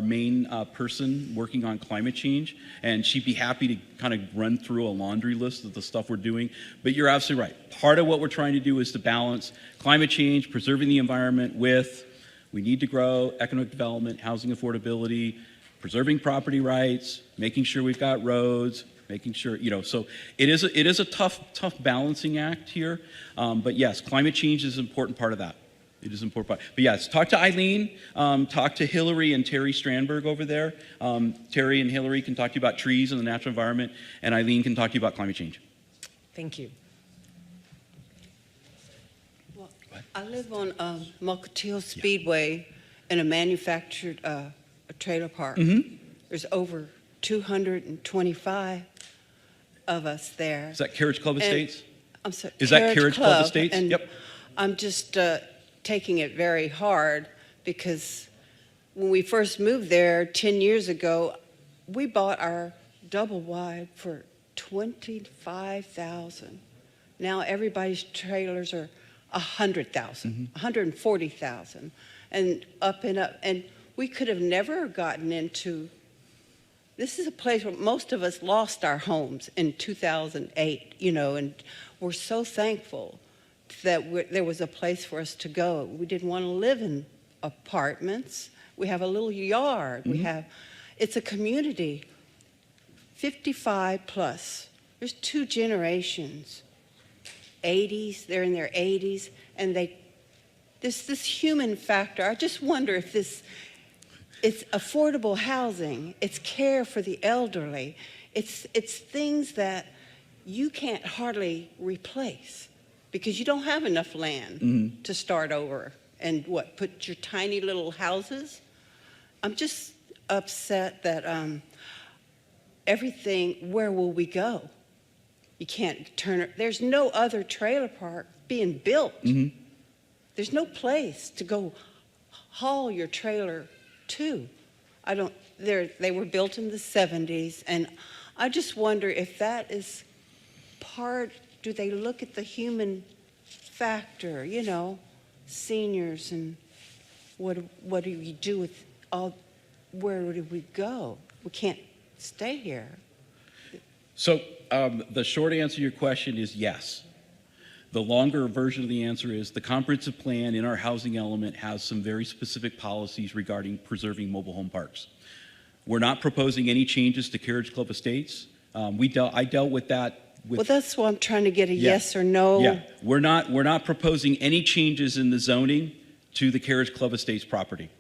main person working on climate change, and she'd be happy to kind of run through a laundry list of the stuff we're doing. But you're absolutely right. Part of what we're trying to do is to balance climate change, preserving the environment with, we need to grow economic development, housing affordability, preserving property rights, making sure we've got roads, making sure, so it is a tough balancing act here. But yes, climate change is an important part of that. It is an important part. But yes, talk to Eileen, talk to Hillary and Terry Strandberg over there. Terry and Hillary can talk to you about trees and the natural environment, and Eileen can talk to you about climate change. Thank you. Well, I live on Mukilteo Speedway in a manufactured a trailer park. Mm-hmm. There's over 225 of us there. Is that Carriage Club Estates? I'm sorry. Is that Carriage Club Estates? And yep. I'm just taking it very hard because when we first moved there 10 years ago, we bought our double wide for $25,000. Now everybody's trailers are 100,000, 140,000, and up and up. And we could have never gotten into, this is a place where most of us lost our homes in 2008, you know, and we're so thankful that there was a place for us to go. We didn't want to live in apartments. We have a little yard. It's a community, 55 plus. There's 2 generations, 80s, they're in their 80s, and this human factor. I just wonder if it's affordable housing, it's care for the elderly, it's things that you can't hardly replace because you don't have enough land to start over and put your tiny little houses. I'm just upset that everything, where will we go? You can't there's no other trailer park being built. There's no place to go haul your trailer to. They were built in the 70s, and I just wonder if that is do they look at the human factor, you know, seniors, and what do we do with where do we go? We can't stay here. So the short answer to your question is yes. The longer version of the answer is the comprehensive plan in our housing element has some very specific policies regarding preserving mobile home parks. We're not proposing any changes to Carriage Club Estates. I dealt with that. Well, that's why I'm trying to get a yes or no. Yeah, we're not proposing any changes in the zoning to the Carriage Club Estates property.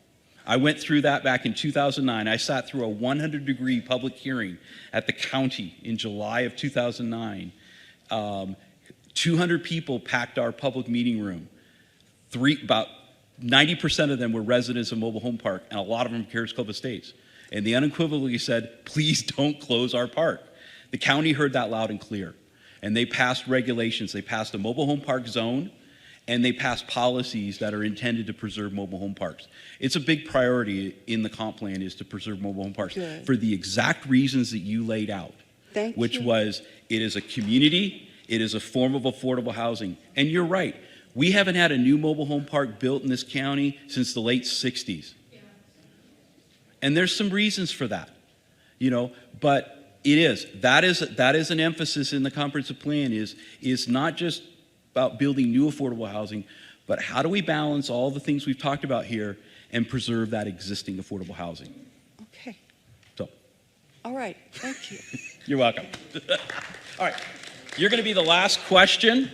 I went through that back in 2009. I sat through a 100-degree public hearing at the county in July of 2009. 200 people packed our public meeting room. About 90% of them were residents of Mobile Home Park, and a lot of them Carriage Club Estates. And they unequivocally said, please don't close our park. The county heard that loud and clear, and they passed regulations. They passed a mobile home park zone, and they passed policies that are intended to preserve mobile home parks. It's a big priority in the comp plan is to preserve mobile home parks for the exact reasons that you laid out, which was it is a community, it is a form of affordable housing. And you're right, we haven't had a new mobile home park built in this county since the late 60s. And there's some reasons for that, you know, but that is an emphasis in the comprehensive plan is not just about building new affordable housing, but how do we balance all the things we've talked about here and preserve that existing affordable housing? Okay. So. All right, thank you. You're welcome. All right, you're going to be the last question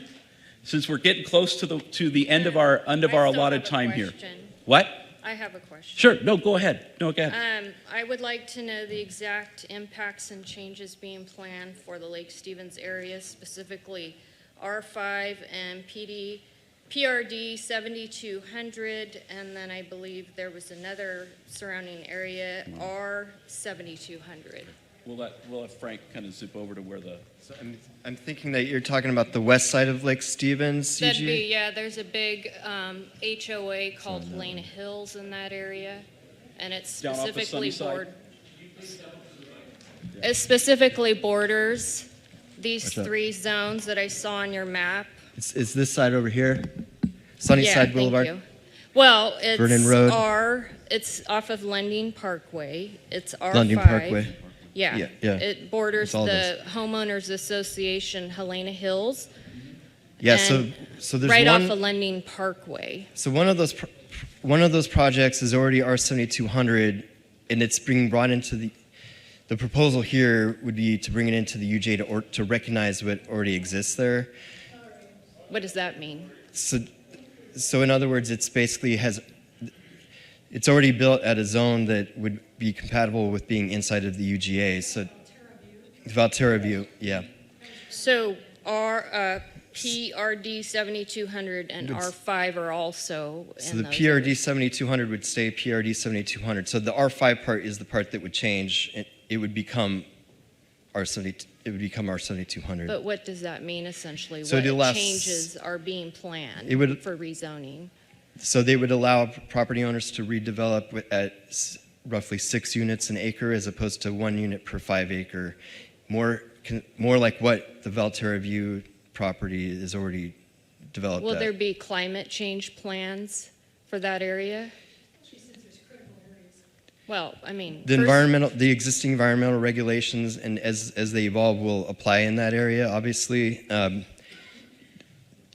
since we're getting close to the end of our allotted time here. What? I have a question. Sure. No, go ahead. No, go ahead. I would like to know the exact impacts and changes being planned for the Lake Stevens area, specifically R5 and PRD 7200, and then I believe there was another surrounding area, R 7200. We'll let Frank kind of zip over to where the... So I'm thinking that you're talking about the west side of Lake Stevens, That'd be, yeah, there's a big HOA called Helena Hills in that area, and it's specifically it specifically borders these 3 zones that I saw on your map. Is this side over here? Sunnyside Boulevard? Thank you. Well, it's Vernon Road. It's off of Lending Parkway. It's R5. Lending Parkway. Yeah. Yeah. It borders the Homeowners Association Helena Hills. Yeah, so there's right off of Lending Parkway. So one of those projects is already R7200, and it's being brought into the proposal here would be to bring it into the UJ to recognize what already exists there. What does that mean? So in other words, it's basically it's already built at a zone that would be compatible with being inside of the UGA. So Valterra View, yeah. So PRD 7200 and R5 are also so the PRD 7200 would stay PRD 7200. So the R5 part is the part that would change. It would become R7200. But what does that mean essentially? So what changes are being planned for rezoning? So they would allow property owners to redevelop at roughly 6 units an acre as opposed to 1 unit per 5 acre. More like what the Valterra View property is already develop Will that. there be climate change plans for that area? Well, I mean, The existing environmental regulations, and as they evolve, will apply in that area. Obviously,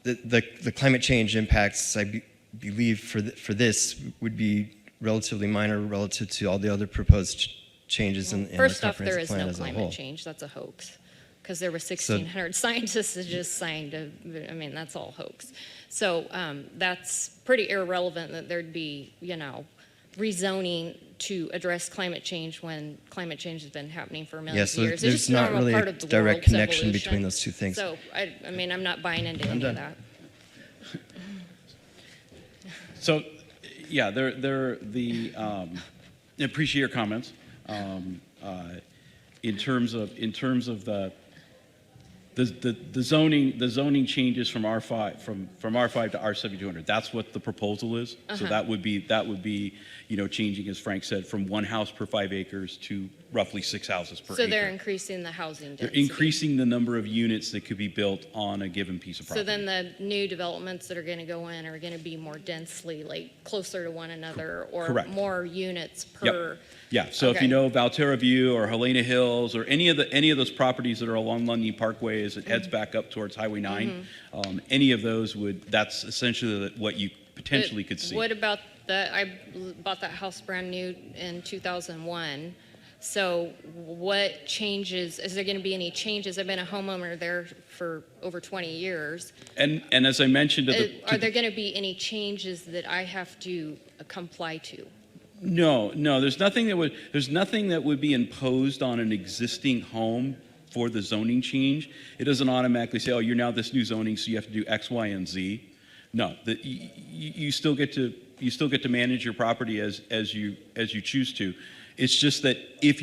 the climate change impacts, I believe, for this would be relatively minor relative to all the other proposed changes in the first off, there comprehensive is plan no as a whole. climate change. That's a hoax. Because there were 1,600 scientists that just saying I mean, that's all hoax. So that's pretty irrelevant that there'd be, rezoning to address climate change when climate change has been happening for millions so of years. It's there's just a not normal really part a of the direct world's connection evolution. between those two things. So, I mean, I'm not buying into any of that. So, yeah, I appreciate your comments. In terms of the zoning changes from R5 from R5 to R7200. That's what the proposal is. So that would be changing, as Frank said, from 1 house per 5 acres to roughly 6 houses per acre. So they're increasing the housing density. They're increasing the number of units that could be built on a given piece of property. So then the new developments that are going to go in are going to be more densely, like closer to one another, or Correct. more units Yep. per. Yeah, so if you know Valterra View or Helena Hills or any of those properties that are along London Parkway as it heads back up towards Highway 9, any of those that's essentially what you potentially could see. What about I bought that house brand new in 2001. So what changes, is there going to be any changes? I've been a homeowner there for over 20 years. And as I mentioned, Are there going to be any changes that I have to comply to? No, there's nothing that would be imposed on an existing home for the zoning change. It doesn't automatically say, oh, you're now this new zoning, so you have to do X, Y, and Z. No, you still get to manage your property as you choose to. It's just that if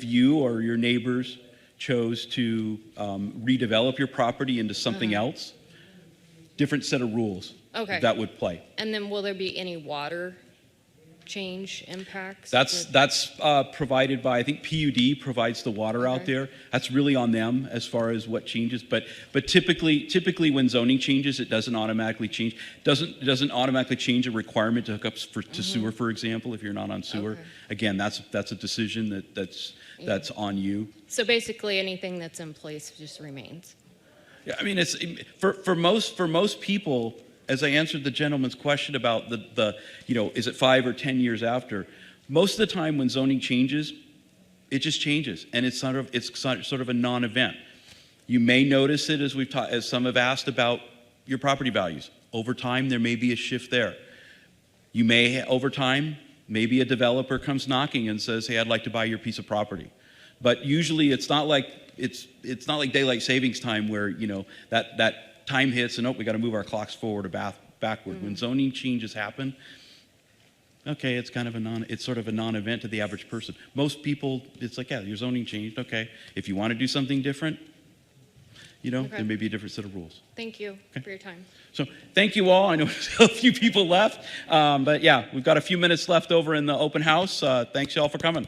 you or your neighbors chose to redevelop your property into something else, different set of rules that would play. And then will there be any water change impacts? That's provided by, I think PUD provides the water out there. That's really on them as far as what changes. But typically when zoning changes, it doesn't automatically change. Doesn't automatically change a requirement to hook up to sewer, for example, if you're not on sewer. Again, that's a decision that's on you. So basically anything that's in place just remains. Yeah, I mean, it's for most people. As I answered the gentleman's question about is it 5 or 10 years after? Most of the time when zoning changes, it just changes, and it's sort of a non-event. You may notice it as some have asked about your property values. Over time, there may be a shift there. You may, over time, maybe a developer comes knocking and says, "Hey, I'd like to buy your piece of property," but usually it's not like daylight savings time where that time hits and we got to move our clocks forward or backward. When zoning changes happen, okay, it's sort of a non-event to the average person. Most people, it's like, yeah, your zoning changed. Okay, if you want to do something different, there may be a different set of rules. Thank you for your time. So thank you all. I know a few people left, but yeah, we've got a few minutes left over in the open house. Thanks y'all for coming.